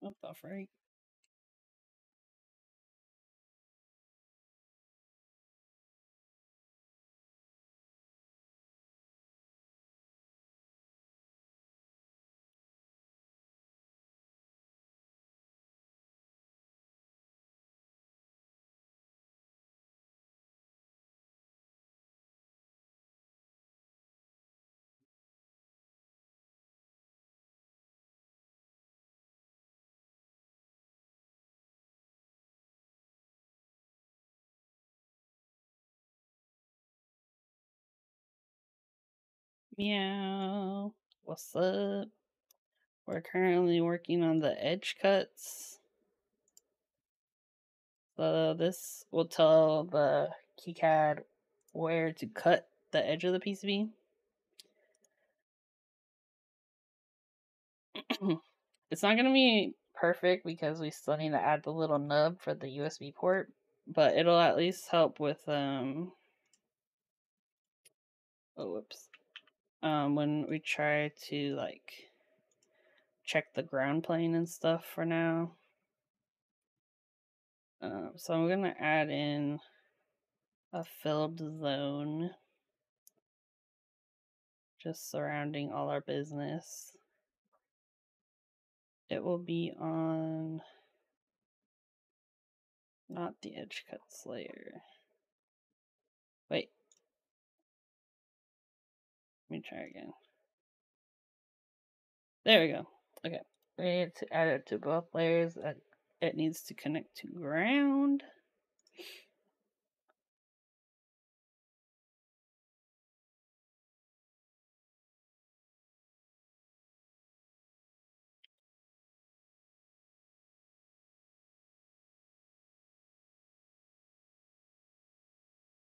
What the freak? Meow. What's up? We're currently working on the edge cuts. So this will tell the keycad where to cut the edge of the PCB. It's not going to be perfect because we still need to add the little nub for the USB port, but it'll at least help with when we try to like check the ground plane and stuff for now. So I'm gonna add in a filled zone just surrounding all our business. It will be on not the edge cuts layer. Wait. Let me try again. There we go. Okay. We need to add it to both layers. It needs to connect to ground.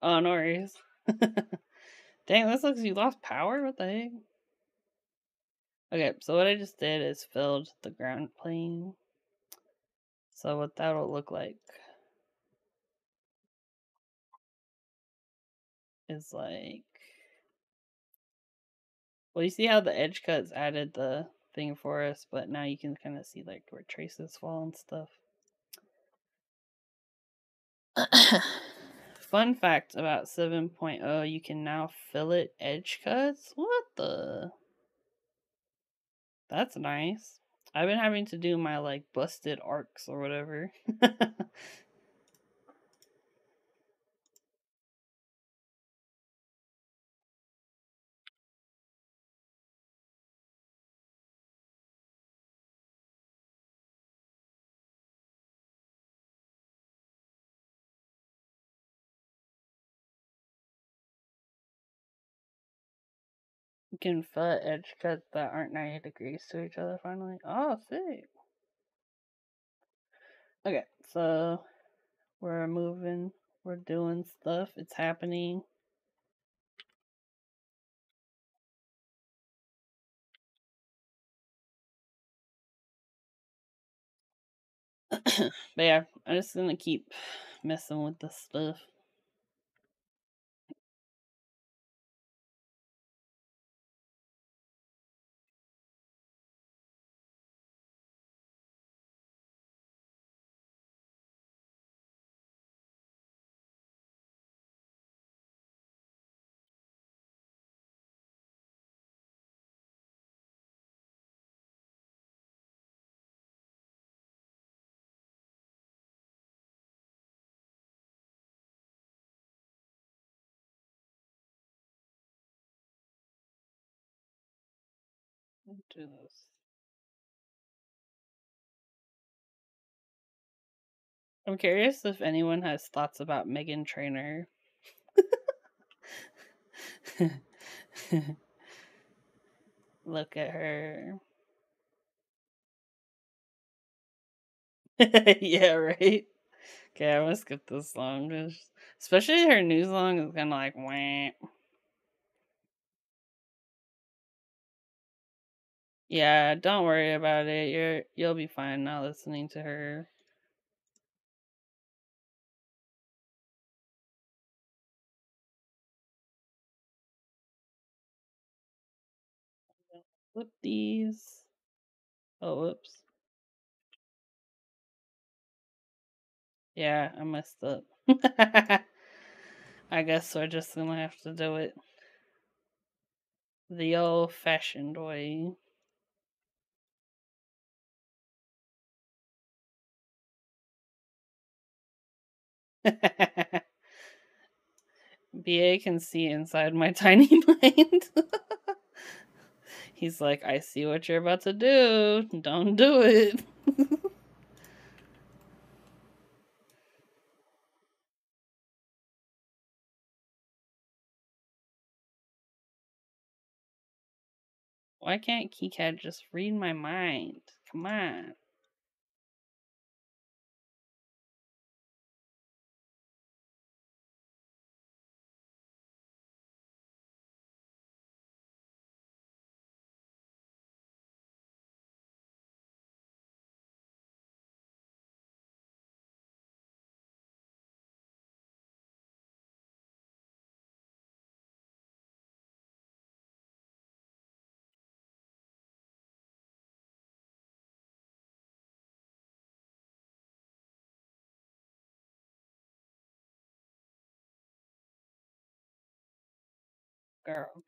Oh, no worries. Dang, this looks like you lost power? What the heck? Okay, so what I just did is filled the ground plane. So what that'll look like is like, well, you see how the edge cuts added the thing for us, but now you can kind of see like where traces fall and stuff. Fun fact about 7.0, you can now fillet edge cuts. What the? That's nice. I've been having to do my like busted arcs or whatever. You can fillet edge cuts that aren't 90 degrees to each other finally. Oh, sick. Okay, so we're moving, we're doing stuff, it's happening. But yeah, I'm just gonna keep messing with this stuff. Do this. I'm curious if anyone has thoughts about Megan Trainor. Look at her. Yeah, right? Okay, I'm gonna skip this song. Especially her new song is kind of like, wah. Yeah, don't worry about it. You'll be fine not listening to her. Flip these. Oh, whoops. Yeah, I messed up. I guess we're just gonna have to do it the old-fashioned way. BA can see inside my tiny mind. He's like, I see what you're about to do. Don't do it. Why can't KiCad just read my mind? Come on. Girl.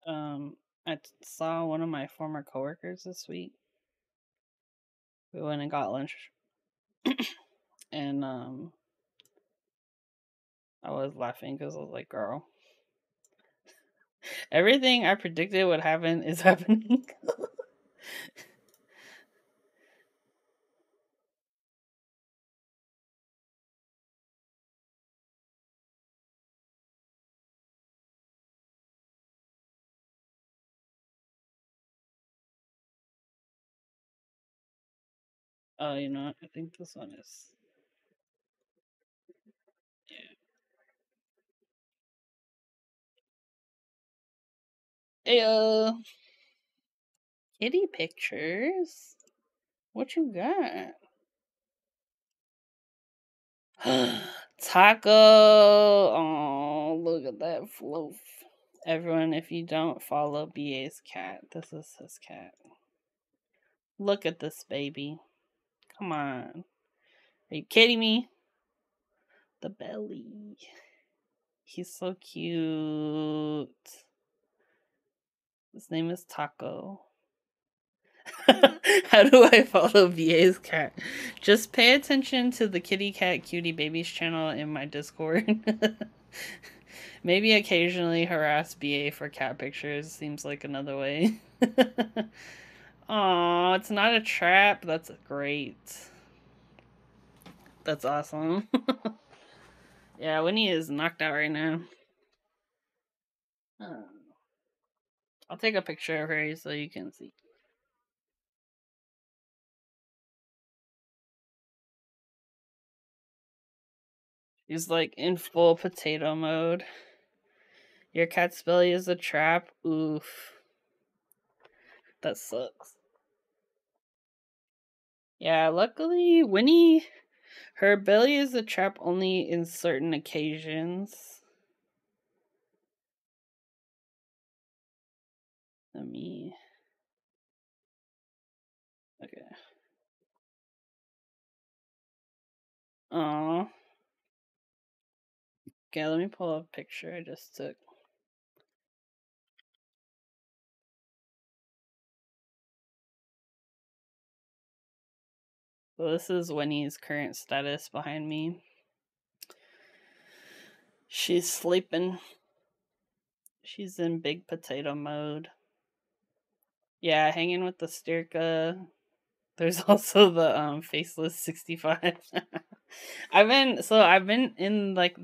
um, I saw one of my former coworkers this week. We went and got lunch, and I was laughing because I was like, "Girl, everything I predicted would happen is happening." Oh, you know what? I think this one is. Yeah. Ew. Kitty pictures. What you got? Taco. Oh, look at that floof. Everyone, if you don't follow BA's cat, this is his cat. Look at this baby. Come on. Are you kidding me? The belly. He's so cute. His name is Taco. How do I follow BA's cat? Just pay attention to the Kitty Cat Cutie Babies channel in my Discord. Maybe occasionally harass BA for cat pictures seems like another way. Aw, it's not a trap. That's great. That's awesome. Yeah, Winnie is knocked out right now. I'll take a picture of her so you can see. She's like in full potato mode. Your cat's belly is a trap. Oof. That sucks. Yeah, luckily, Winnie, her belly is a trap only in certain occasions. Let me. Okay. Aw. Okay, let me pull up a picture I just took. So this is Winnie's current status behind me. She's sleeping. She's in big potato mode. Yeah, hanging with the Stirka. There's also the faceless 65. I've been in like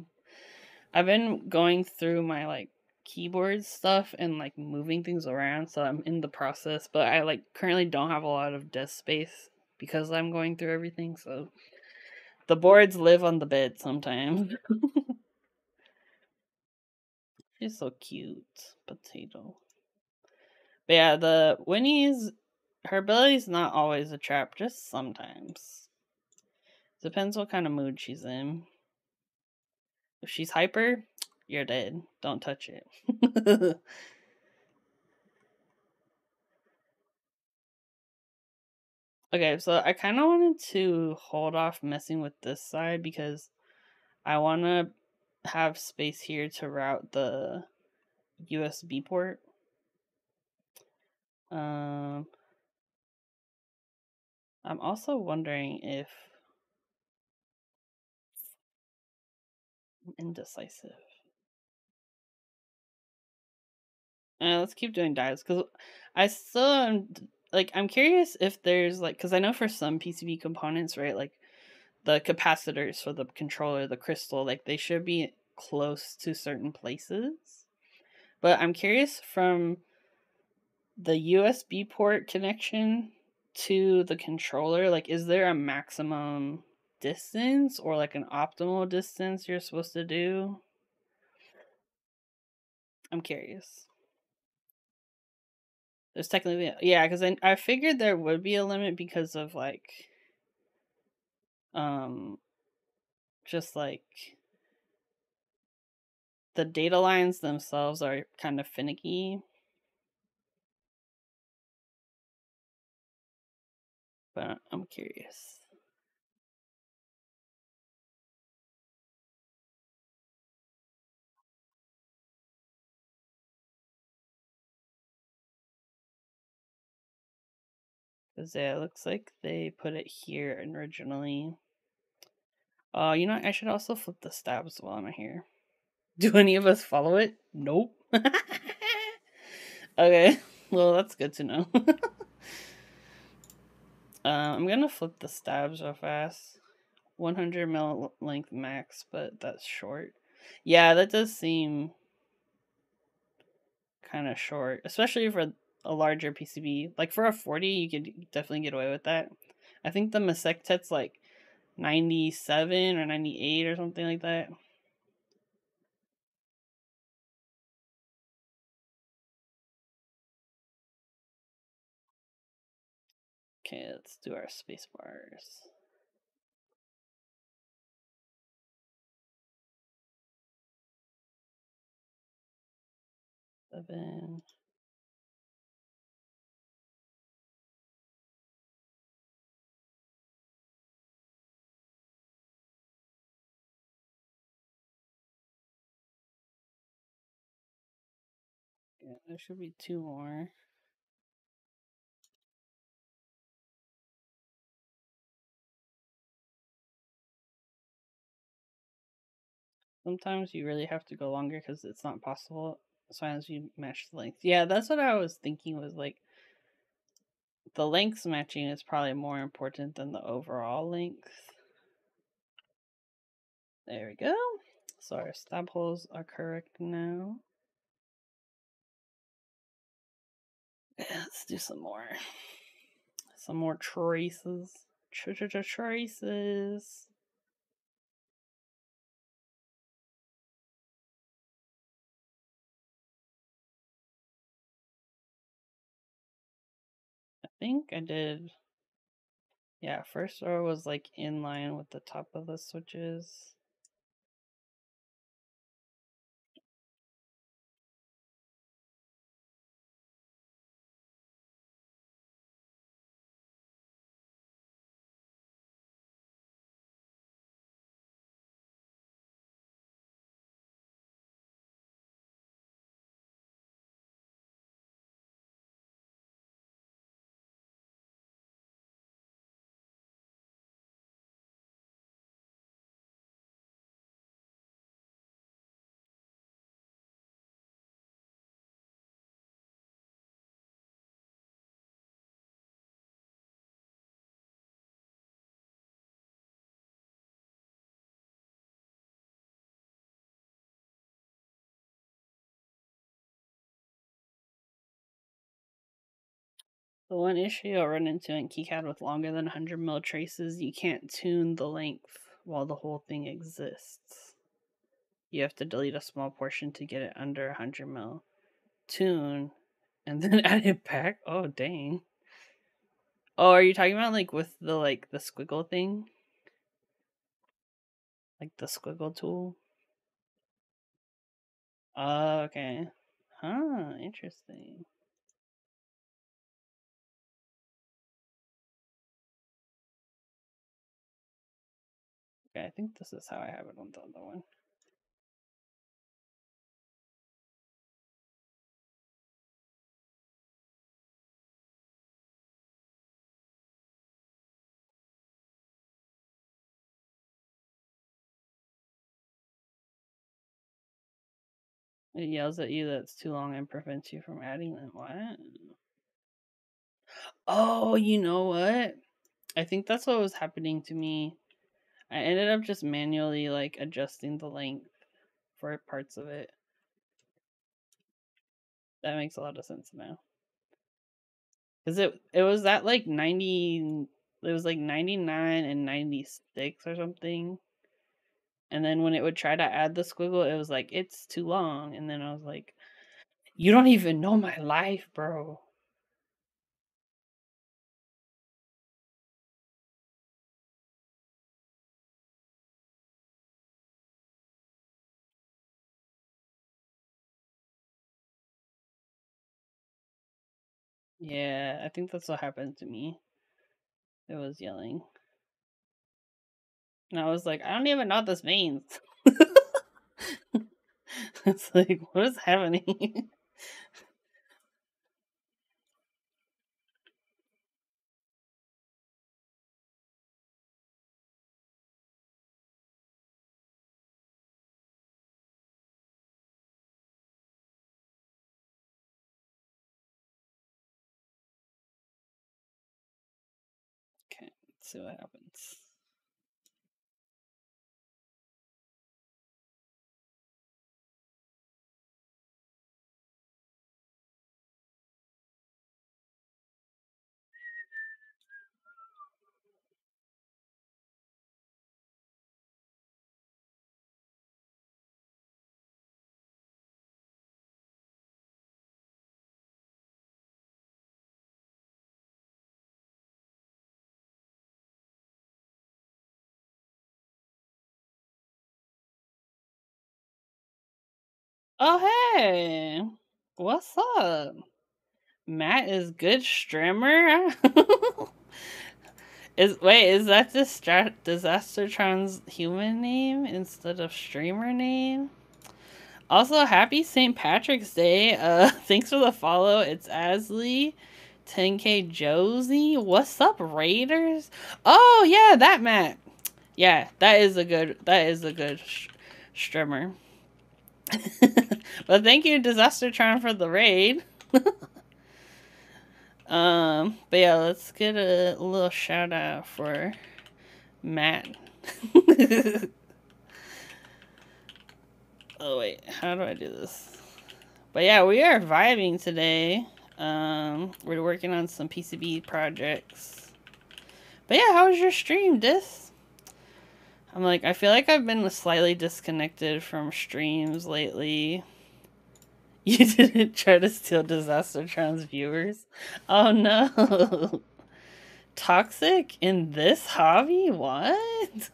I've been going through my like keyboard stuff and like moving things around, so I'm in the process, but I like currently don't have a lot of desk space because I'm going through everything, so the boards live on the bed sometimes. She's so cute. Potato. But yeah, the Winnie's her ability's not always a trap, just sometimes. Depends what kind of mood she's in. If she's hyper, you're dead. Don't touch it. Okay, so I kind of wanted to hold off messing with this side because I want to have space here to route the USB port. Um, I'm also wondering if I'm indecisive. Let's keep doing diodes because I still am like I'm curious if there's like because I know for some PCB components, right, like the capacitors for the controller, the crystal, like they should be close to certain places. But I'm curious from the USB port connection to the controller, like is there a maximum distance or like an optimal distance you're supposed to do? I'm curious. There's technically, yeah, because I figured there would be a limit because of like, um, just like the data lines themselves are kind of finicky. But I'm curious. Because yeah, it looks like they put it here originally. You know what? I should also flip the stabs while I'm here. Do any of us follow it? Nope. Okay, well that's good to know. I'm gonna flip the stabs real fast. 100 mil length max, but that's short. Yeah, that does seem kind of short, especially for a larger PCB. Like for a 40, you could definitely get away with that. I think the Masectet's like 97 or 98 or something like that. Okay, let's do our space bars. 7. Yeah, there should be 2 more. Sometimes you really have to go longer because it's not possible as long as you match the length. Yeah, that's what I was thinking was like the lengths matching is probably more important than the overall length. There we go. So our stab holes are correct now. Yeah, let's do some more. Some more traces. Traces. I think I did. Yeah, first row was like in line with the top of the switches. The one issue you'll run into in KiCad with longer than 100 mil traces, you can't tune the length while the whole thing exists. You have to delete a small portion to get it under 100 mil. Tune, and then add it back? Oh, dang. Oh, are you talking about like with the the squiggle thing? Like the squiggle tool? Oh, okay. Huh, interesting. Okay, I think this is how I have it on the other one. It yells at you that it's too long and prevents you from adding them. What? Oh, you know what? I think that's what was happening to me. I ended up just manually like adjusting the length for parts of it. That makes a lot of sense now. Cuz it was at like 90, it was like 99 and 96 or something. And then when it would try to add the squiggle, it was like it's too long, and then I was like, you don't even know my life, bro. Yeah, I think that's what happened to me. It was yelling. And I was like, I don't even know what this means. It's like, what is happening? Okay, let's see what happens. Oh, hey. What's up? Matt is good streamer? is that Disastertron's human name instead of streamer name? Also, happy St. Patrick's Day. Thanks for the follow. It's Asley. 10K Josie. What's up, Raiders? Oh yeah, that Matt. Yeah, that is a good streamer. But thank you, Disastertron, for the raid. But yeah, let's get a little shout out for Matt. Oh wait, how do I do this? But yeah, we are vibing today. We're working on some PCB projects. But yeah, how was your stream, Dis? I'm like, I feel like I've been slightly disconnected from streams lately. You didn't try to steal Disastertron's viewers? Oh no. Toxic in this hobby? What?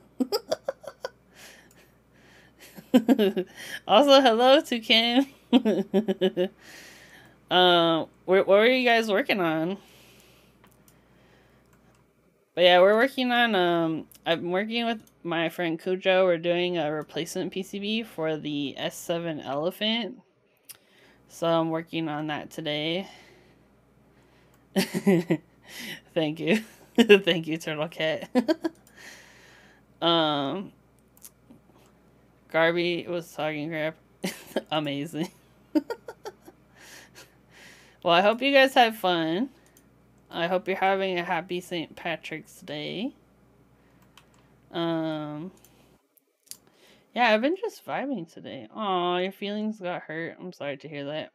Also, hello to Kim. What were you guys working on? But yeah, we're working on I'm working with my friend Cujo. We're doing a replacement PCB for the S7 Elephant. So I'm working on that today. Thank you. Thank you, Turtle Cat. Garby was talking crap. Amazing. Well, I hope you guys have fun. I hope you're having a happy St. Patrick's Day. Yeah, I've been just vibing today. Aw, your feelings got hurt. I'm sorry to hear that.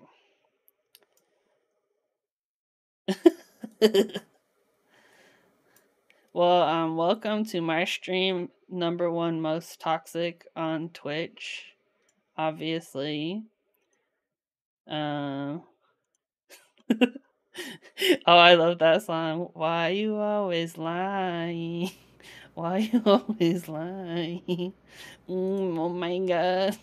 Well, welcome to my stream, #1 most toxic on Twitch, obviously. Um, oh, I love that song. Why you always lying? Why you always lying? Oh my god.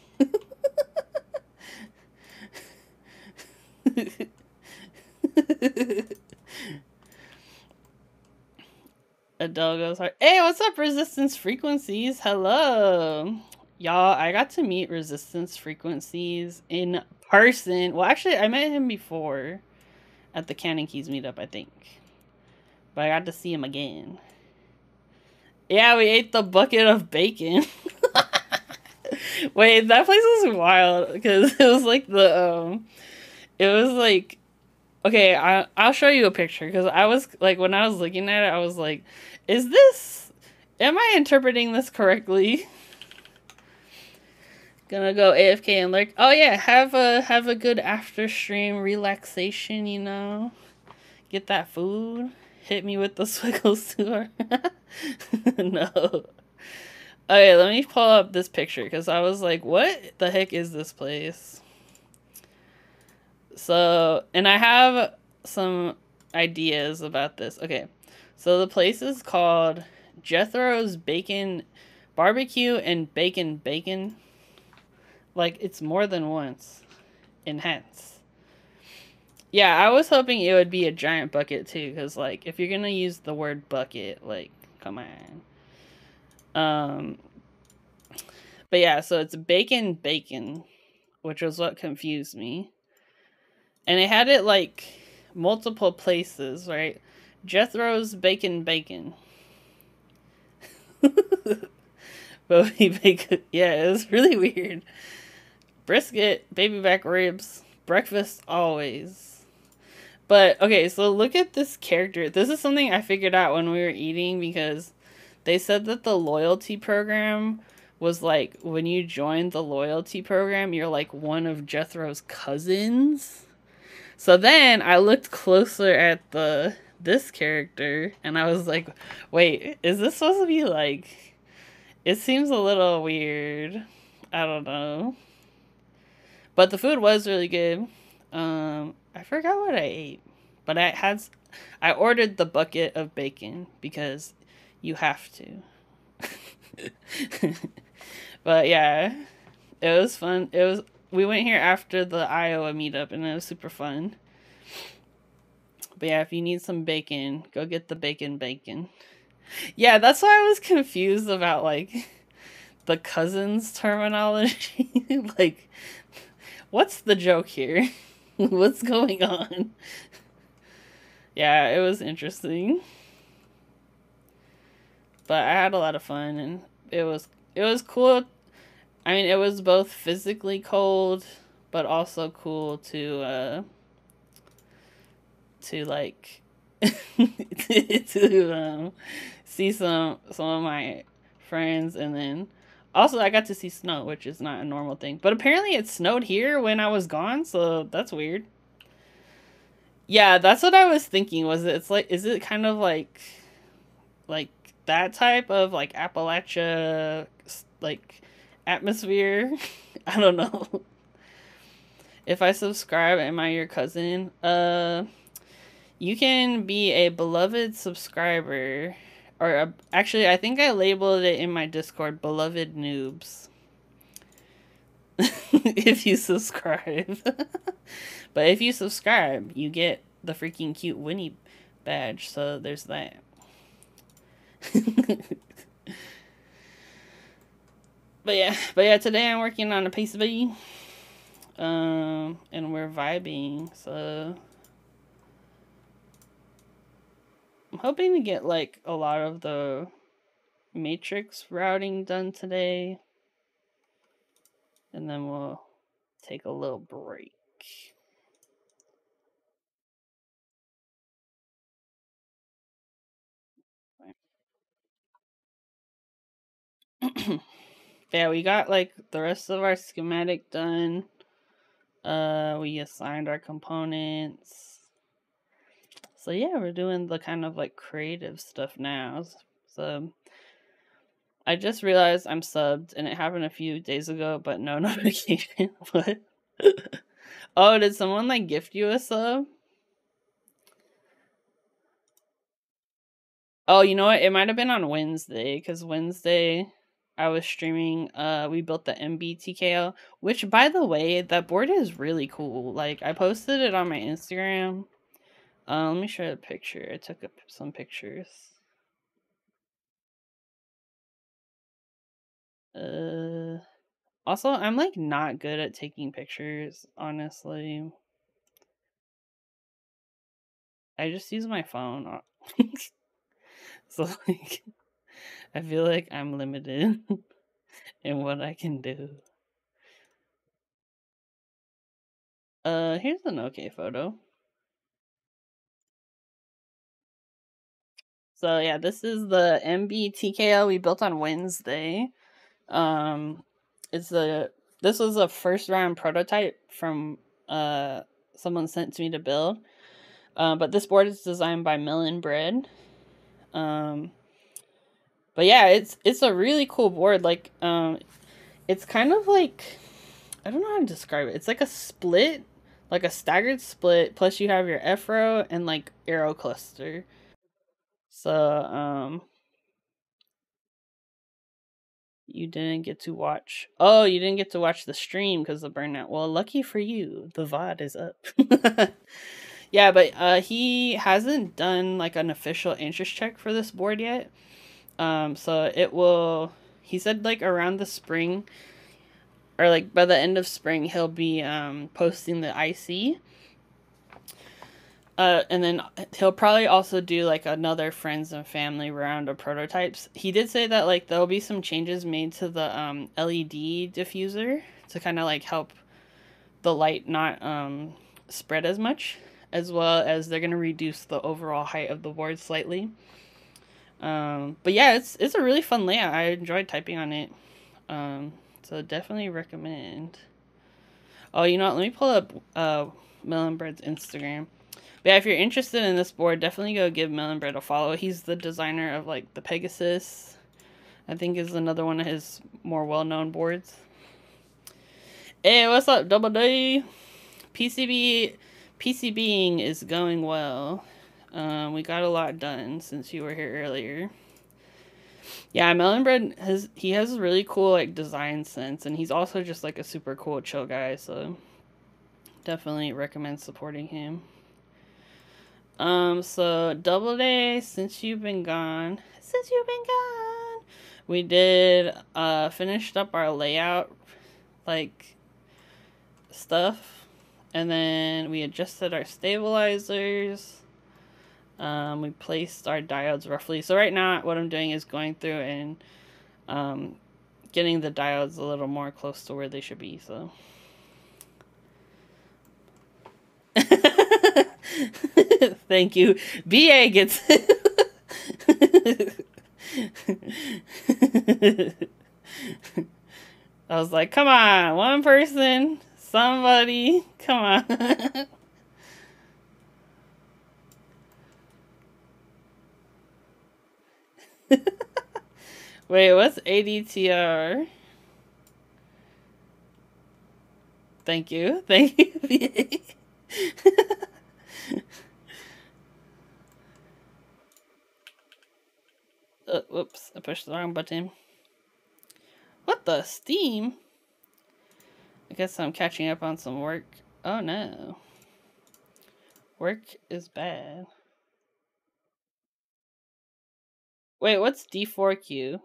Adele goes hard. Hey, what's up, Resistance Frequencies? Hello. Y'all, I got to meet Resistance Frequencies in person. Well, actually, I met him before at the Cannon Keys meetup, I think. But I got to see him again. Yeah, we ate the bucket of bacon. Wait, that place was wild because it was like it was like, okay, I'll show you a picture because I was like, when I was looking at it, I was like, am I interpreting this correctly? Gonna go AFK and lurk. Oh yeah, have a good after stream relaxation, you know. Get that food. Hit me with the Swiggles tour. No. Okay, let me pull up this picture because I was like, what the heck is this place? So, and I have some ideas about this. Okay, so the place is called Jethro's Bacon Barbecue and Bacon. Like, it's more than once. Enhance. Yeah, I was hoping it would be a giant bucket too, because like, if you're gonna use the word bucket, like, come on. But yeah, so it's bacon, which was what confused me. And it had it like multiple places, right? Jethro's bacon. Bowie bacon. Yeah, it was really weird. Brisket, baby back ribs, breakfast always. But okay, so look at this character. This is something I figured out when we were eating because they said that the loyalty program was like, when you join the loyalty program, you're like one of Jethro's cousins. So then I looked closer at this character and I was like, wait, is this supposed to be like, it seems a little weird. I don't know. But the food was really good. I forgot what I ate, but I ordered the bucket of bacon because you have to. But yeah, it was fun. We went here after the Iowa meetup and it was super fun. But yeah, if you need some bacon, go get the bacon. Yeah, that's why I was confused about like the cousins terminology. Like, what's the joke here? What's going on? Yeah, it was interesting. But I had a lot of fun and it was cool. I mean, it was both physically cold but also cool to like to see some of my friends, and then also I got to see snow, which is not a normal thing. But apparently it snowed here when I was gone, so that's weird. Yeah, that's what I was thinking. Is it kind of like that type of like Appalachia like atmosphere? I don't know. If I subscribe, am I your cousin? You can be a beloved subscriber, or actually, I think I labeled it in my Discord, beloved noobs. If you subscribe. But if you subscribe, you get the freaking cute Winnie badge, so there's that. But yeah, today I'm working on a PCB. And we're vibing, so I'm hoping to get like a lot of the matrix routing done today, and then we'll take a little break. Yeah, we got like the rest of our schematic done. We assigned our components. So yeah, we're doing the kind of like creative stuff now. So I just realized I'm subbed, and it happened a few days ago, but no notification. What? Oh, did someone like gift you a sub? Oh, you know what? It might have been on Wednesday, because Wednesday I was streaming. We built the MBTKL, which, by the way, that board is really cool. Like, I posted it on my Instagram. Let me show you a picture. I took some pictures. Also, I'm like not good at taking pictures, honestly. I just use my phone. So like I feel like I'm limited in what I can do. Here's an okay photo. So yeah, this is the MBTKL we built on Wednesday. Um, this was a first round prototype from someone sent to me to build. But this board is designed by Melon Bread. But yeah, it's a really cool board. Like it's kind of like, I don't know how to describe it. It's like a split, like a staggered split. Plus you have your F row and like arrow cluster. So you didn't get to watch. Oh, you didn't get to watch the stream because of burnout. Well, lucky for you, the VOD is up. Yeah, but he hasn't done like an official interest check for this board yet. So it will. He said like around the spring, or like by the end of spring, he'll be posting the IC. And then he'll probably also do like another friends and family round of prototypes. He did say that like there'll be some changes made to the LED diffuser to kind of like help the light not spread as much, as well as they're gonna reduce the overall height of the board slightly. But yeah, it's a really fun layout. I enjoyed typing on it. So definitely recommend. Oh, you know what? Let me pull up Melon Bread's Instagram. But yeah, if you're interested in this board, definitely go give Melon Bread a follow. He's the designer of like the Pegasus. I think is another one of his more well-known boards. Hey, what's up, Double D? PCBing is going well. We got a lot done since you were here earlier. Yeah, Melon Bread has a really cool like design sense, and he's also just like a super cool chill guy. So definitely recommend supporting him. So Double Day, since you've been gone, we did finished up our layout like stuff, and then we adjusted our stabilizers. We placed our diodes roughly. So right now what I'm doing is going through and getting the diodes a little more close to where they should be. So thank you. BA gets I was like, come on, one person, somebody, come on. Wait, what's ADTR? Thank you. Thank you. Whoops, I pushed the wrong button. What the Steam? I guess I'm catching up on some work. Oh no. Work is bad. Wait, what's D4Q?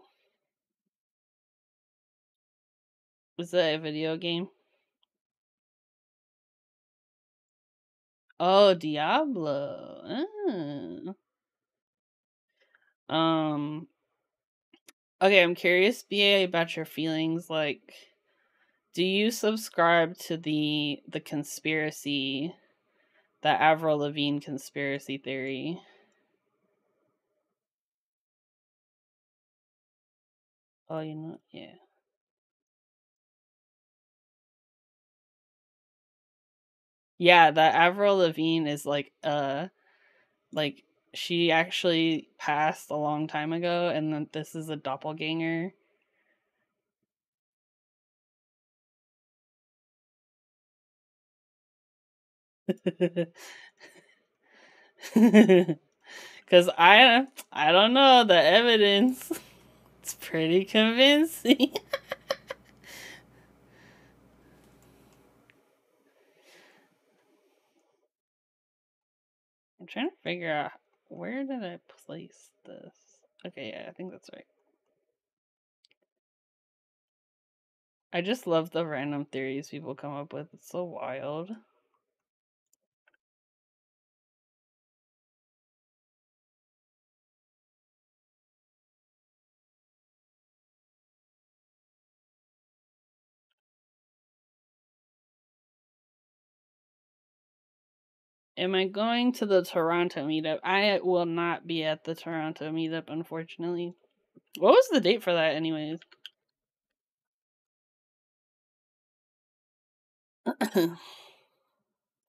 Is that a video game? Oh, Diablo. Okay, I'm curious, BA, about your feelings. Like, do you subscribe to the conspiracy, the Avril Lavigne conspiracy theory? Oh, you know, yeah. Yeah, the Avril Lavigne is like Like, she actually passed a long time ago, and then this is a doppelganger. Cause I don't know, the evidence. It's pretty convincing. I'm trying to figure out, where did I place this? Okay, yeah, I think that's right. I just love the random theories people come up with. It's so wild. Am I going to the Toronto meetup? I will not be at the Toronto meetup, unfortunately. What was the date for that, anyways?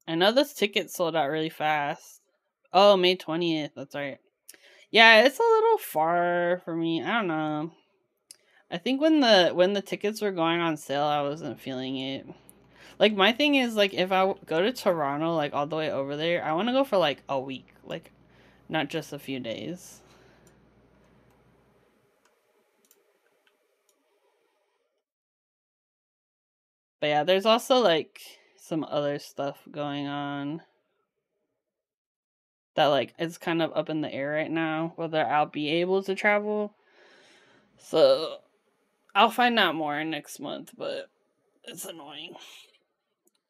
I know this ticket sold out really fast. Oh, May 20th. That's right. Yeah, it's a little far for me. I don't know. I think when the tickets were going on sale, I wasn't feeling it. Like, my thing is, like, if I go to Toronto, like, all the way over there, I want to go for, like, a week. Like, not just a few days. But yeah, there's also, like, some other stuff going on that, like, is kind of up in the air right now, whether I'll be able to travel. So, I'll find out more next month, but it's annoying.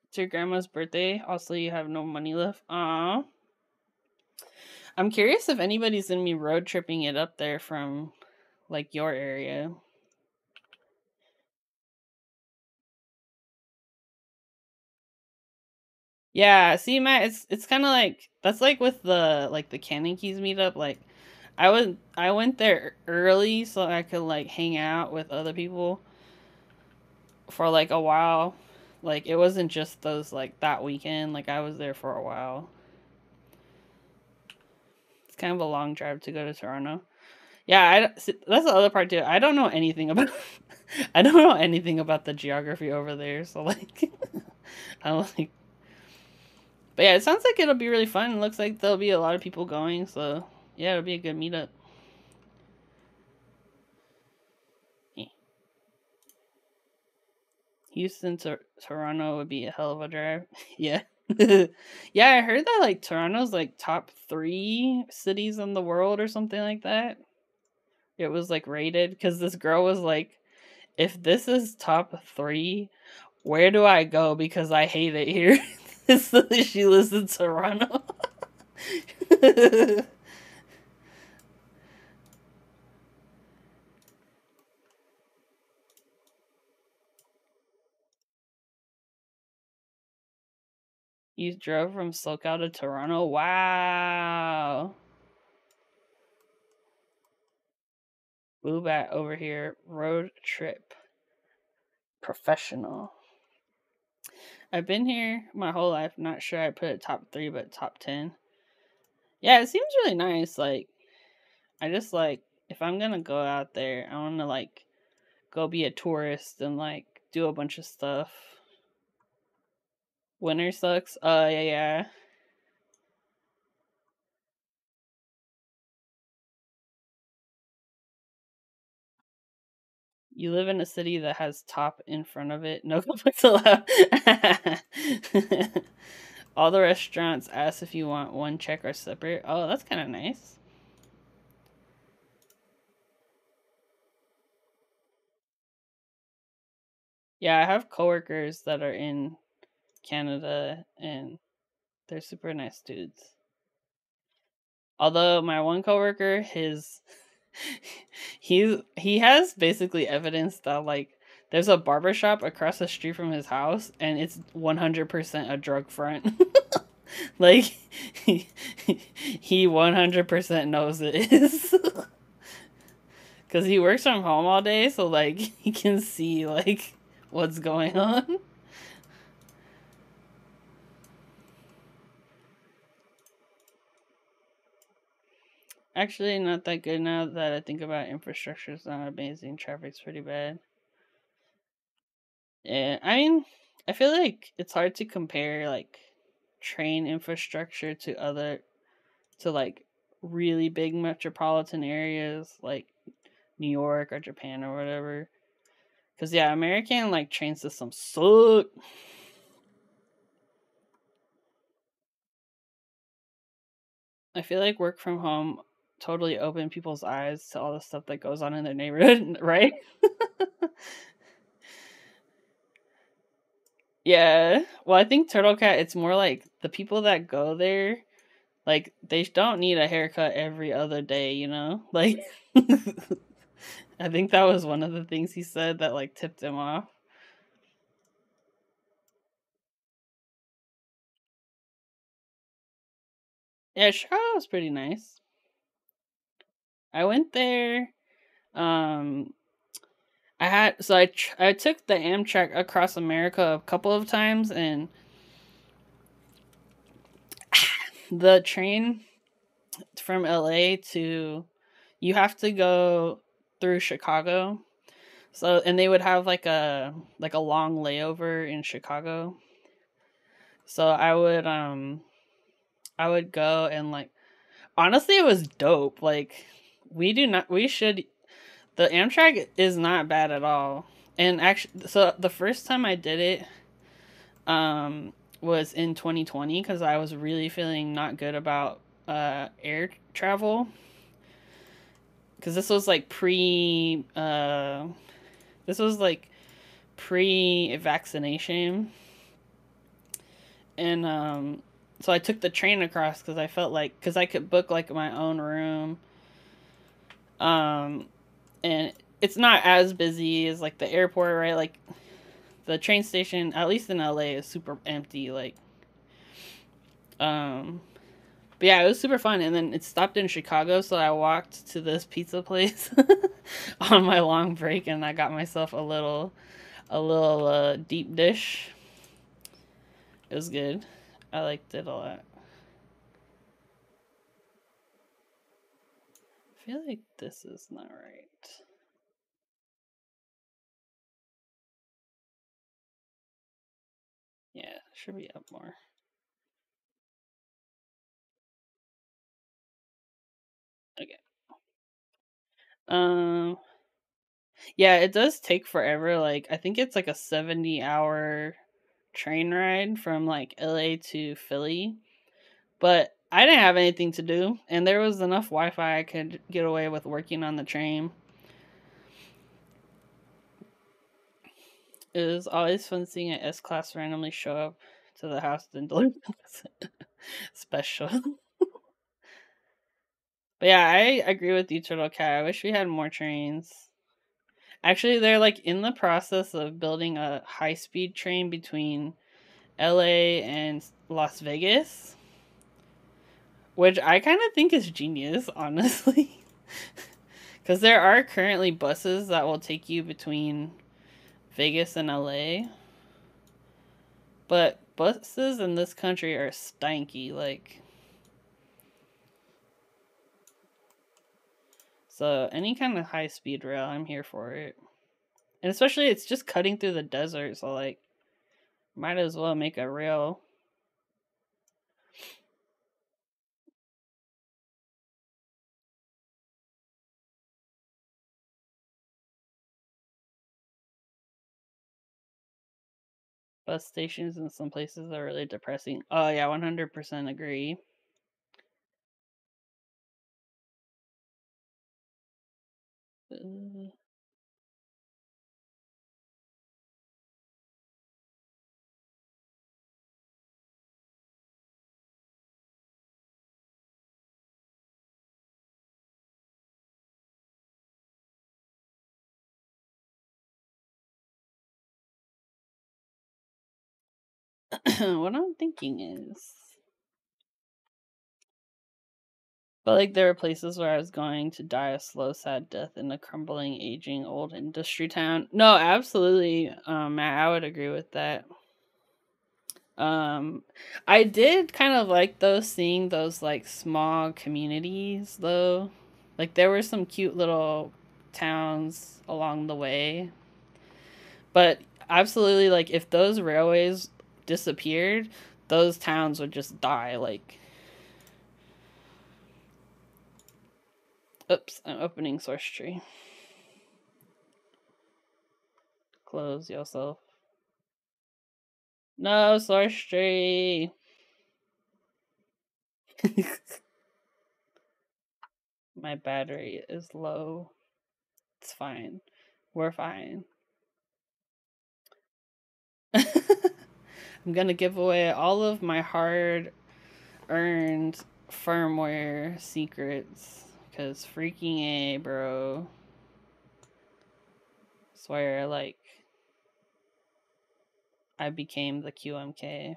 It's your grandma's birthday. Also, you have no money left. Aww. I'm curious if anybody's gonna be road tripping it up there from, like, your area. Yeah, see, Matt, it's kind of like, that's like with the Cannon Keys meetup. Like, I went there early so I could, like, hang out with other people for, like, a while. Like, it wasn't just those, like, that weekend. Like, I was there for a while. It's kind of a long drive to go to Toronto. Yeah, that's the other part too. I don't know anything about I don't know anything about the geography over there. So, like, I don't like. But yeah, it sounds like it'll be really fun. It looks like there'll be a lot of people going. So yeah, it'll be a good meetup. Yeah. Houston to Toronto would be a hell of a drive. Yeah. Yeah, I heard that, like, Toronto's, like, top 3 cities in the world or something like that. It was, like, rated because this girl was like, if this is top 3, where do I go? Because I hate it here. So she lives in Toronto. You drove from SoCal to Toronto? Wow. Move back over here. Road trip. Professional. I've been here my whole life. Not sure I put it top 3, but top 10. Yeah, it seems really nice. Like, I just, like, if I'm gonna go out there, I wanna, like, go be a tourist and, like, do a bunch of stuff. Winter sucks. Yeah, yeah. You live in a city that has top in front of it. No complaints allowed. All the restaurants ask if you want one check or separate. Oh, that's kind of nice. Yeah, I have coworkers that are in Canada, and they're super nice dudes. Although my one coworker, he has basically evidence that, like, there's a barbershop across the street from his house and it's 100% a drug front. Like, he 100% knows it is. Cuz he works from home all day, so, like, he can see, like, what's going on. actually not that good now that I think about infrastructure. It's not amazing. Traffic's pretty bad. Yeah, I mean, I feel like it's hard to compare like train infrastructure to like really big metropolitan areas like New York or Japan or whatever. Cause yeah, American like train systems suck. I feel like work from home totally opened people's eyes to all the stuff that goes on in their neighborhood, right? Yeah. Well, I think Turtle Cat, it's more like the people that go there, like they don't need a haircut every other day, you know? Like I think that was one of the things he said that like tipped him off. Yeah, Chicago was pretty nice. I went there. Um, I took the Amtrak across America a couple of times, and the train from LA to you have to go through Chicago. So and they would have like a long layover in Chicago. So I would go and like honestly it was dope. Like we should the Amtrak is not bad at all. And actually so the first time I did it was in 2020 cuz I was really feeling not good about air travel cuz this was like pre vaccination and so I took the train across cuz I felt like cuz I could book like my own room um and it's not as busy as like the airport, right? Like the train station, at least in LA, is super empty. Like, um, but yeah, it was super fun. And then it stopped in Chicago, so I walked to this pizza place on my long break, and I got myself a little deep dish. It was good. I liked it a lot. I feel like this is not right. Yeah, should be up more. Okay. Um, yeah, it does take forever. Like I think it's like a 70-hour train ride from like LA to Philly. But I didn't have anything to do and there was enough Wi-Fi I could get away with working on the train. It was always fun seeing an S class randomly show up to the house and deliver special. But yeah, I agree with you, Turtle Cat. I wish we had more trains. Actually, they're like in the process of building a high speed train between LA and Las Vegas, which I kind of think is genius, honestly. Because there are currently buses that will take you between Vegas and LA, but buses in this country are stanky. Like, so any kind of high speed rail, I'm here for it. And especially, it's just cutting through the desert, so like, might as well make a rail. Bus stations in some places are really depressing. Oh yeah, 100% agree. Uh, what I'm thinking is, but like there are places where I was going to die a slow, sad death in a crumbling, aging, old industry town. No, absolutely, Matt. I would agree with that. Um, I did kind of like those seeing those like small communities though. Like there were some cute little towns along the way. But absolutely like if those railways disappeared, those towns would just die like oops, I'm opening source tree. Close yourself. No source tree. My battery is low. It's fine. We're fine. I'm gonna give away all of my hard earned firmware secrets. Cause freaking A, bro. Swear, like, I became the QMK.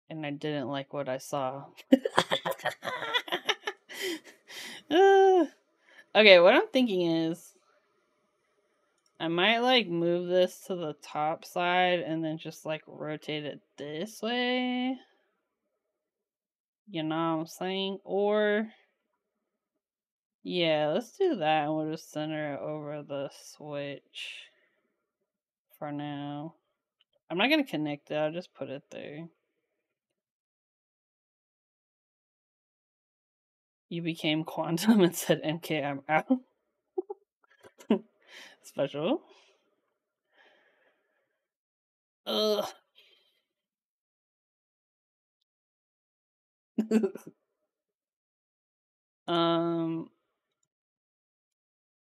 And I didn't like what I saw. Okay, what I'm thinking is I might like move this to the top side and then just like rotate it this way. You know what I'm saying? Or yeah, let's do that and we'll just center it over the switch for now. I'm not gonna connect it, I'll just put it there. You became quantum and said MK, I'm out. Special. Ugh. um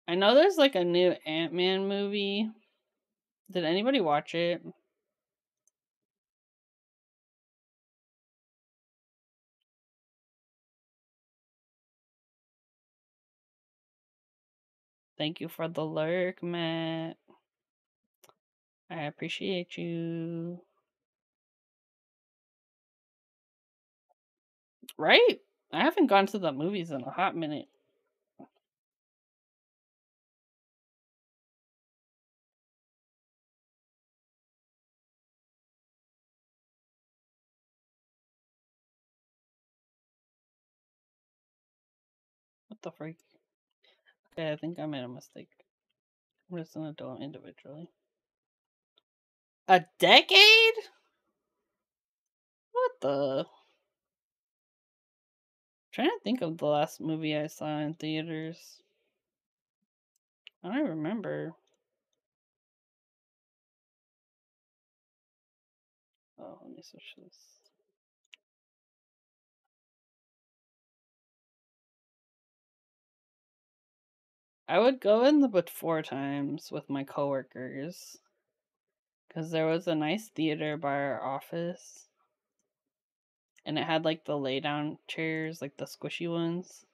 I know there's like a new Ant-Man movie. Did anybody watch it? Thank you for the lurk, Matt. I appreciate you. Right? I haven't gone to the movies in a hot minute. What the freak? Okay, I think I made a mistake. I'm just gonna do them individually. A decade? What the? Trying to think of the last movie I saw in theaters. I don't remember. Oh, let me switch this. I would go in the before times with my coworkers because there was a nice theater by our office and it had like the lay down chairs, like the squishy ones,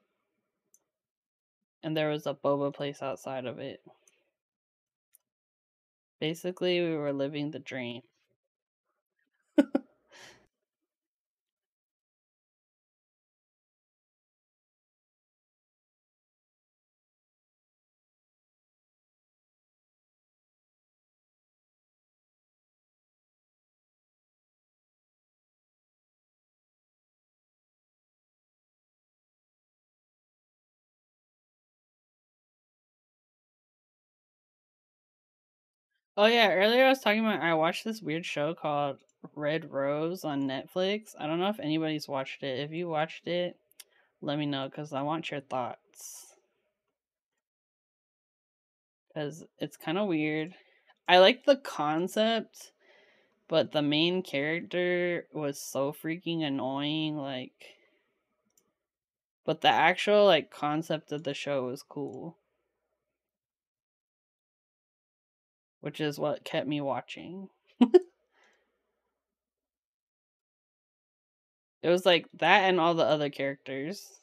and there was a boba place outside of it. Basically, we were living the dream. Oh yeah, earlier I was talking about I watched this weird show called Red Rose on Netflix. I don't know if anybody's watched it. If you watched it, let me know because I want your thoughts. Because it's kind of weird. I like the concept, but the main character was so freaking annoying. Like, but the actual like concept of the show was cool, which is what kept me watching. It was like that and all the other characters.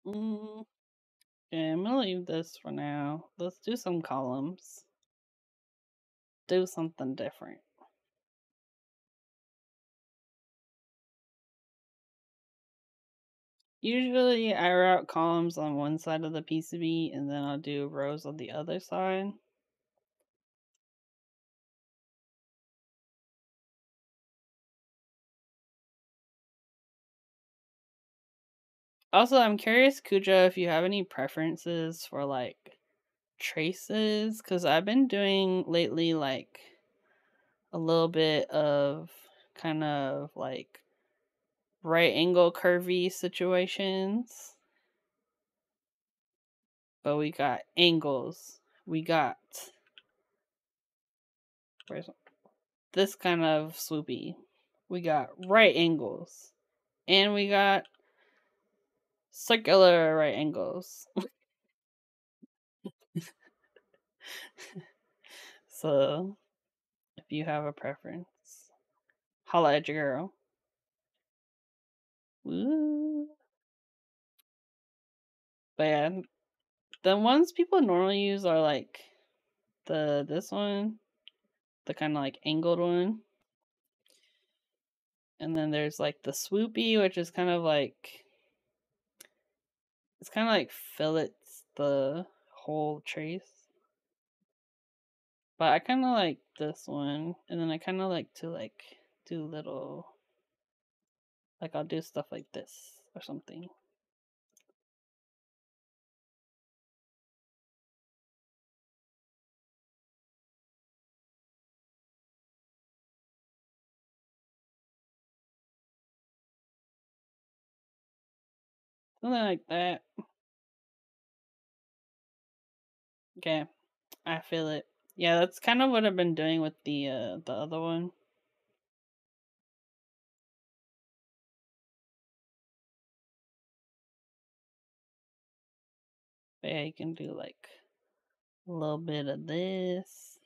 Mm, yeah, I'm gonna leave this for now. Let's do some columns. Do something different. Usually I route columns on one side of the PCB and then I'll do rows on the other side. Also, I'm curious, Kuja, if you have any preferences for like traces, because I've been doing lately like a little bit of kind of like right angle curvy situations. But we got angles. We got where's this kind of swoopy. We got right angles. And we got circular right angles. So if you have a preference, holla at your girl. Woo. But yeah, the ones people normally use are like this one, the kind of like angled one. And then there's like the swoopy, which is kind of like it's kind of like fillets the whole trace. But I kind of like this one, and then I kind of like to like do little like I'll do stuff like this or something. Something like that. Okay, I feel it. Yeah, that's kind of what I've been doing with the other one. But yeah, you can do like a little bit of this,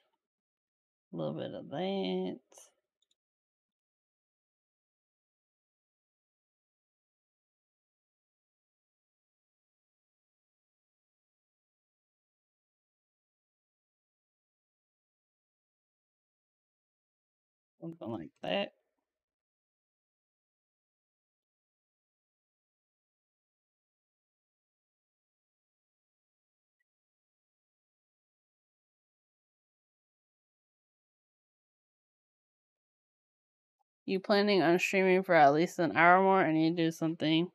a little bit of that. Something like that. You planning on streaming for at least an hour more and you do something?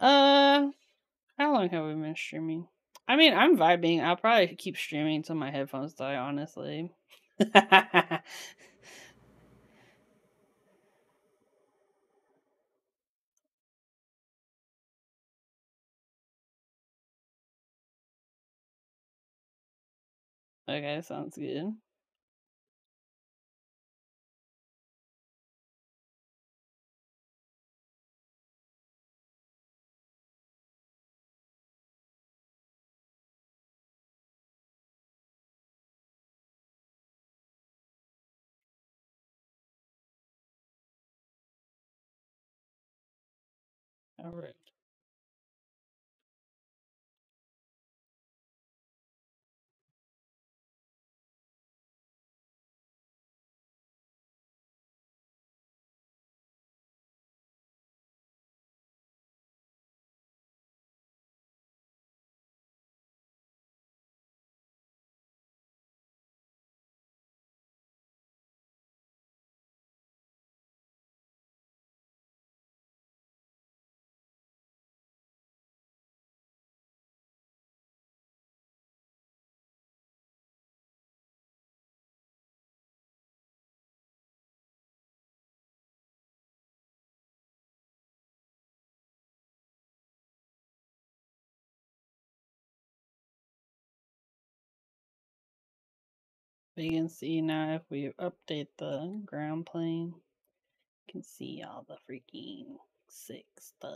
Uh, how long have we been streaming? I mean, I'm vibing. I'll probably keep streaming until my headphones die, honestly. Okay, sounds good. Alright. We can see now if we update the ground plane, you can see all the freaking sick stuff.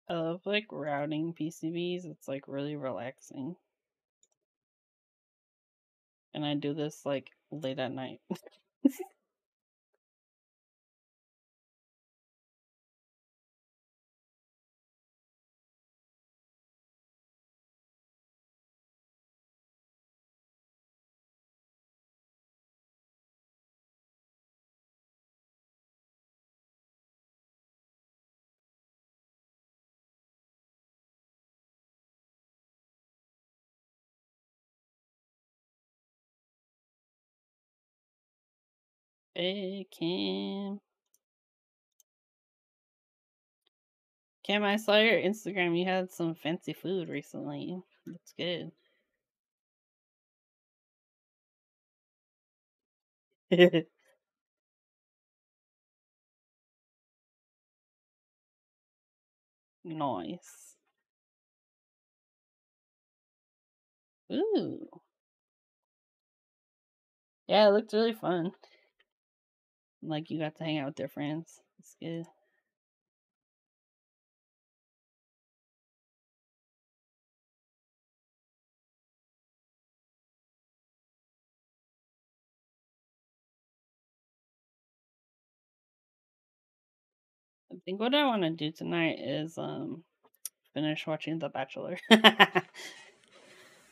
I love like routing PCBs. It's like really relaxing. And I do this like late at night. Hey, Kim. Kim, I saw your Instagram. You had some fancy food recently. That's good. Nice. Ooh. Yeah, it looked really fun. Like you got to hang out with your friends. It's good. I think what I want to do tonight is finish watching The Bachelor.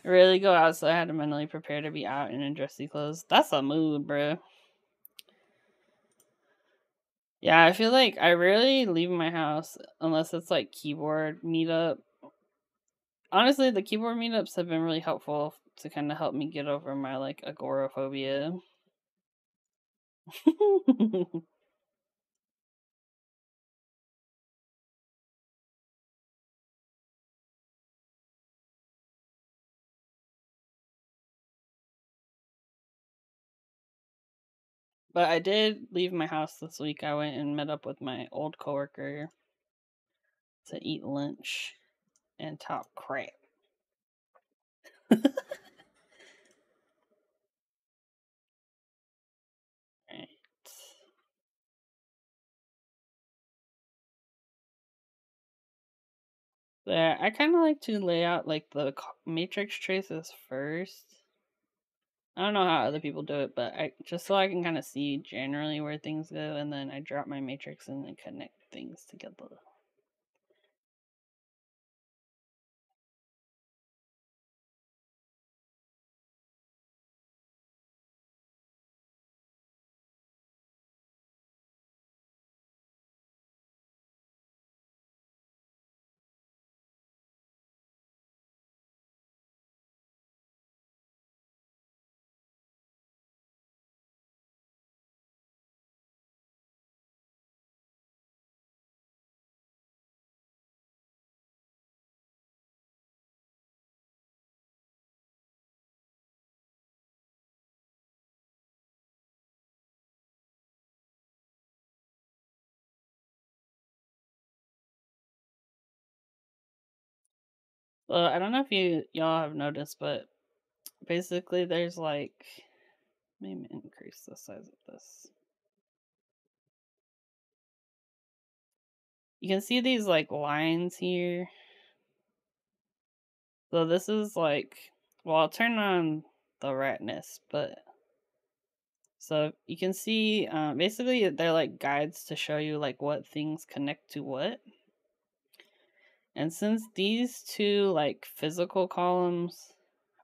Really go outside and mentally prepare to be out in dressy clothes. That's a mood, bro. Yeah, I feel like I rarely leave my house unless it's like keyboard meetup. Honestly, the keyboard meetups have been really helpful to kind of help me get over my like agoraphobia. But I did leave my house this week. I went and met up with my old coworker to eat lunch and talk crap. Right. Yeah, I kind of like to lay out like the matrix traces first. I don't know how other people do it, but I just so I can kind of see generally where things go, and then I drop my matrix and then connect things together. Well, I don't know if y'all have noticed, but basically there's like maybe increase the size of this. You can see these like lines here. So this is like, well, I'll turn on the ratness, but so you can see basically they're like guides to show you like what things connect to what. And since these two like physical columns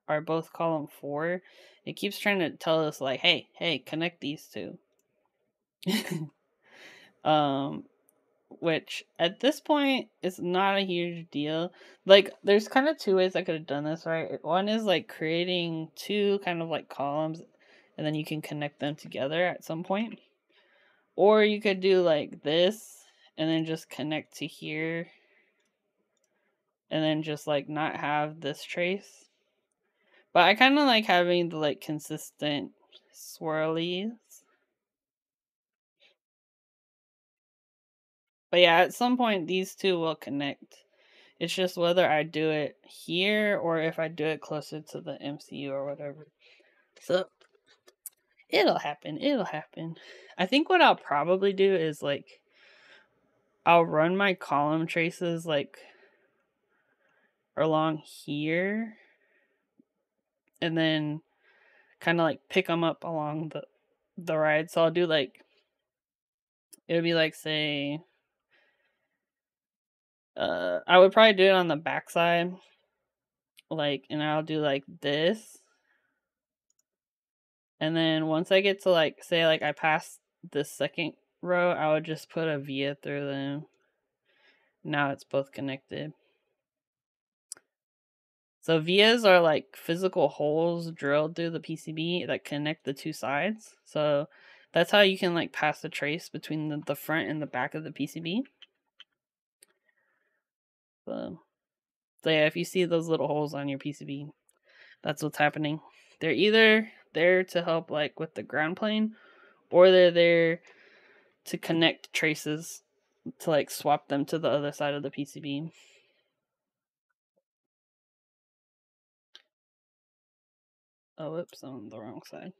are both column 4, it keeps trying to tell us like, hey, connect these two. um which at this point is not a huge deal. Like there's kind of two ways I could have done this, right? One is like creating two kind of like columns and then you can connect them together at some point. Or you could do like this and then just connect to here and then just like not have this trace. But I kind of like having the like consistent swirlies. But yeah, at some point these two will connect. It's just whether I do it here or if I do it closer to the MCU or whatever. So it'll happen. It'll happen. I think what I'll probably do is like I'll run my column traces like along here, and then kind of like pick them up along the ride. So I'll do like, it would be like, say, I would probably do it on the backside, like, and I'll do like this, and then once I get to like, say like I pass this second row, I would just put a via through them. Now it's both connected. So vias are like physical holes drilled through the PCB that connect the two sides. So that's how you can like pass the trace between the front and the back of the PCB. So yeah, if you see those little holes on your PCB, that's what's happening. They're either there to help like with the ground plane, or they're there to connect traces to like swap them to the other side of the PCB. Oh, whoops, I'm on the wrong side.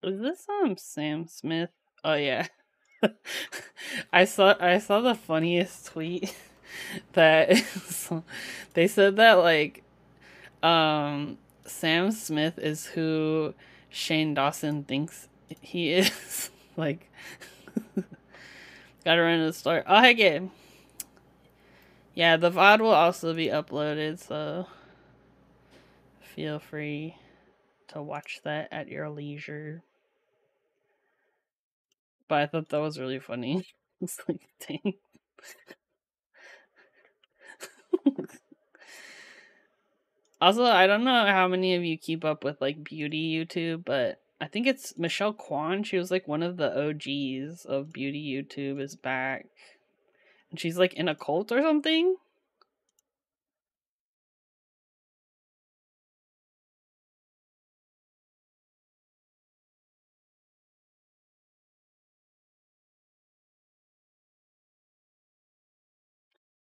Is this Sam Smith? Oh yeah. I saw the funniest tweet that they said that like Sam Smith is who Shane Dawson thinks he is. Like, gotta run to the store. Oh heck yeah. Yeah, the VOD will also be uploaded, so feel free to watch that at your leisure. But I thought that was really funny. It's like, dang. Also, I don't know how many of you keep up with like beauty YouTube, but I think it's Michelle Kwan. She was like one of the OGs of beauty YouTube is back. And she's like in a cult or something.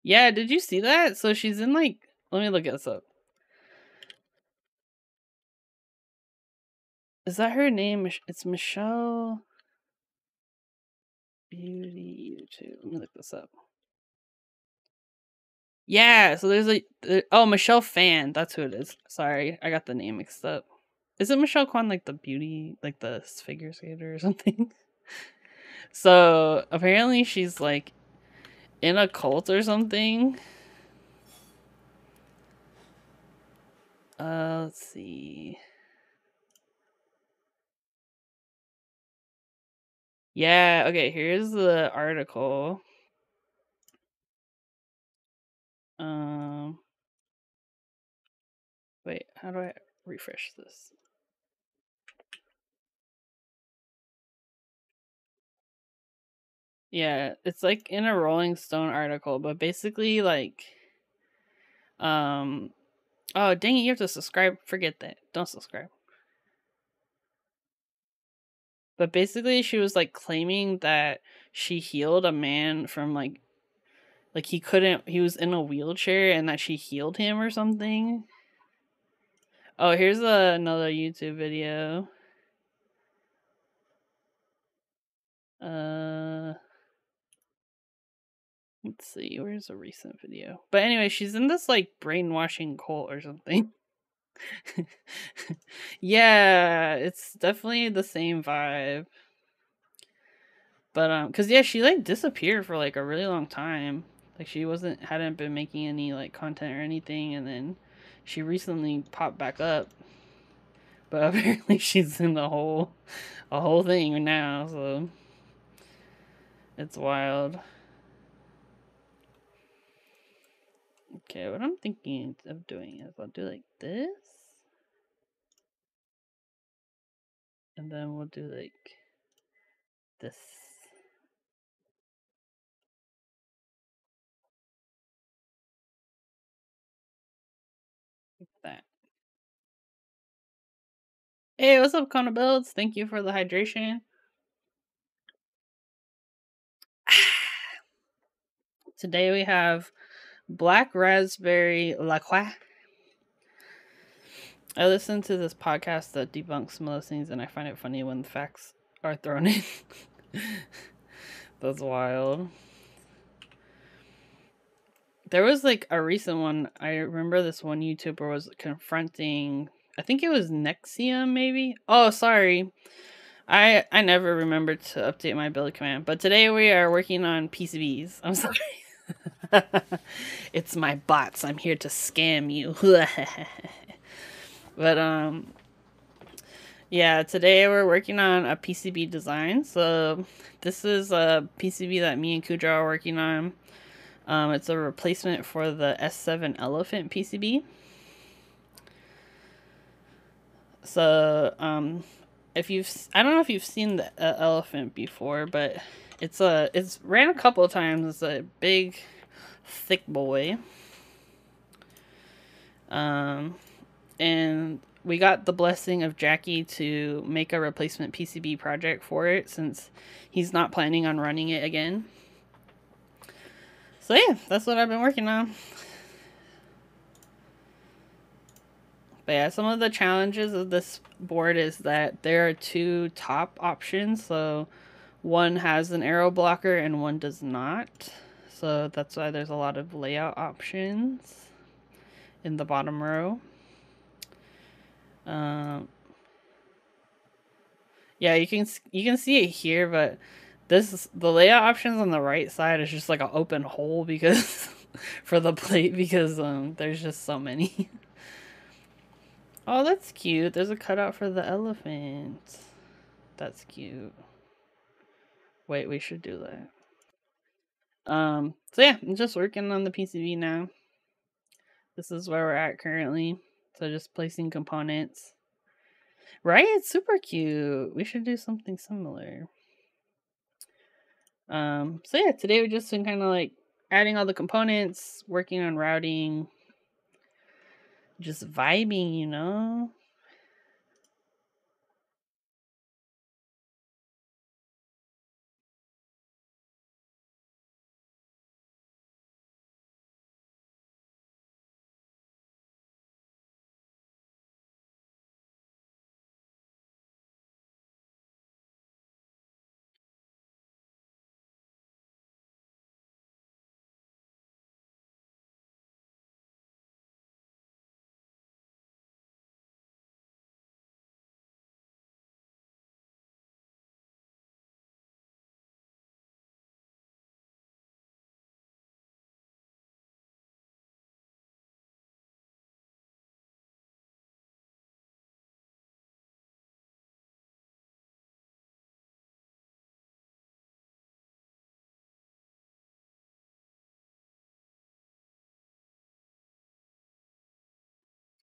Yeah, did you see that? So she's in like, let me look this up. Is that her name? It's Michelle Beauty YouTube. Let me look this up. Yeah, so there's oh, Michelle Fan. That's who it is. Sorry, I got the name mixed up. Is it Michelle Kwan, like the beauty, like the figure skater or something? So apparently she's like in a cult or something. Let's see. Yeah, okay, here's the article. Um Wait, how do I refresh this? Yeah, it's like in a Rolling Stone article, but basically like um oh dang it, you have to subscribe. Forget that. Don't subscribe. But basically she was like claiming that she healed a man from like he was in a wheelchair and that she healed him or something. Oh, here's another YouTube video. Let's see, where's a recent video? But anyway, she's in this like brainwashing cult or something. Yeah, it's definitely the same vibe. But cuz yeah, she like disappeared for like a really long time. Like she hadn't been making any like content or anything, and then she recently popped back up. But apparently she's in a whole thing now, so it's wild. Okay, what I'm thinking of doing is I'll do like this. And then we'll do like this. Hey, what's up, Kona Builds? Thank you for the hydration. Today we have black raspberry la croix. I listen to this podcast that debunks some of those things, and I find it funny when the facts are thrown in. That's wild. There was like a recent one. I remember this one YouTuber was confronting, I think it was Nexium, maybe. Oh, sorry. I never remembered to update my build command, but today we are working on PCBs. I'm sorry. It's my bots. I'm here to scam you. But yeah, today we're working on a PCB design. So this is a PCB that me and Kudra are working on. It's a replacement for the S7 Elephant PCB. So I don't know if you've seen the Elephant before, but it's ran a couple of times. It's a big, thick boy. And we got the blessing of Jackie to make a replacement PCB project for it, since he's not planning on running it again. So yeah, that's what I've been working on. But yeah, some of the challenges of this board is that there are two top options. So one has an arrow blocker and one does not. So that's why there's a lot of layout options in the bottom row. Yeah, you can see it here, but the layout options on the right side is just like an open hole because for the plate, because there's just so many. Oh, that's cute. There's a cutout for the elephant. That's cute. Wait, we should do that. So yeah, I'm just working on the PCB now. This is where we're at currently. So just placing components. Right? It's super cute. We should do something similar. So yeah, today we just been kind of like adding all the components, working on routing, just vibing, you know?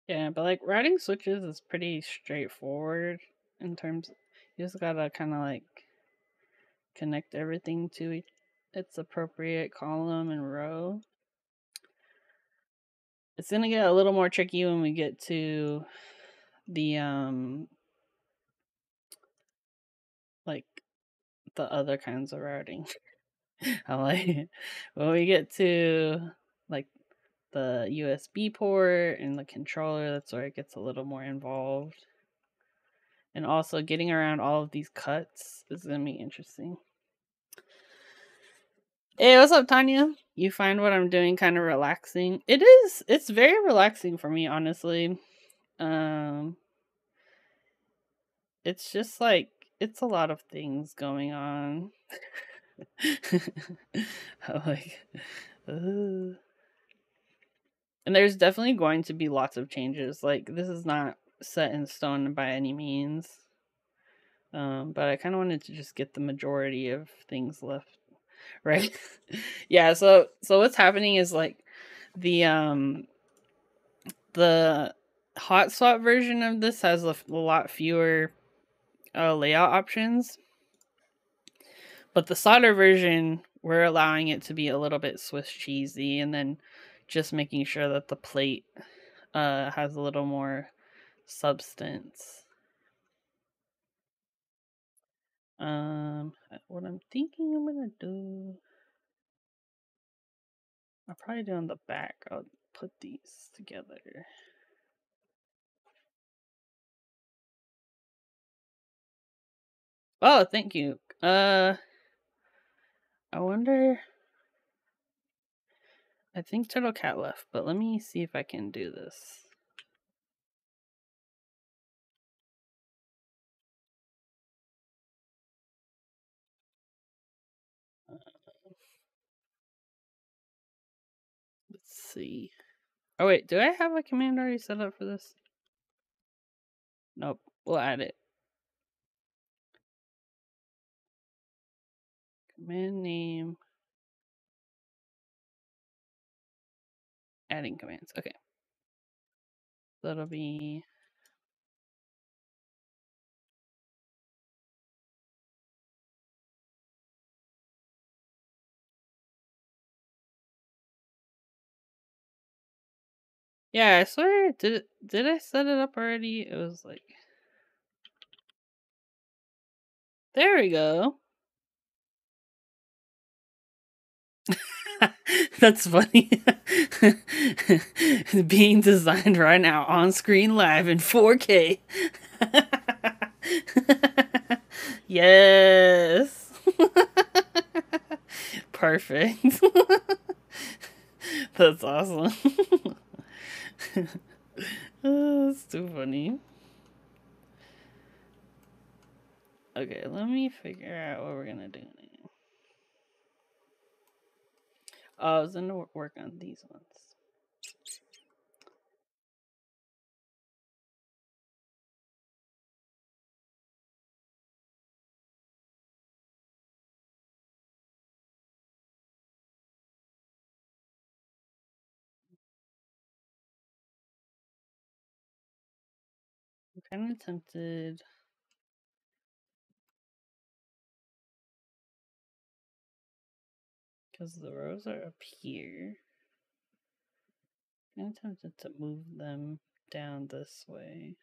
Yeah, but like routing switches is pretty straightforward in terms, you just gotta kind of like connect everything to its appropriate column and row. It's gonna get a little more tricky when we get to the like the other kinds of routing. I like when we get to like the USB port and the controller, that's where it gets a little more involved. And also getting around all of these cuts is gonna be interesting. Hey, what's up, Tanya? You find what I'm doing kind of relaxing? It is. It's very relaxing for me, honestly. It's just like it's a lot of things going on. I'm like, and there's definitely going to be lots of changes. Like this is not set in stone by any means. But I kind of wanted to just get the majority of things left, right? Yeah. So what's happening is like the hot swap version of this has a lot fewer layout options, but the solder version, we're allowing it to be a little bit Swiss cheesy, and then just making sure that the plate has a little more substance. What I'm thinking I'm gonna do, I'll probably do on the back. I'll put these together. Oh, thank you. I wonder. I think Turtle Cat left, but let me see if I can do this. Let's see. Oh wait, do I have a command already set up for this? Nope. We'll add it. Command name. Adding commands. Okay. That'll be. Yeah, I swear. Did I set it up already? It was like. There we go. That's funny. Being designed right now on screen live in 4K. Yes. Perfect. That's awesome. Oh, that's too funny. Okay, let me figure out what we're gonna do now. Oh, I was gonna work on these ones. I'm kind of tempted. Because the rows are up here. I'm tempted to move them down this way.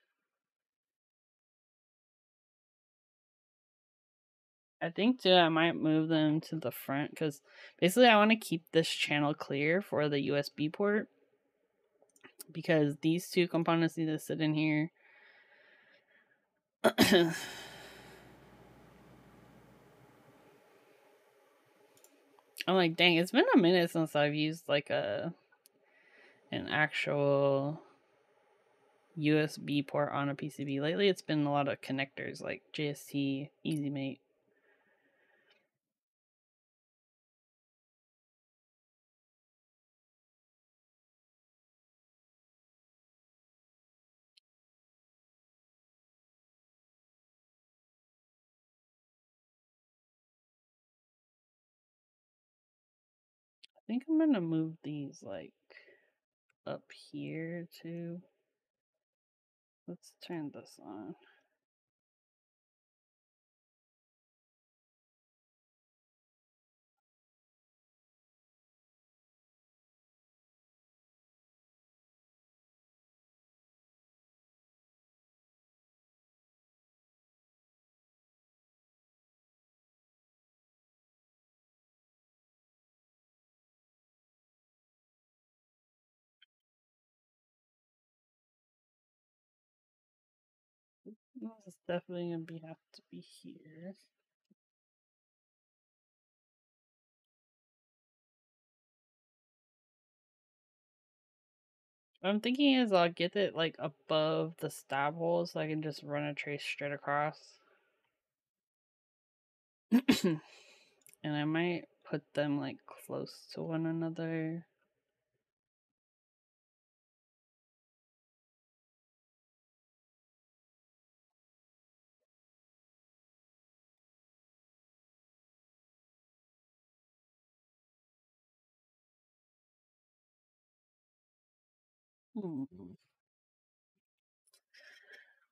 I think too I might move them to the front because basically I want to keep this channel clear for the USB port because these two components need to sit in here. I'm like, dang, it's been a minute since I've used like an actual USB port on a PCB. Lately it's been a lot of connectors like JST, EasyMate. I think I'm gonna move these like up here too. Let's turn this on. This is definitely gonna have to be here. What I'm thinking is I'll get it like above the stab hole so I can just run a trace straight across. And I might put them like close to one another.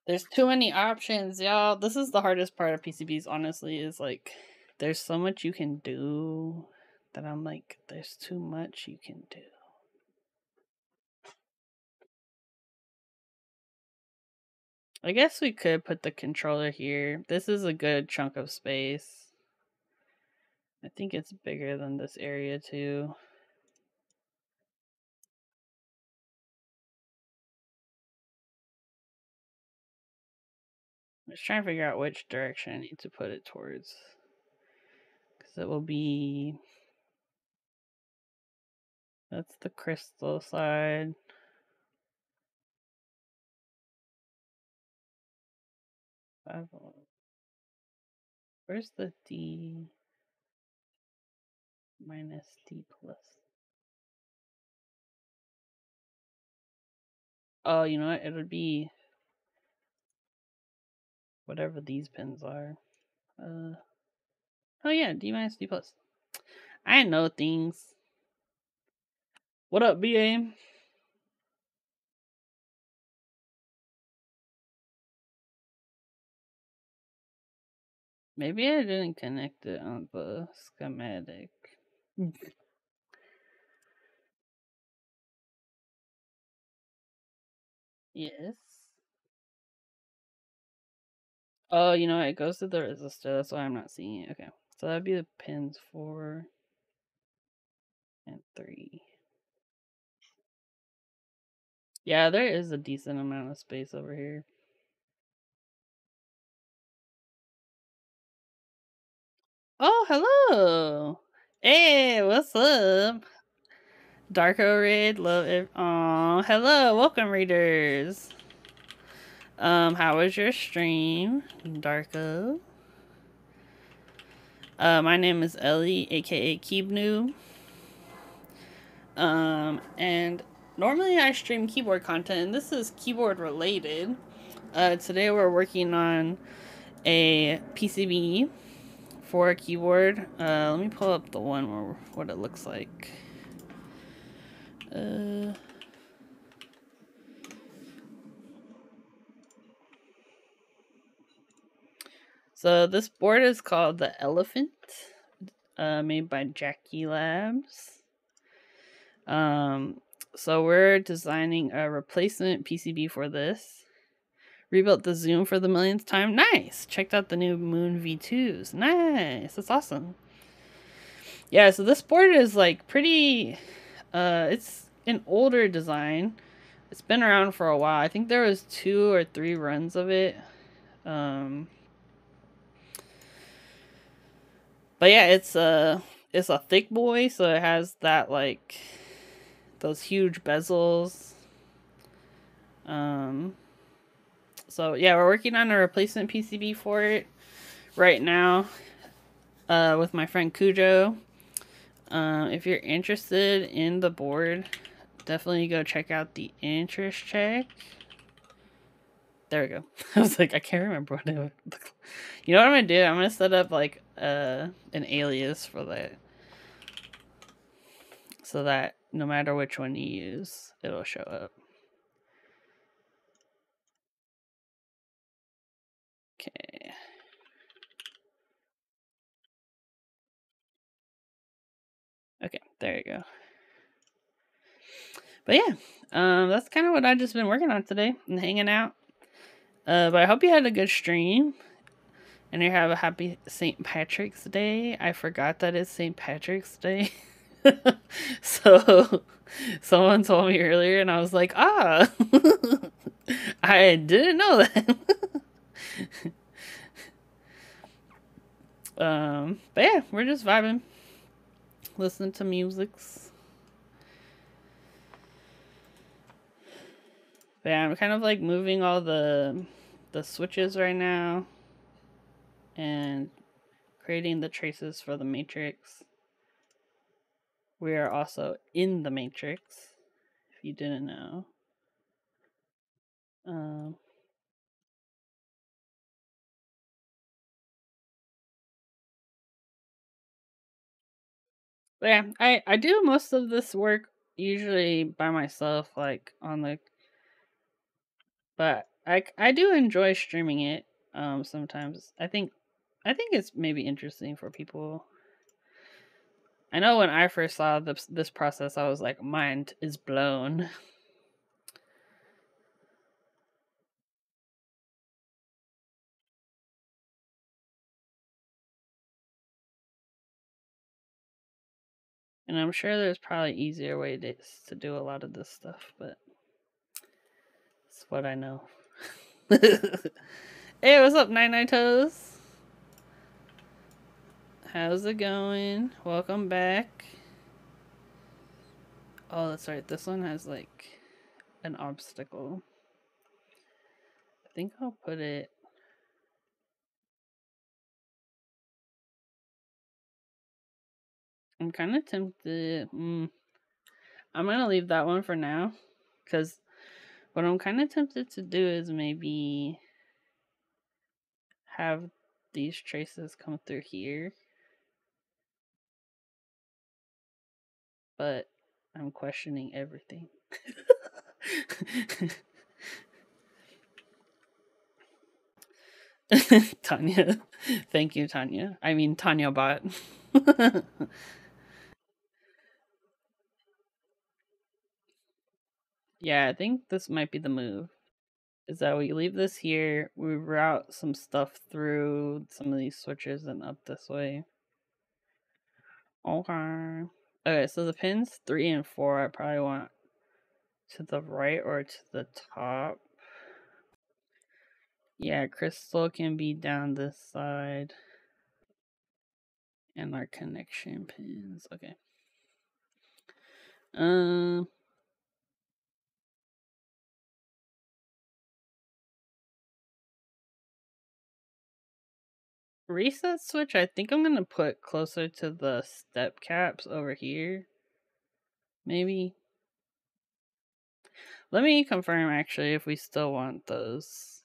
There's too many options, y'all. This is the hardest part of PCBs, honestly, is like there's so much you can do that I'm like, there's too much you can do. I guess we could put the controller here. This is a good chunk of space. I think it's bigger than this area too. Let's try and figure out which direction I need to put it towards. Because it will be... That's the crystal side. Where's the D minus D plus? Oh, you know what? It would be whatever these pins are. Oh yeah, D minus D plus. I know things. What up, BA? Maybe I didn't connect it on the schematic. Yes. Oh, you know what? It goes to the resistor. That's why I'm not seeing it. Okay. So that'd be the pins 4 and 3. Yeah, there is a decent amount of space over here. Oh, hello. Hey, what's up? Darko Red, love it. Aw, hello, welcome readers. How was your stream, Darko? My name is Ellie, aka Keebnoo. And normally I stream keyboard content, and this is keyboard related. Today we're working on a PCB for a keyboard. Let me pull up the one where what it looks like. So this board is called the Elephant, made by Jackie Labs. So we're designing a replacement PCB for this. Rebuilt the Zoom for the millionth time. Nice! Checked out the new Moon V2s. Nice! That's awesome. Yeah, so this board is like pretty... it's an older design. It's been around for a while. I think there was 2 or 3 runs of it. But yeah, it's a thick boy, so it has that like those huge bezels. So yeah, we're working on a replacement PCB for it right now with my friend Cujo. If you're interested in the board, definitely go check out the interest check. There we go. I was like, I can't remember what it was. You know what I'm gonna do? I'm gonna set up like an alias for that, so that no matter which one you use, it'll show up. Okay. Okay, there you go. But yeah, that's kind of what I've just been working on today and hanging out. But I hope you had a good stream and you have a happy St. Patrick's Day. I forgot that it's St. Patrick's Day. So someone told me earlier and I was like, I didn't know that. But yeah, we're just vibing, listening to musics. But yeah, I'm kind of like moving all the switches right now and creating the traces for the matrix. We are also in the matrix, if you didn't know. But yeah, I do most of this work usually by myself, like on the... But I do enjoy streaming it sometimes. I think it's maybe interesting for people. I know when I first saw this process, I was like, mind is blown. And I'm sure there's probably easier ways to do a lot of this stuff, but it's what I know. Hey, what's up, Nine Nine Toes? How's it going? Welcome back. Oh, that's right. This one has like an obstacle. I think I'll put it. I'm kind of tempted. I'm gonna leave that one for now, because what I'm kind of tempted to do is maybe have these traces come through here, but I'm questioning everything. Tanya. Thank you, Tanya. I mean, Tanya bot. Yeah, I think this might be the move. Is that we leave this here, we route some stuff through some of these switches and up this way. Okay. Okay, so the pins 3 and 4 I probably want to the right or to the top. Yeah, crystal can be down this side. And our connection pins. Okay. Reset switch, I think I'm gonna put closer to the step caps over here. Maybe. Let me confirm actually if we still want those.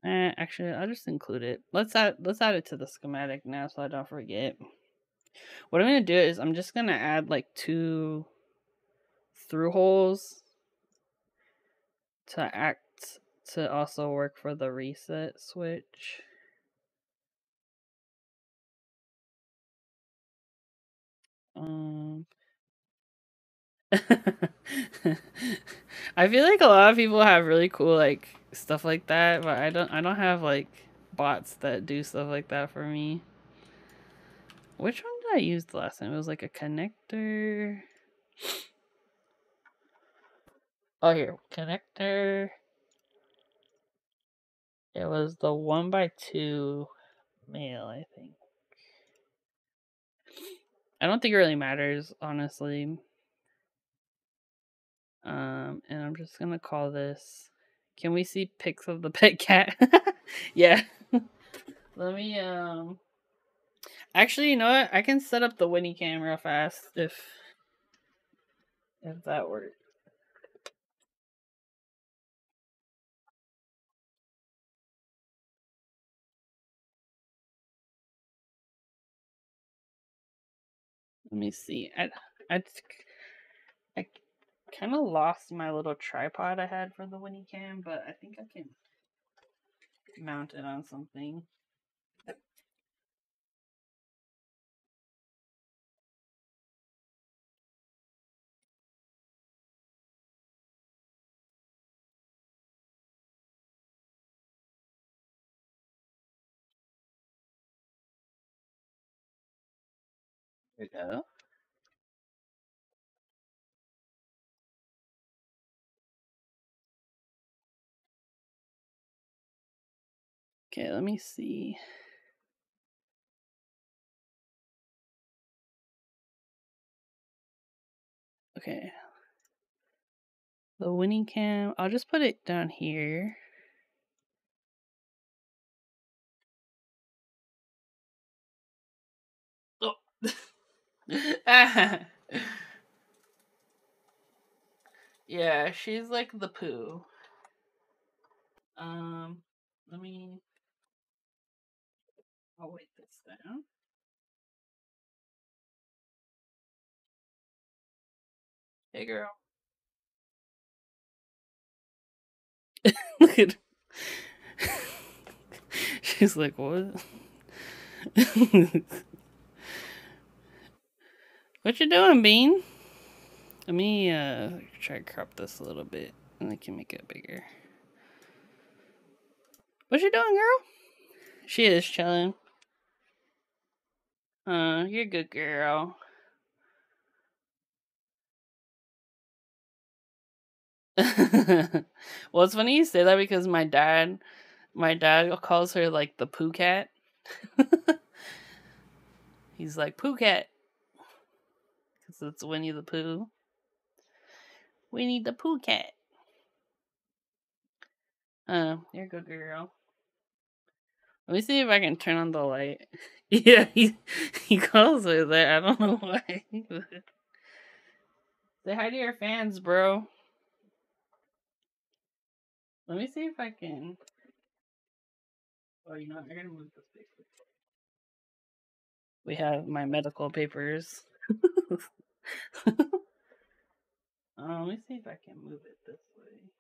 Actually, I'll just include it. Let's add it to the schematic now so I don't forget. What I'm gonna do is I'm just gonna add like 2 through holes to also work for the reset switch. I feel like a lot of people have really cool like stuff like that, but I don't have like bots that do stuff like that for me. Which one did I use the last time? It was like a connector. Oh, here, connector. It was the 1x2 male, I think. I don't think it really matters, honestly. And I'm just gonna call this. Can we see pics of the pet cat? Yeah. Let me actually, you know what? I can set up the Winnie cam real fast if that works. Let me see. I kind of lost my little tripod I had for the Winnie cam, but I think I can mount it on something. There we go. Okay, let me see. Okay. The Winnie cam, I'll just put it down here. Oh. Yeah, she's like the poo. Let me. I'll wait this down. Hey, girl. Look at. She's like, what? What you doing, Bean? Let me try to crop this a little bit, and I can make it bigger. What you doing, girl? She is chilling. You're a good girl. Well, it's funny you say that because my dad calls her like the poo cat. He's like poo cat because it's Winnie the Pooh. Winnie the Pooh cat. You're a good girl. Let me see if I can turn on the light. Yeah, he calls her that. I don't know why. Say hi to your fans, bro. Let me see if I can. Oh, you know what? I'm gonna move this paper. We have my medical papers. Let me see if I can move it this way.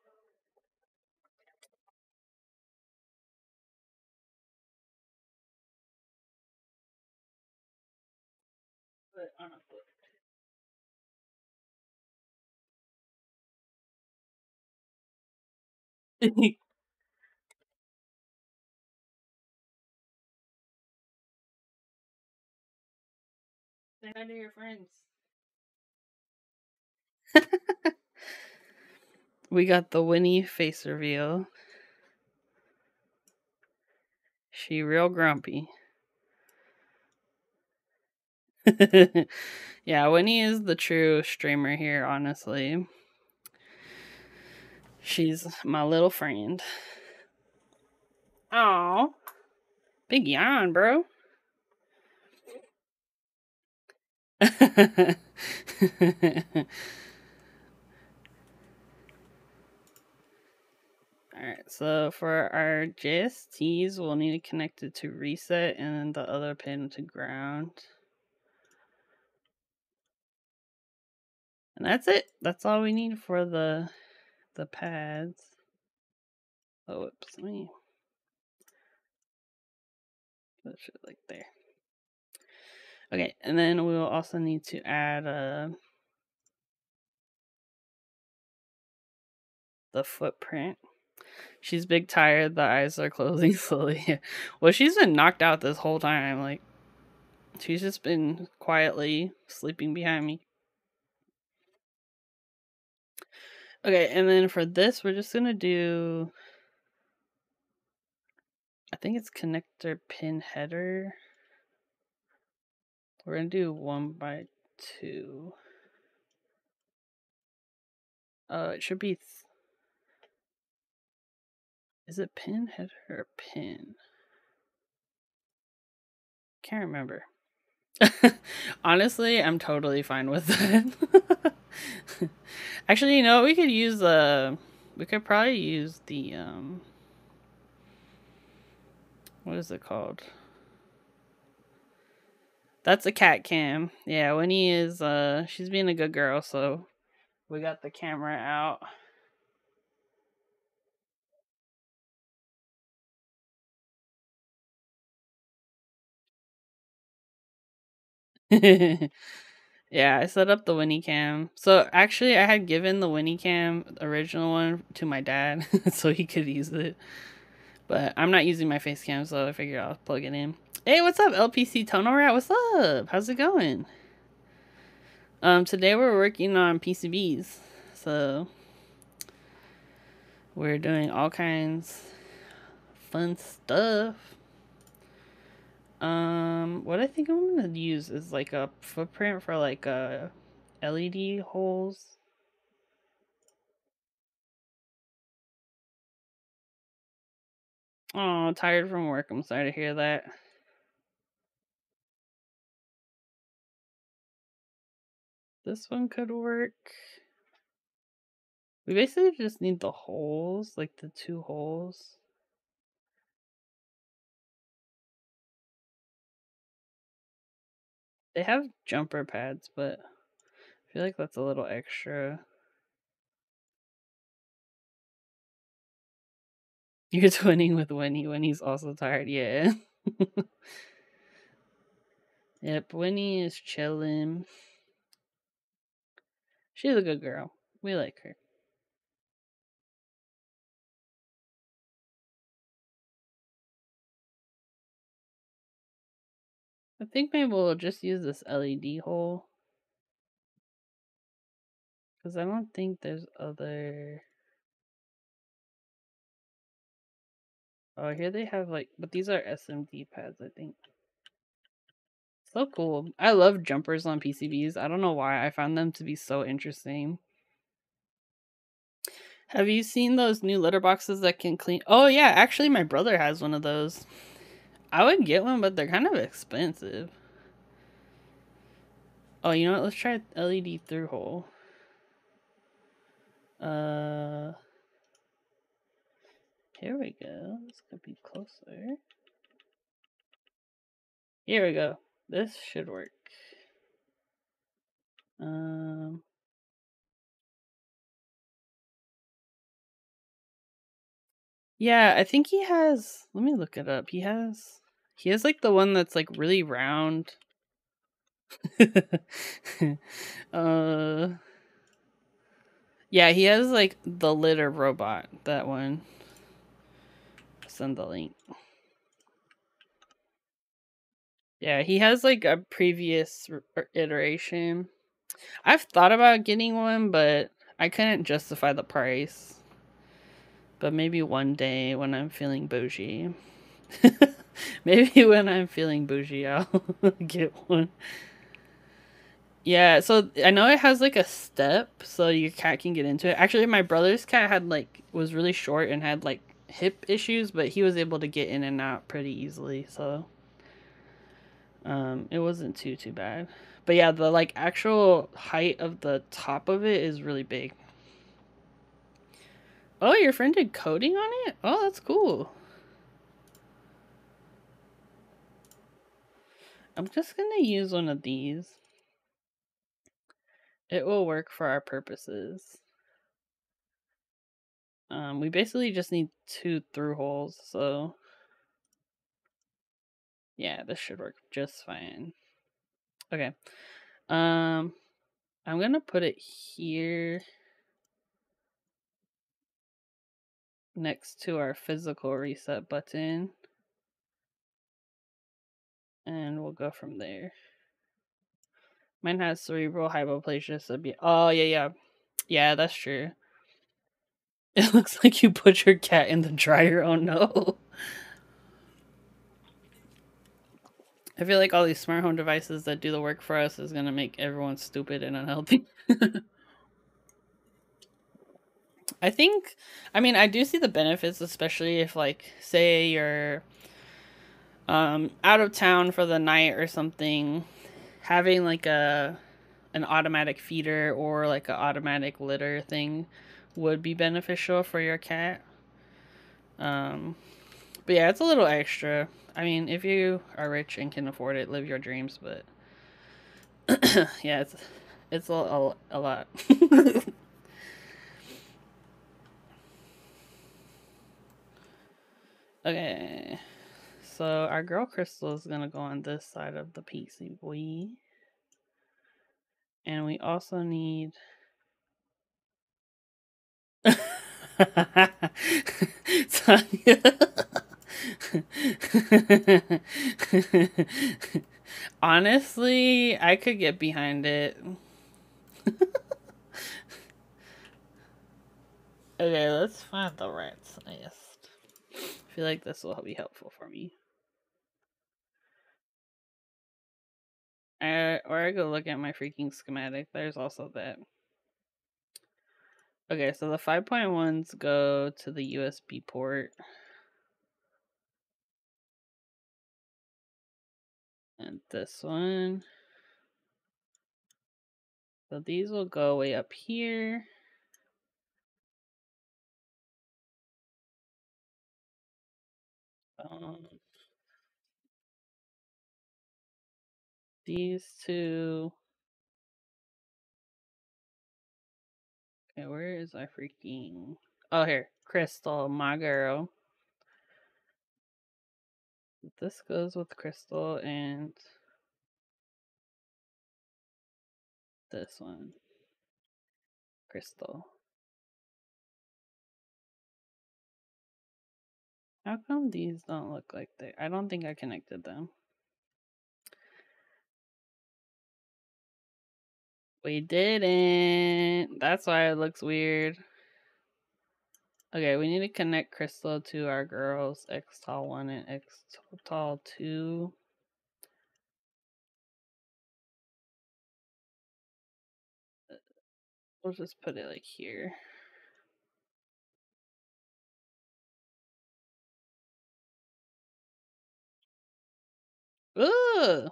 Put it on a book. Say hi to your friends. We got the Winnie face reveal. She real grumpy. Yeah, Winnie is the true streamer here, honestly. She's my little friend. Oh, big yawn, bro. Alright, so for our JSTs, we'll need to connect it to reset and then the other pin to ground. And that's it. That's all we need for the pads. Oh, whoops, let me put it like there. Okay, and then we'll also need to add the footprint. She's big tired, the eyes are closing slowly. Well, she's been knocked out this whole time. Like, she's just been quietly sleeping behind me. Okay, and then for this, we're just gonna do, I think it's connector pin header. We're gonna do 1x2. It should be, is it pin header or pin? Can't remember. Honestly, I'm totally fine with that. Actually, you know what? We could use we could probably use the what is it called? That's a cat cam. Yeah, Winnie is she's being a good girl, so we got the camera out. Yeah, I set up the Winnie cam. So actually I had given the Winnie cam, the original one, to my dad so he could use it. But I'm not using my face cam, so I figured I'll plug it in. Hey, what's up, LPC Tonal Rat? What's up? How's it going? Today we're working on PCBs. So we're doing all kinds fun stuff. What I think I'm gonna use is like a footprint for like LED holes. Oh, tired from work. I'm sorry to hear that. This one could work. We basically just need the holes, like the 2 holes. They have jumper pads, but I feel like that's a little extra. You're twinning with Winnie when he's also tired, yeah. Yep, Winnie is chilling. She's a good girl. We like her. I think maybe we'll just use this LED hole. Because I don't think there's other... Oh, here they have like... But these are SMD pads, I think. So cool. I love jumpers on PCBs. I don't know why. I found them to be so interesting. Have you seen those new litter boxes that can clean? Oh, yeah. Actually, my brother has one of those. I would get one, but they're kind of expensive. Oh, you know what? Let's try LED through hole. Here we go. This could be closer. Here we go. This should work. Yeah, I think he has, let me look it up. He has like the one that's like really round. Yeah, he has like the litter robot, that one. Send the link. Yeah, he has like a previous iteration. I've thought about getting one, but I couldn't justify the price. But maybe one day when I'm feeling bougie. Maybe when I'm feeling bougie, I'll get one. Yeah, so I know it has like a step so your cat can get into it. Actually, my brother's cat had like was really short and had like hip issues, but he was able to get in and out pretty easily, so it wasn't too bad. But yeah, the like actual height of the top of it is really big. Oh, your friend did coding on it? Oh, that's cool. I'm just gonna use one of these. It will work for our purposes. We basically just need 2 through holes, so yeah, this should work just fine. Okay. I'm gonna put it here next to our physical reset button. And we'll go from there. Mine has cerebral hypoplasia, so oh yeah. Yeah, that's true. It looks like you put your cat in the dryer. Oh no. I feel like all these smart home devices that do the work for us is gonna make everyone stupid and unhealthy. I think, I mean, I do see the benefits, especially if, like, say you're out of town for the night or something. Having like an automatic feeder or like an automatic litter thing would be beneficial for your cat. But yeah, it's a little extra. I mean, if you are rich and can afford it, live your dreams. But yeah, it's a lot. Okay, so our girl Crystal is gonna go on this side of the PCB, and we also need. Tanya. Honestly, I could get behind it. Okay, let's find the rat's nest. I feel like this will be helpful for me. Or I go look at my freaking schematic. There's also that. Okay, so the 5.1s go to the USB port. And this one. So these will go way up here. These two. Okay, where is our freaking... Oh, here. Crystal, my girl. This goes with Crystal and this one. Crystal. How come these don't look like they... I don't think I connected them. We didn't. That's why it looks weird. Okay, we need to connect Crystal to our girls, Xtal 1 and Xtal 2. We'll just put it like here. Ugh!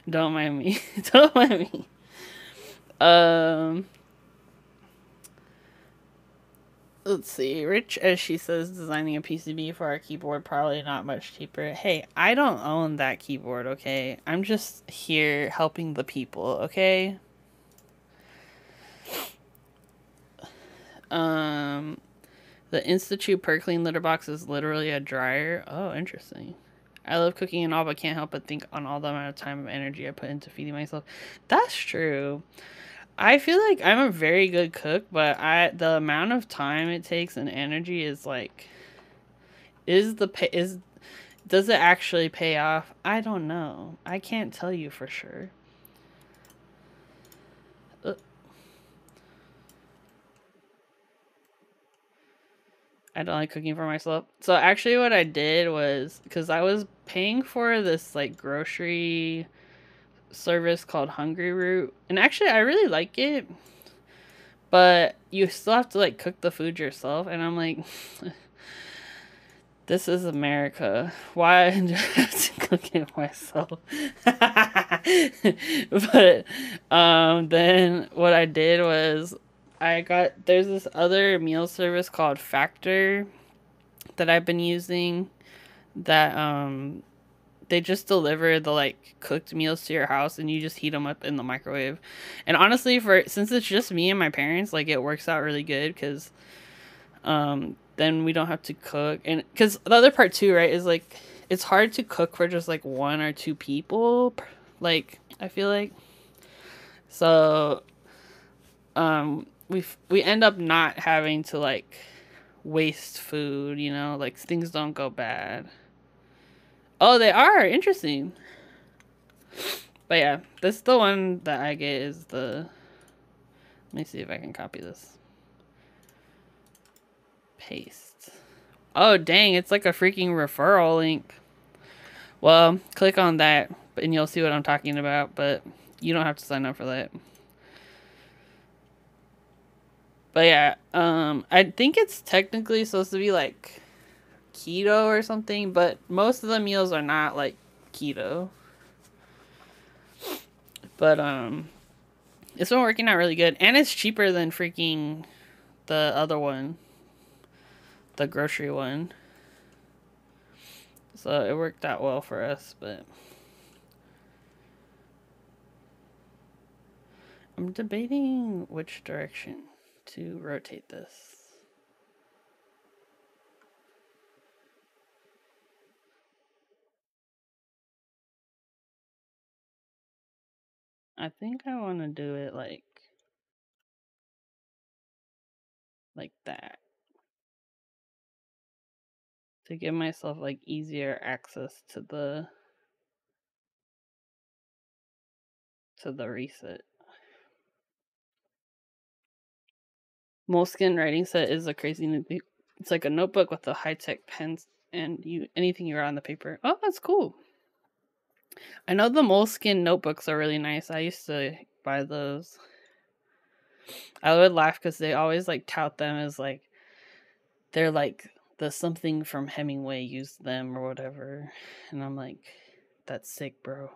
Don't mind me. Don't mind me. Let's see. Rich, as she says, designing a PCB for our keyboard, probably not much cheaper. Hey, I don't own that keyboard, okay? I'm just here helping the people, okay? The Institute Perclean litter box is literally a dryer. Oh, interesting. I love cooking and all, but can't help but think on all the amount of time and energy I put into feeding myself. That's true. I feel like I'm a very good cook, but the amount of time it takes and energy is like, does it actually pay off? I don't know. I can't tell you for sure. I don't like cooking for myself. So actually what I did was, because I was paying for this like grocery service called Hungry Root, and actually I really like it, but you still have to like cook the food yourself, and I'm like, this is America. Why do I have to cook it myself? But then what I did was there's this other meal service called Factor that I've been using that they just deliver the like cooked meals to your house and you just heat them up in the microwave. And honestly, since it's just me and my parents, like it works out really good because then we don't have to cook. And because the other part too, right, is like it's hard to cook for just like one or two people, like I feel like. So we end up not having to like waste food, you know, like things don't go bad. Oh, they are interesting. But yeah, this the one that I get is the. Let me see if I can copy this. Paste. Oh dang, it's like a freaking referral link. Well, click on that, and you'll see what I'm talking about. But you don't have to sign up for that. But yeah, I think it's technically supposed to be like keto or something, but most of the meals are not like keto. But it's been working out really good, and it's cheaper than freaking the other one, the grocery one. So it worked out well for us, but I'm debating which direction to rotate this. I think I want to do it like that to give myself like easier access to the reset. Moleskin writing set is a crazy new thing. It's like a notebook with the high-tech pens and anything you write on the paper. Oh, that's cool. I know the Moleskin notebooks are really nice. I used to buy those. I would laugh because they always like tout them as like they're like the something from Hemingway used them or whatever. And I'm like, that's sick, bro.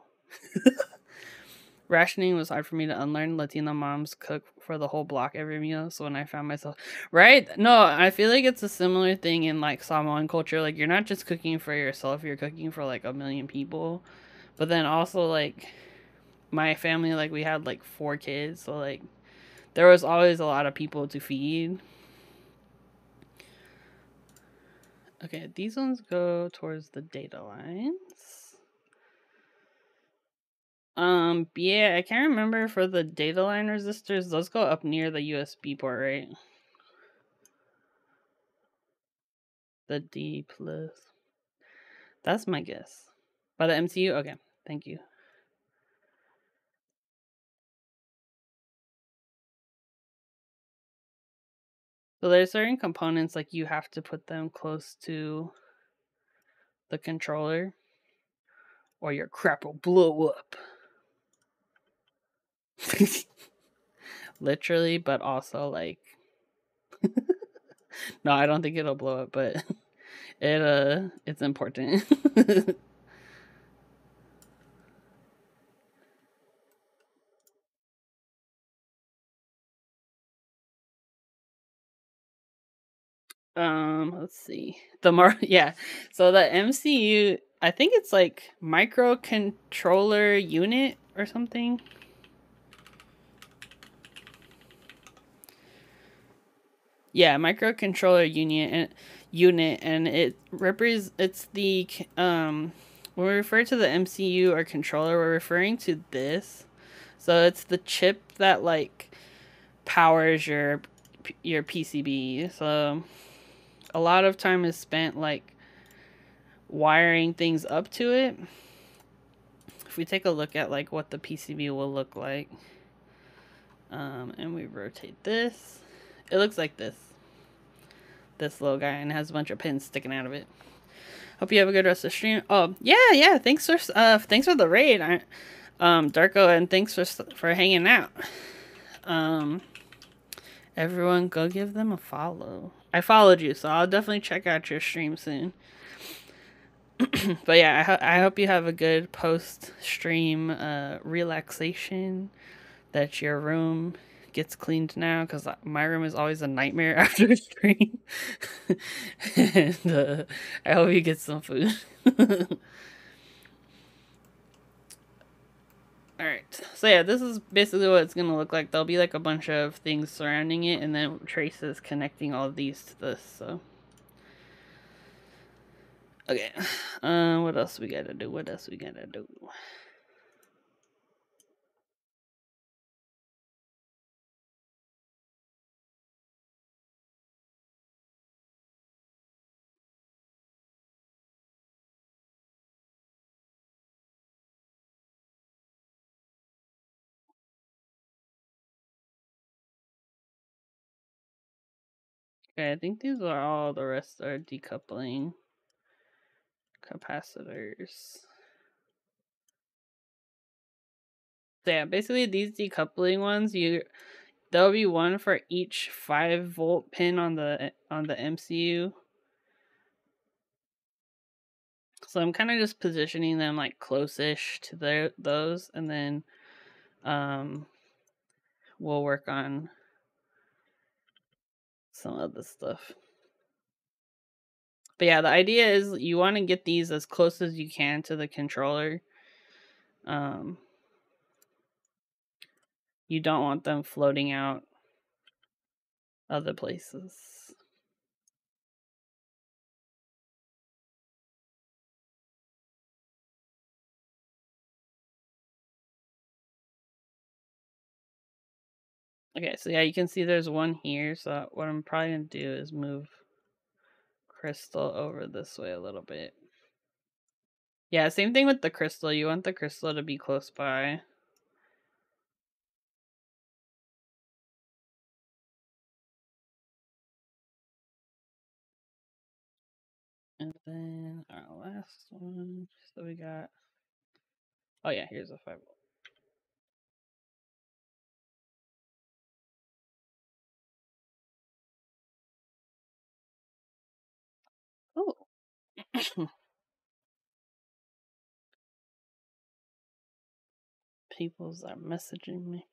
Rationing was hard for me to unlearn. Latino moms cook for the whole block every meal. So when I found myself, right? No, I feel like it's a similar thing in like Samoan culture. Like you're not just cooking for yourself, you're cooking for like a million people. But then also like my family, like we had like 4 kids. So like there was always a lot of people to feed. Okay, these ones go towards the data lines. Yeah, I can't remember for the data line resistors. Those go up near the USB port, right? The D plus. That's my guess. By the MCU? Okay. Thank you. So there's certain components like you have to put them close to the controller or your crap will blow up. Literally, but also like no, I don't think it'll blow up, but it's important. Let's see. The more yeah. So the MCU, I think it's like microcontroller unit or something. Yeah, microcontroller unit and it's the when we refer to the MCU or controller, we're referring to this. So it's the chip that like powers your PCB. So a lot of time is spent like wiring things up to it. If we take a look at like what the PCB will look like, and we rotate this, it looks like this little guy, and it has a bunch of pins sticking out of it. Hope you have a good rest of the stream. Oh yeah. Thanks for the raid, Darko, and thanks for hanging out. Everyone, go give them a follow. I followed you, so I'll definitely check out your stream soon. But yeah, I hope you have a good post stream relaxation. That your room gets cleaned now, because my room is always a nightmare after a stream. And I hope you get some food. Alright, so yeah, this is basically what it's gonna look like. There'll be like a bunch of things surrounding it, and then traces connecting all of these to this, so. Okay, what else we gotta do? Okay, I think these are all the rest are decoupling capacitors. So yeah, basically these decoupling ones, there'll be one for each 5-volt pin on the MCU. So I'm kind of just positioning them like close-ish to those, and then we'll work on some other stuff. But yeah, the idea is you want to get these as close as you can to the controller. You don't want them floating out other places. Okay, so yeah, you can see there's one here. So what I'm probably going to do is move crystal over this way a little bit. Yeah, same thing with the crystal. You want the crystal to be close by. And then our last one. So we got. Oh yeah, here's a 5-volt. Oh. Peoples are messaging me.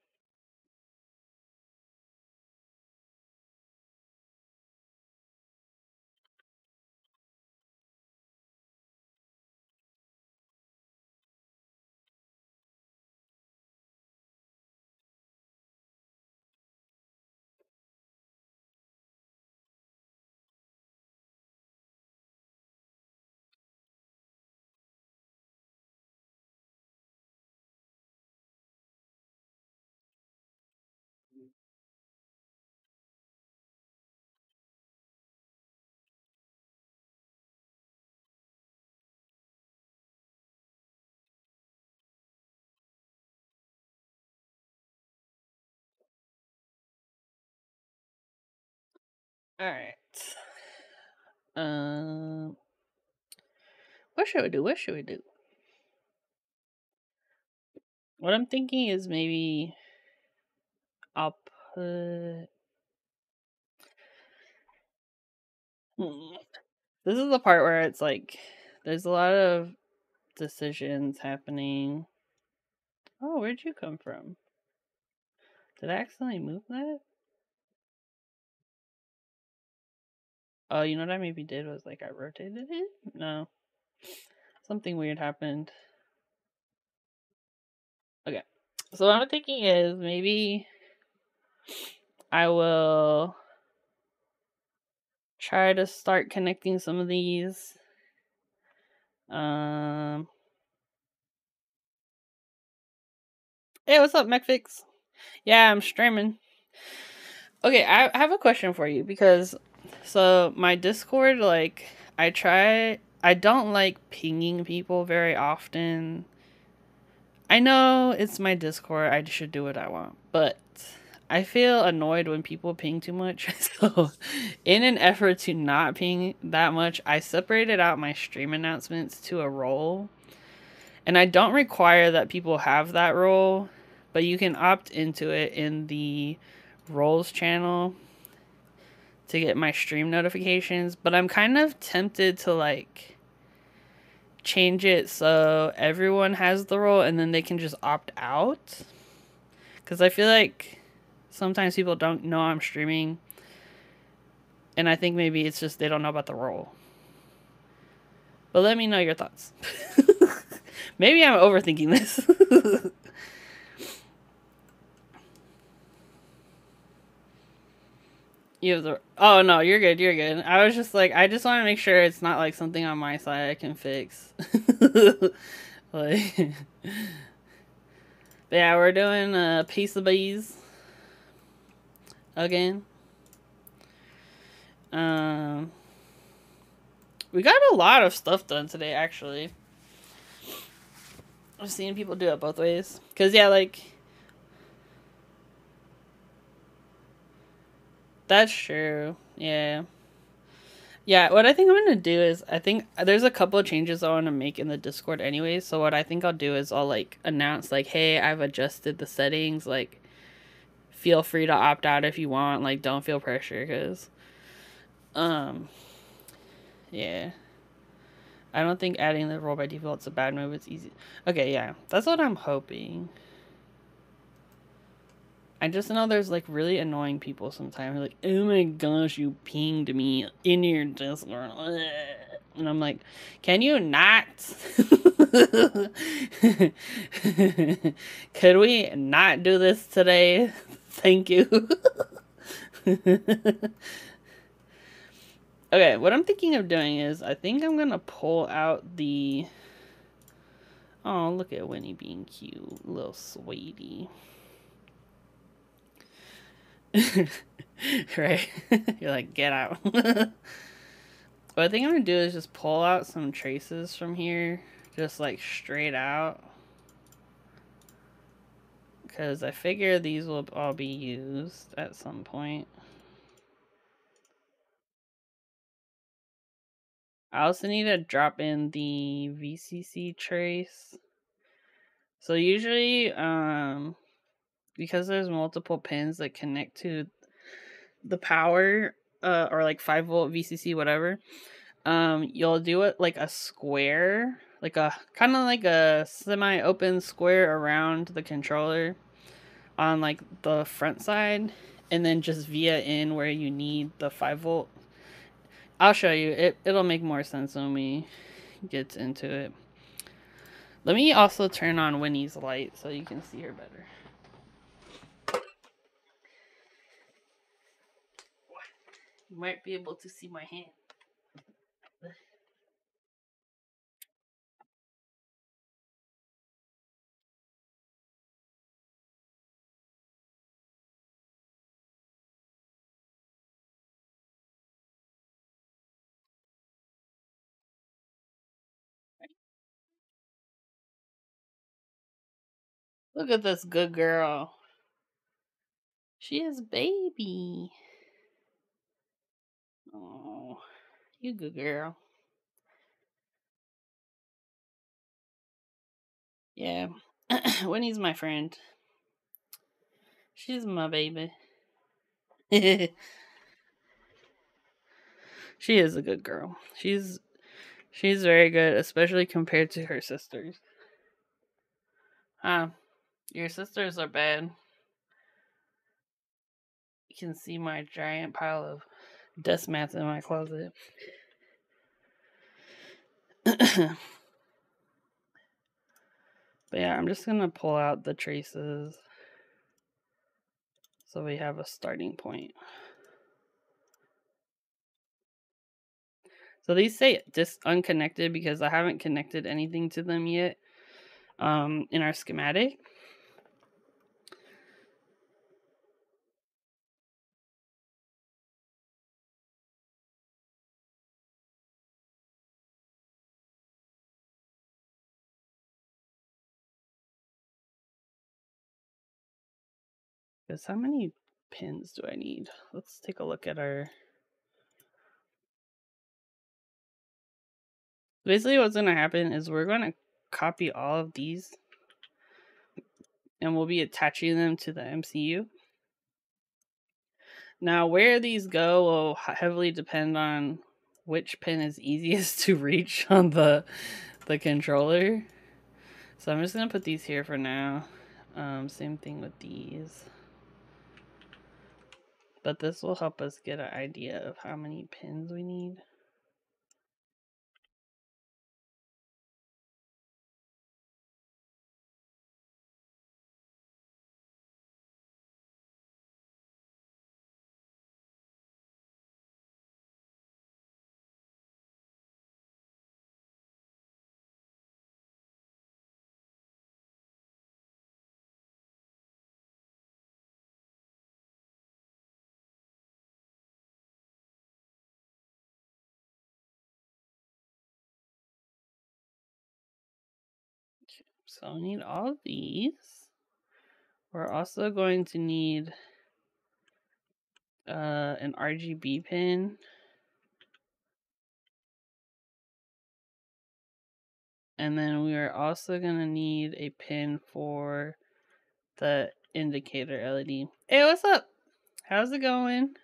All right. What should we do? What should we do? What I'm thinking is maybe I'll put. Hmm. This is the part where it's like there's a lot of decisions happening. Oh, where'd you come from? Did I accidentally move that? Oh, you know what I maybe did was like I rotated it? No. Something weird happened. Okay. So what I'm thinking is maybe I will try to start connecting some of these. Hey, what's up, McFix? Yeah, I'm streaming. Okay, I have a question for you because so my Discord, like I don't like pinging people very often. I know it's my Discord, I should do what I want, but I feel annoyed when people ping too much. So, in an effort to not ping that much, I separated out my stream announcements to a role. And I don't require that people have that role, but you can opt into it in the roles channel to get my stream notifications. But I'm kind of tempted to like change it so everyone has the role and then they can just opt out. Because I feel like sometimes people don't know I'm streaming. And I think maybe it's just they don't know about the role. But let me know your thoughts. Maybe I'm overthinking this. You have the. Oh no, you're good. You're good. I was just like, I just want to make sure it's not like something on my side I can fix. Like, yeah, we're doing PCBs again. We got a lot of stuff done today. Actually, I've seen people do it both ways. Cause yeah, like that's true. Yeah. Yeah, what I think I'm gonna do is I think there's a couple of changes I want to make in the Discord anyway. So what I think I'll do is I'll like announce like, hey, I've adjusted the settings. Like, feel free to opt out if you want. Like, don't feel pressure, cause, um, yeah, I don't think adding the role by default is a bad move. It's easy. Okay, yeah, that's what I'm hoping. I just know there's like really annoying people sometimes. Like, oh my gosh, you pinged me in your Discord. And I'm like, can you not? Could we not do this today? Thank you. Okay, what I'm thinking of doing is I think I'm gonna pull out the. Oh, look at Winnie being cute, little sweetie. Right? You're like, get out. What I think I'm gonna do is just pull out some traces from here, just like straight out. Because I figure these will all be used at some point. I also need to drop in the VCC trace. So usually, because there's multiple pins that connect to the power, or like 5-volt VCC, whatever, you'll do it like a square, like a kind of like a semi-open square around the controller on like the front side, and then just via in where you need the 5-volt. I'll show you. It'll make more sense when we get into it. Let me also turn on Winnie's light so you can see her better. You might be able to see my hand. Look at this good girl. She is baby. Oh, you good girl. Yeah. Winnie's my friend. She's my baby. She is a good girl. She's very good, especially compared to her sisters. Your sisters are bad. You can see my giant pile of desk mats in my closet. But yeah, I'm just gonna pull out the traces so we have a starting point. So these say just unconnected because I haven't connected anything to them yet in our schematic. Because how many pins do I need? Let's take a look at our... Basically what's going to happen is we're going to copy all of these and we'll be attaching them to the MCU. Now where these go will heavily depend on which pin is easiest to reach on the controller. So I'm just going to put these here for now. Same thing with these. But this will help us get an idea of how many pins we need. So I need all of these. We're also going to need an RGB pin. And then we are also going to need a pin for the indicator LED. Hey, what's up? How's it going?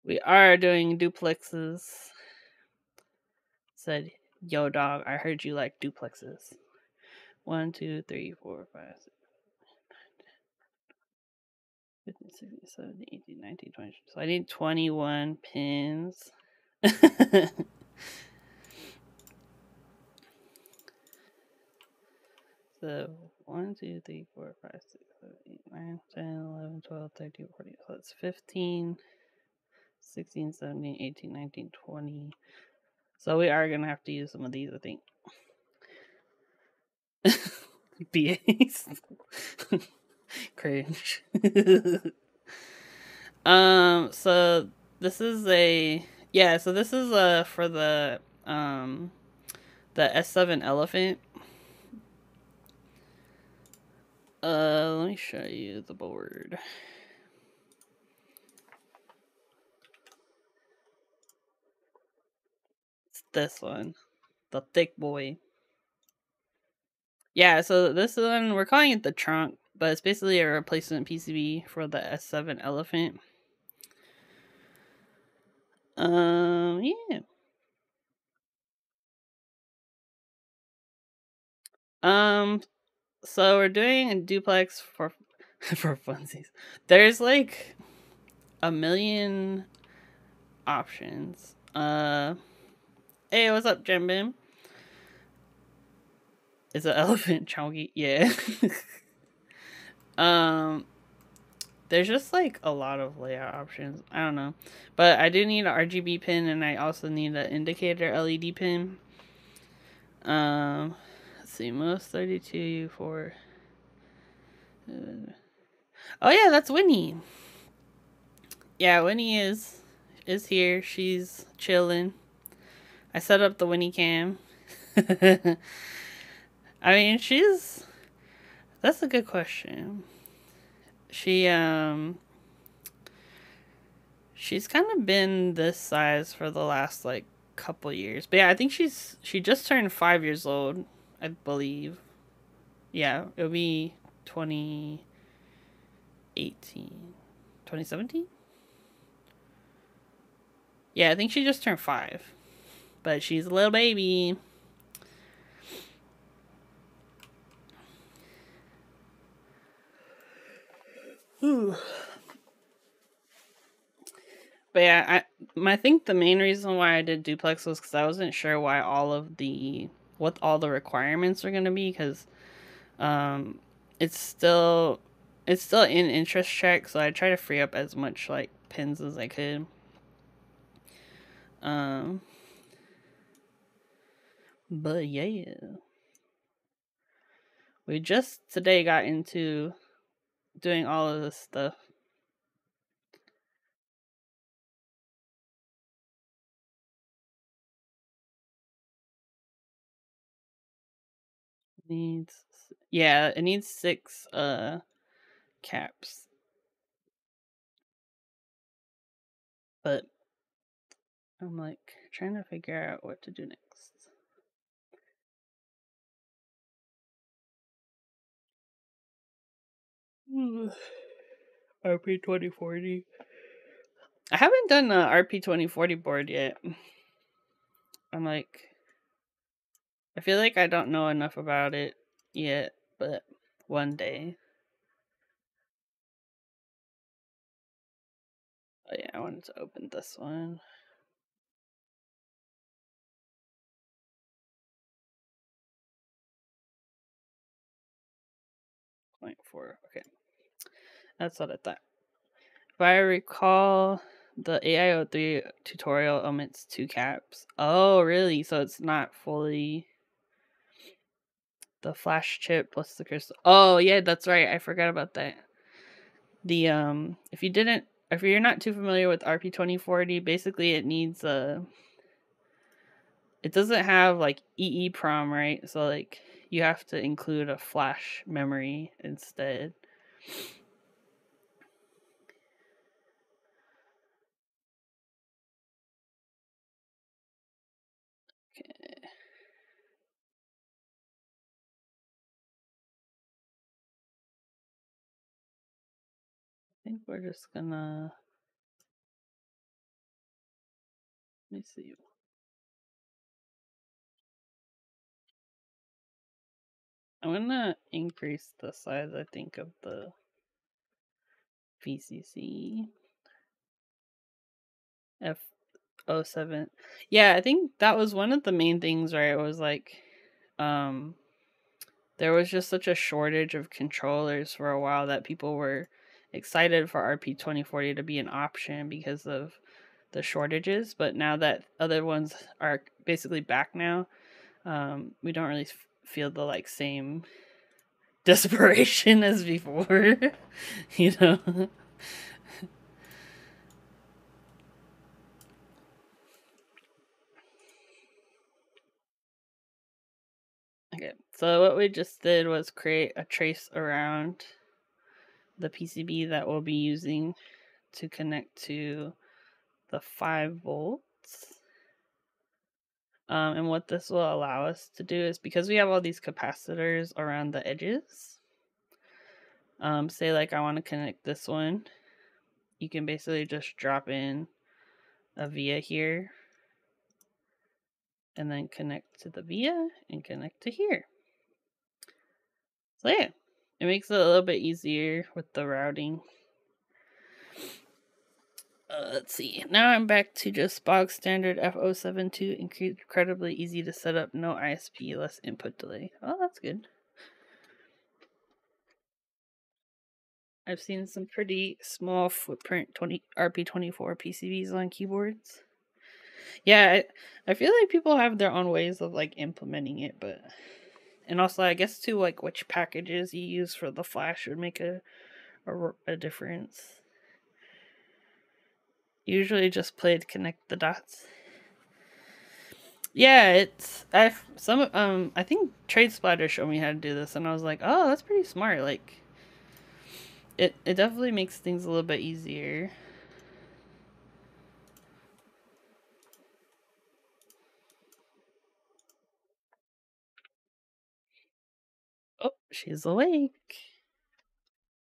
We are doing duplexes. Said, yo dog, I heard you like duplexes. 1, 2, 3, 4, 5, 6, 15, 16, 17, 18, 19, 20. So I need 21 pins. So 1, 2, 3, 4, 5, 6, 7, 8, 9, 10, 11, 12, 13, 14. So that's 15, 16, 17, 18, 19, 20. So we are going to have to use some of these, I think. BAs. Cringe. So this is so this is for the S7 Elephant. Let me show you the board. It's this one, the thick boy. Yeah, so this one, we're calling it the trunk, but it's basically a replacement PCB for the S7 Elephant. Yeah. So we're doing a duplex for for funsies. There's like a million options. Hey, what's up, Jembim? Is an elephant chunky? Yeah. There's just like a lot of layout options. I don't know, but I do need an RGB pin, and I also need an indicator LED pin. Let's see, most 32 for. Oh yeah, that's Winnie. Yeah, Winnie is here. She's chilling. I set up the Winnie cam. I mean, that's a good question. She's She's kind of been this size for the last like couple years. But yeah, I think she just turned 5 years old, I believe. Yeah, it'll be 2018, 2017. Yeah, I think she just turned 5. But she's a little baby. Ooh. But yeah, I think the main reason why I did duplex was because I wasn't sure why what all the requirements are gonna be, because um it's still in interest check, so I try to free up as much like pins as I could. But yeah, we just today got into doing all of this stuff. It needs 6 caps. But I'm like trying to figure out what to do next. RP 2040. I haven't done a RP 2040 board yet. I'm like, I feel like I don't know enough about it yet, but one day. Oh yeah, I wanted to open this one. .4. Okay, that's what I thought. If I recall, the AIO3 tutorial omits 2 caps. Oh, really? So it's not fully the flash chip plus the crystal. Oh, yeah, that's right. I forgot about that. The if you're not too familiar with RP 2040, basically it needs it doesn't have like EEPROM, right? So like you have to include a flash memory instead. Okay. I think we're just gonna, let me see. I'm gonna increase the size, I think, of the VCC F07. Yeah, I think that was one of the main things, right? It was like, there was just such a shortage of controllers for a while that people were excited for RP 2040 to be an option because of the shortages. But now that other ones are basically back now, we don't really feel the like same desperation as before, you know. Okay, so what we just did was create a trace around the PCB that we'll be using to connect to the 5 volts. And what this will allow us to do is, because we have all these capacitors around the edges, say like I want to connect this one, you can basically just drop in a via here and then connect to the via and connect to here. So yeah, it makes it a little bit easier with the routing. Let's see. Now I'm back to just bog standard F072. Incredibly easy to set up. No ISP, less input delay. Oh, that's good. I've seen some pretty small footprint RP24 PCBs on keyboards. Yeah, I feel like people have their own ways of like implementing it, but and also I guess too like which packages you use for the flash would make a difference. Usually just play to connect the dots. Yeah, I think Trade Splatter showed me how to do this, and I was like, oh, that's pretty smart. Like, it definitely makes things a little bit easier. She's awake.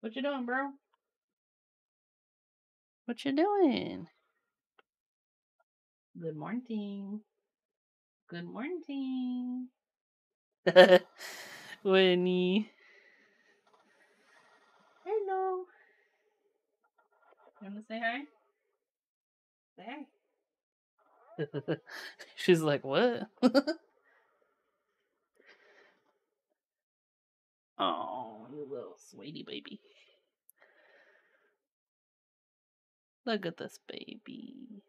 What you doing, bro? What you doing? Good morning. Good morning. Winnie. Hello. You want to say hi? Say hi. She's like, what? Oh, you little sweetie baby. Look at this baby.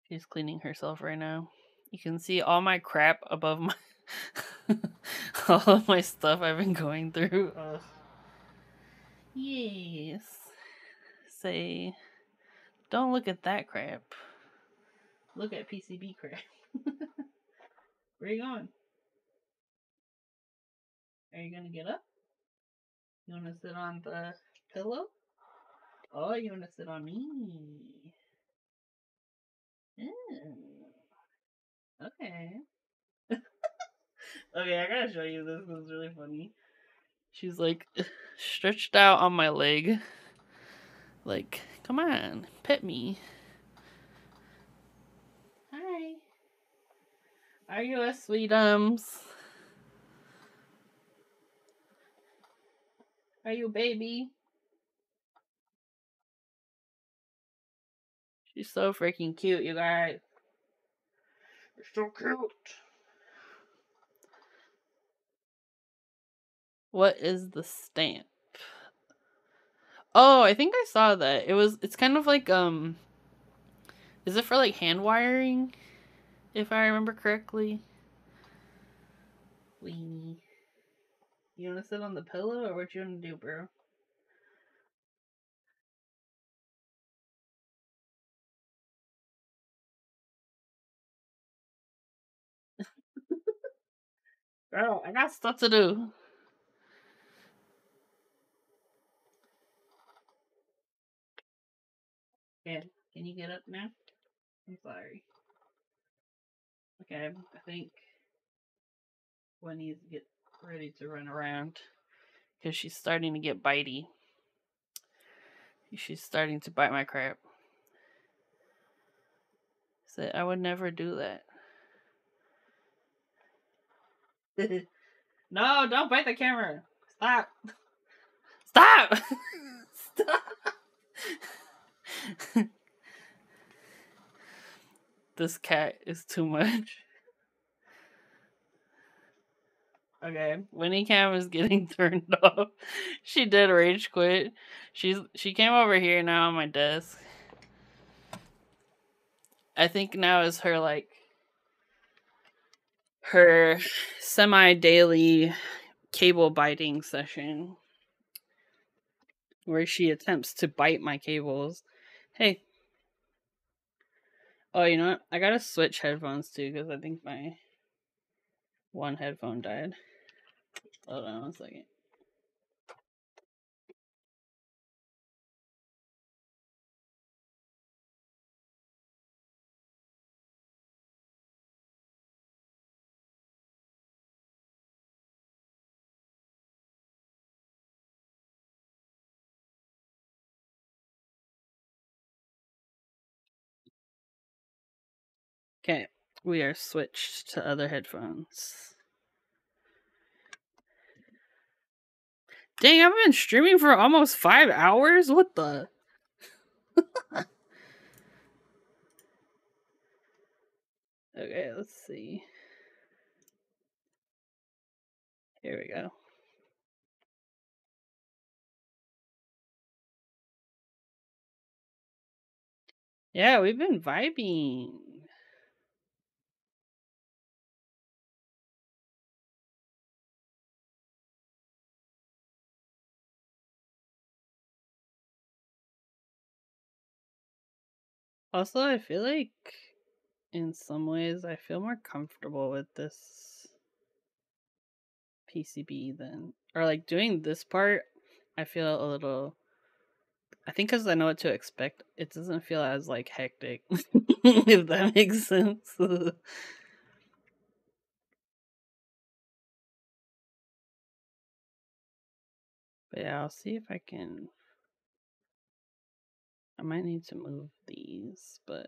She's cleaning herself right now. You can see all my crap above my all of my stuff I've been going through. Yes. Say, don't look at that crap. Look at PCB crap. Where are you going? Are you gonna get up? You wanna sit on the pillow? Oh, you wanna sit on me? Okay. Okay, I gotta show you this. This is really funny. She's like stretched out on my leg. Like, come on, pet me. Hi. Are you a sweetums? Are you baby? She's so freaking cute, you guys. You're so cute. What is the stamp? Oh, I think I saw that. It's kind of like is it for like hand wiring? If I remember correctly. Weenie. You wanna sit on the pillow or what you wanna do, bro? Bro, I got stuff to do. Yeah, can you get up now? I'm sorry. Okay, I think Winnie's get ready to run around because she's starting to get bitey. She's starting to bite my crap. Said I would never do that. No, don't bite the camera. Stop. Stop. Stop. This cat is too much. Okay, Winnie Cam is getting turned off. She did rage quit. She came over here now on my desk. I think now is her semi-daily cable biting session where she attempts to bite my cables. Hey. Oh, you know what? I gotta switch headphones too because I think my one headphone died. Hold on 1 second. Okay, we are switched to other headphones. Dang, I've been streaming for almost 5 hours? What the? Okay, let's see. Here we go. Yeah, we've been vibing. Also, I feel like in some ways I feel more comfortable with this PCB than, or like doing this part. I feel a little, I think because I know what to expect, it doesn't feel as like hectic, if that makes sense. But yeah, I'll see if I can. I might need to move these, but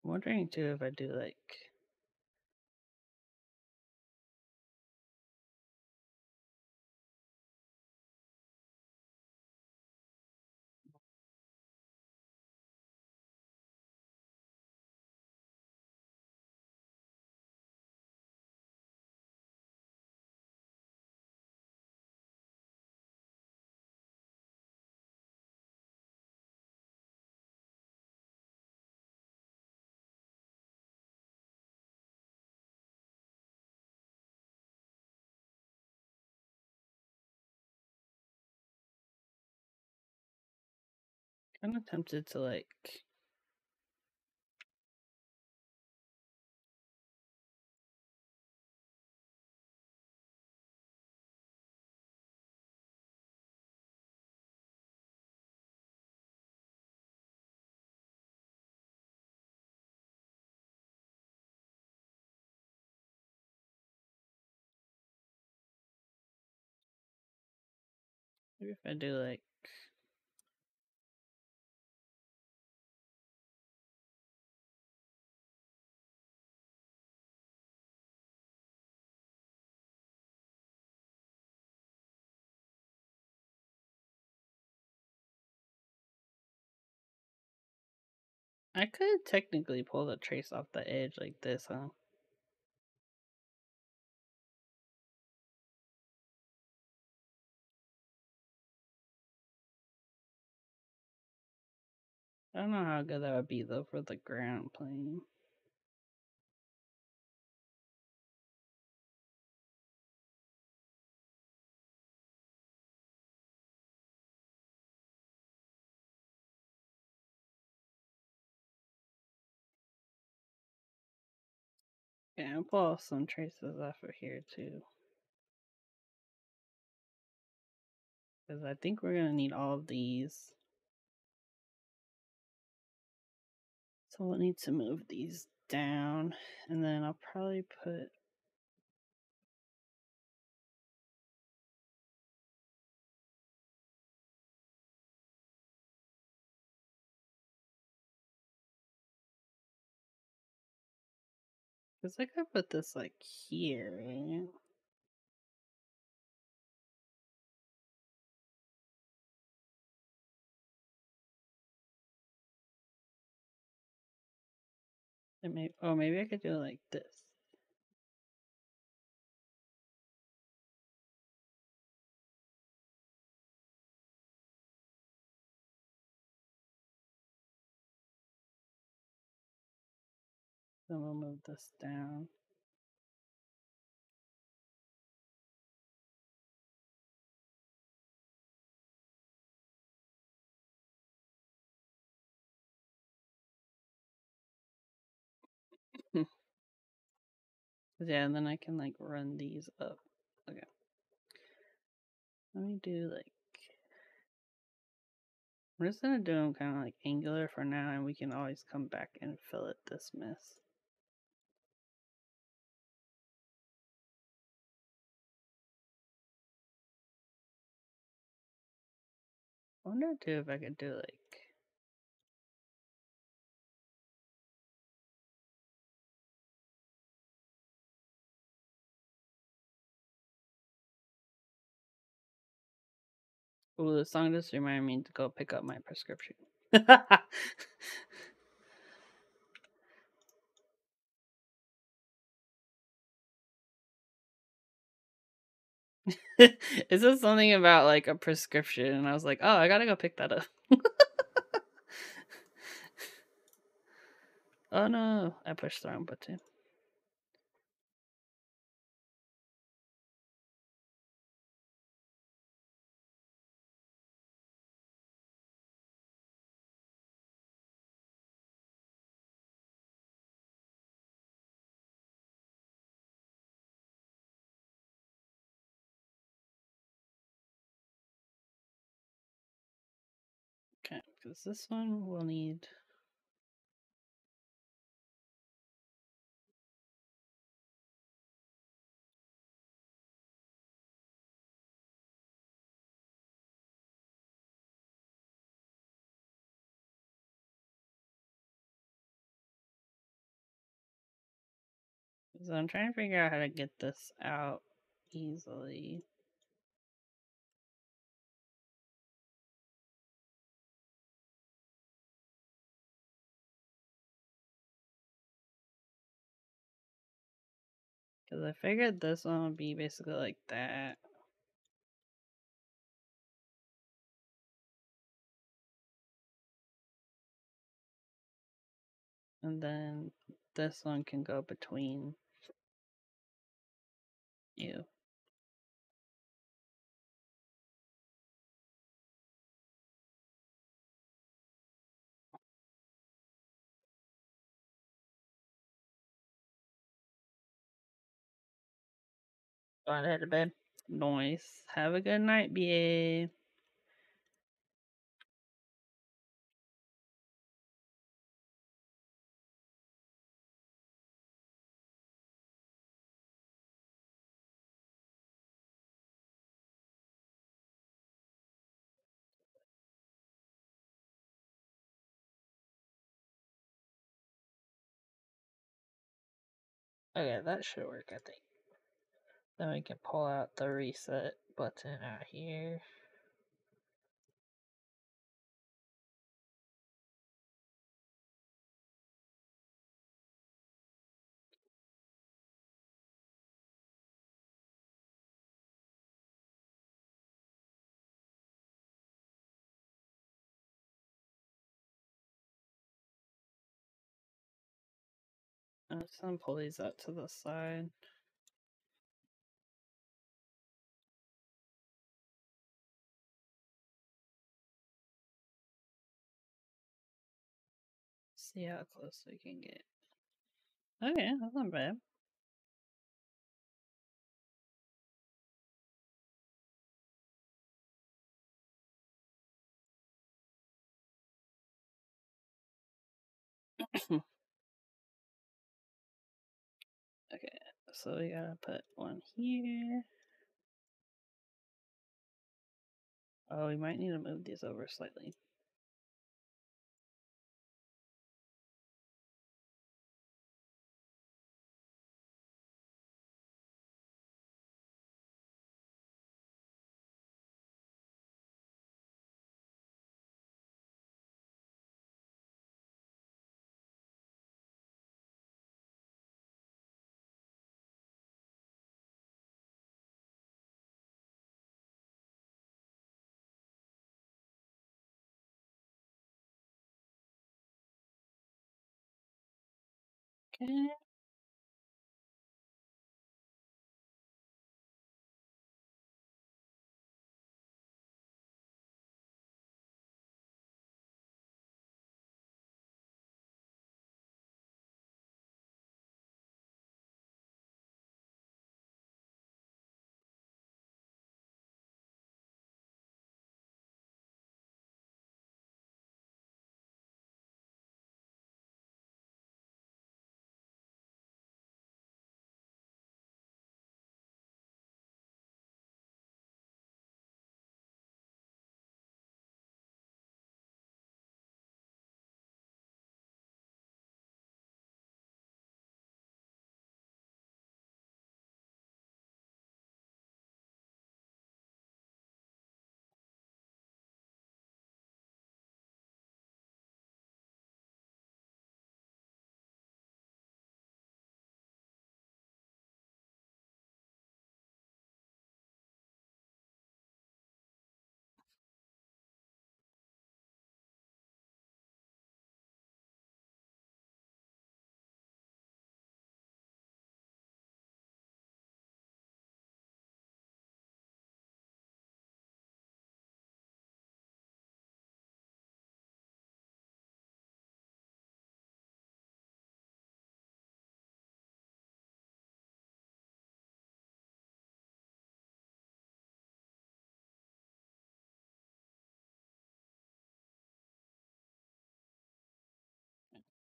I'm wondering too if I do like. Kind of tempted to like. Maybe if I do like. I could technically pull the trace off the edge like this, huh? I don't know how good that would be though for the ground plane. Yeah, I'll pull some traces off of here too. Because I think we're gonna need all of these. So we'll need to move these down. And then I'll probably put because I could put this like here, right? And maybe I could do it like this. Then we'll move this down. Yeah, and then I can like run these up. Okay. Let me do like. I'm just gonna do them kind of like angular for now, and we can always come back and fillet this mess. I wonder too if I could do like. Oh, the song just reminded me to go pick up my prescription. It says something about like a prescription, and I was like, oh, I gotta go pick that up. Oh no, I pushed the wrong button. Okay, because this one will need. So I'm trying to figure out how to get this out easily. Because I figured this one would be basically like that. And then this one can go between you. Going to head to bed. Nice. Have a good night, BA. Okay, that should work, I think. Then we can pull out the reset button out here. I'm just gonna pull these out to the side. See how close we can get. Okay, that's not bad. Okay, so we gotta put one here. Oh, we might need to move these over slightly. Okay.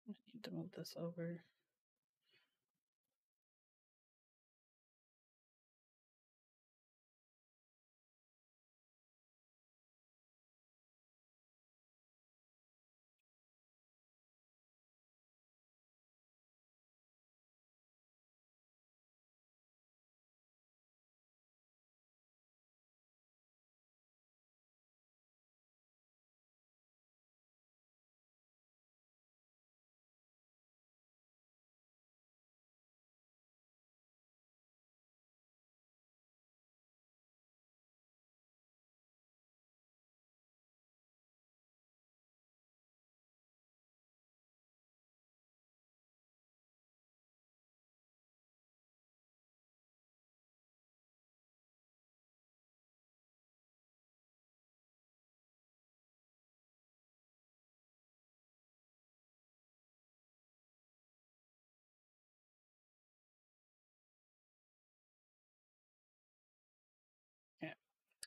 I need to move this over.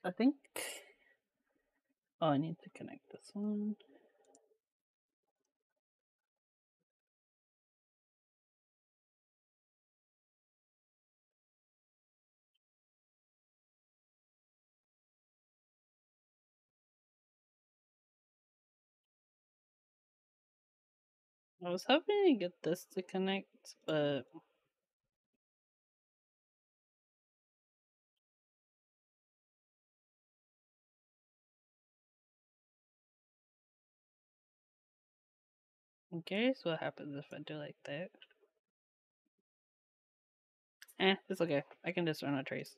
I think. Oh, I need to connect this one. I was hoping to get this to connect, but I'm curious what happens if I do like that. It's okay. I can just run a trace.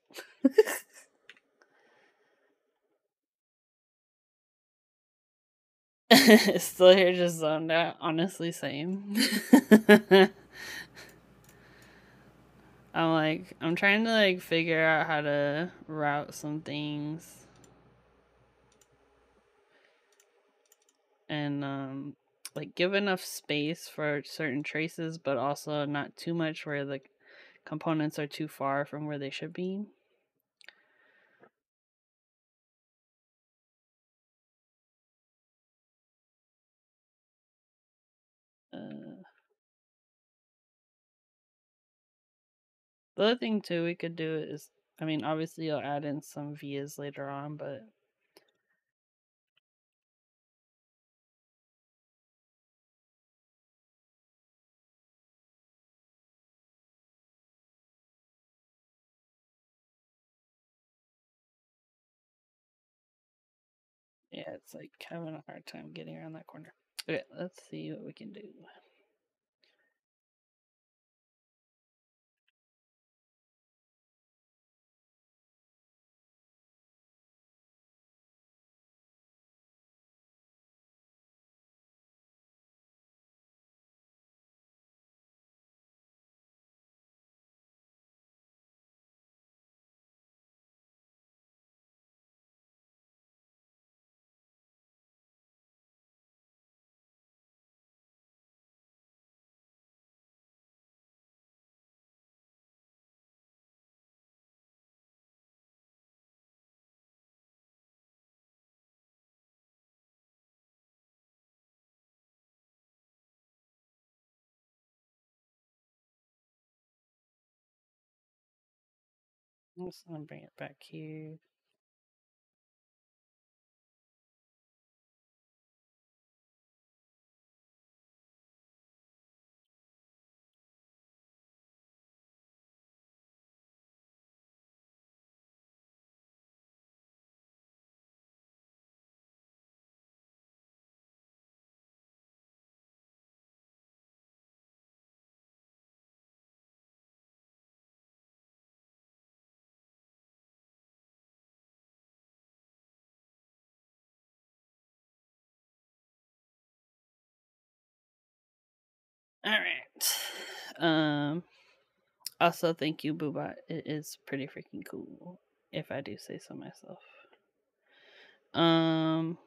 Still here, just zoned out. Honestly, same. I'm trying to like figure out how to route some things, and like give enough space for certain traces, but also not too much where the components are too far from where they should be. Uh, the other thing too we could do is, I mean, obviously you'll add in some vias later on, but yeah, it's like having a hard time getting around that corner. Okay, let's see what we can do. I'm just gonna bring it back here. All right. Also, thank you, Boobot. It is pretty freaking cool, if I do say so myself. Um,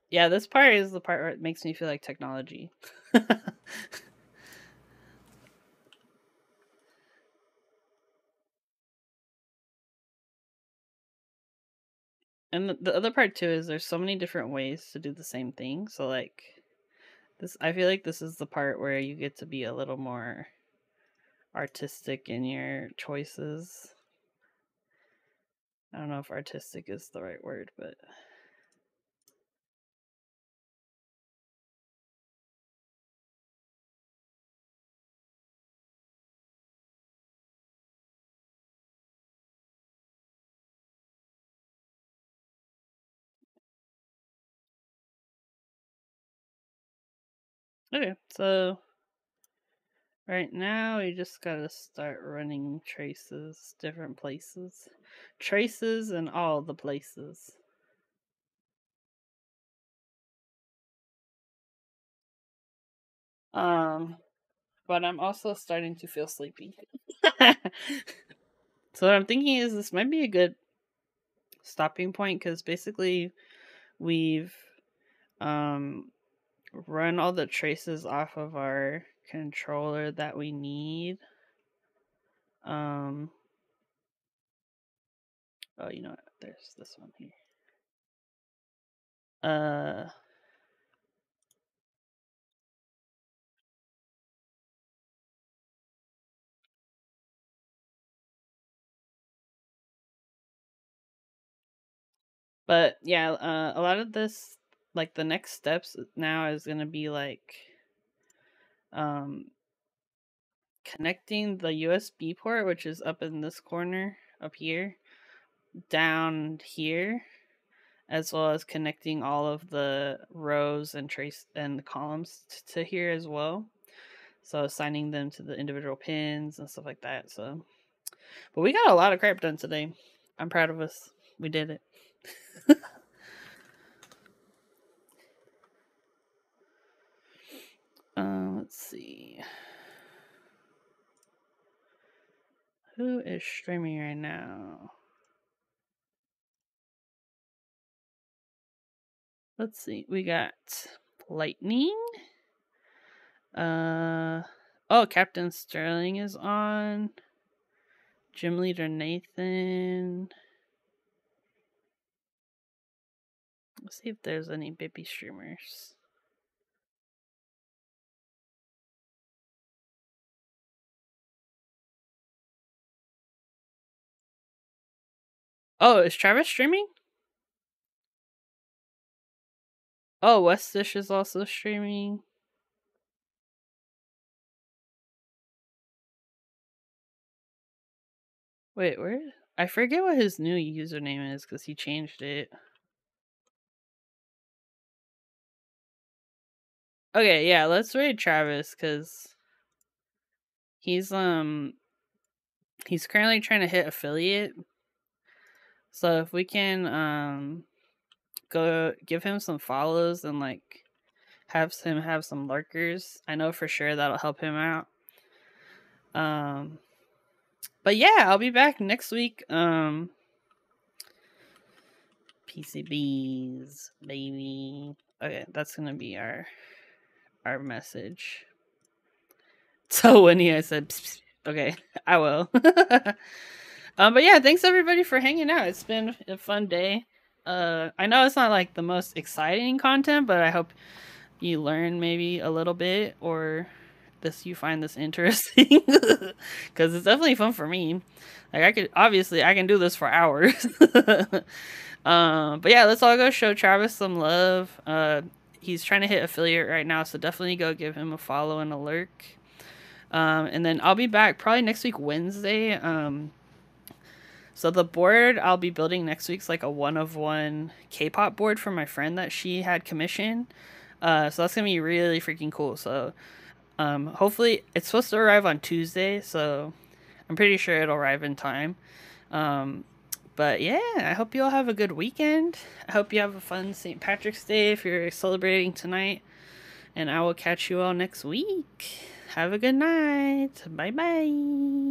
yeah, this part is the part where it makes me feel like technology. And the other part too is there's so many different ways to do the same thing. So like this, I feel like this is the part where you get to be a little more artistic in your choices. I don't know if artistic is the right word, but okay. So right now we just gotta start running traces, different places, traces in all the places. Um, but I'm also starting to feel sleepy. So what I'm thinking is this might be a good stopping point because basically we've um run all the traces off of our controller that we need. Um oh, you know what? there's this one here. But yeah, a lot of this, like the next steps now is gonna be like connecting the USB port, which is up in this corner up here, down here, as well as connecting all of the rows and trace and the columns to here as well. So assigning them to the individual pins and stuff like that. So, but we got a lot of crap done today. I'm proud of us. We did it. Let's see. Who is streaming right now? Let's see. We got Lightning. Oh, Captain Sterling is on. Gym Leader Nathan. Let's see if there's any baby streamers. Oh, is Travis streaming? Oh, Westish is also streaming. Wait, where? I forget what his new username is because he changed it. Okay, yeah, let's raid Travis because he's currently trying to hit affiliate. So if we can go give him some follows and like have him have some lurkers, I know for sure that'll help him out. But yeah, I'll be back next week. PCBs, baby. Okay, that's gonna be our message. So Winnie, I said, pss, pss. Okay, I will. But yeah, thanks everybody for hanging out. It's been a fun day. I know it's not like the most exciting content, but I hope you learn maybe a little bit, or you find this interesting, because it's definitely fun for me. Like I can do this for hours. But yeah, let's all go show Travis some love. He's trying to hit affiliate right now, so definitely go give him a follow and a lurk. And then I'll be back probably next week Wednesday. So the board I'll be building next week's like a 1-of-1 K-pop board for my friend that she had commissioned. So that's gonna be really freaking cool. So hopefully it's supposed to arrive on Tuesday, so I'm pretty sure it'll arrive in time. But yeah, I hope you all have a good weekend. I hope you have a fun St. Patrick's Day if you're celebrating tonight. And I will catch you all next week. Have a good night. Bye bye.